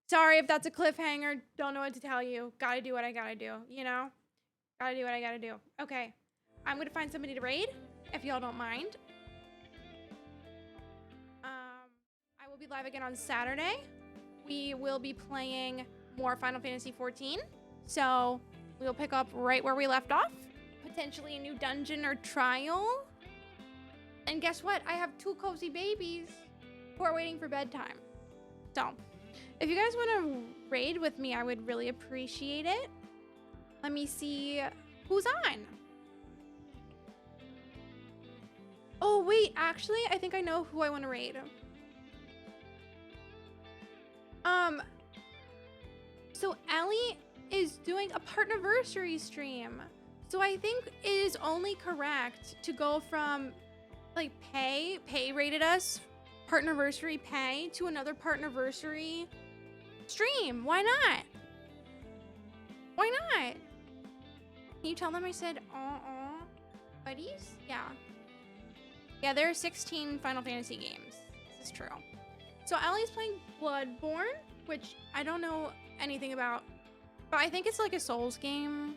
Sorry if that's a cliffhanger. Don't know what to tell you. Gotta do what I gotta do, you know? Gotta do what I gotta do. Okay. I'm gonna find somebody to raid, if y'all don't mind. I will be live again on Saturday. We will be playing more Final Fantasy XIV. So we'll pick up right where we left off. Potentially a new dungeon or trial. And guess what? I have 2 cozy babies who are waiting for bedtime. So if you guys want to raid with me, I would really appreciate it. Let me see who's on. Oh, wait, actually, I think I know who I want to raid. So Ellie is doing a partnerversary stream. So I think it is only correct to go from like pay rated us, partnerversary pay, to another partnerversary stream. Why not? Why not? Can you tell them I said buddies? Yeah. Yeah, there are 16 Final Fantasy games. This is true. So Ellie's playing Bloodborne, which I don't know anything about, but I think it's like a Souls game.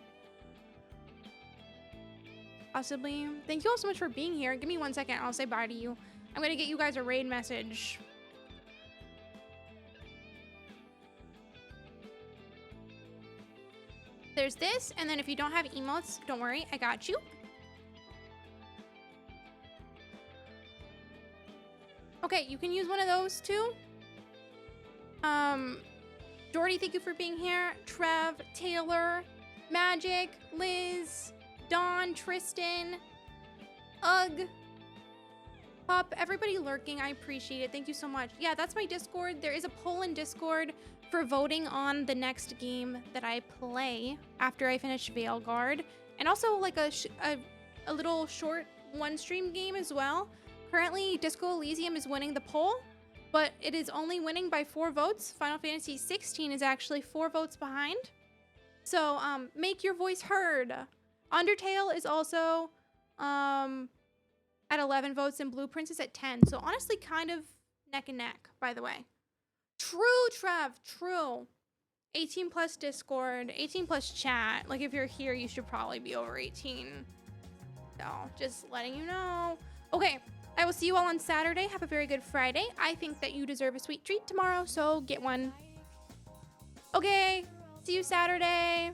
Possibly. Thank you all so much for being here. Give me 1 second. I'll say bye to you. I'm gonna get you guys a raid message. There's this, and then if you don't have emotes, don't worry, I got you. Okay, you can use one of those too. Jordy, thank you for being here. Trev, Taylor, Magic, Liz, Dawn, Tristan, Ugg, Pup, everybody lurking, I appreciate it. Thank you so much. Yeah, that's my Discord. There is a poll in Discord for voting on the next game that I play after I finish Veilguard. And also like a little short one-stream game as well. Currently, Disco Elysium is winning the poll, but it is only winning by 4 votes. Final Fantasy XVI is actually 4 votes behind. So make your voice heard. Undertale is also at 11 votes and Blue Prince is at 10. So honestly, kind of neck and neck, by the way. True, Trev, true. 18 plus Discord, 18 plus chat. Like if you're here, you should probably be over 18. So just letting you know. Okay, I will see you all on Saturday. Have a very good Friday. I think that you deserve a sweet treat tomorrow, so get one. Okay, see you Saturday.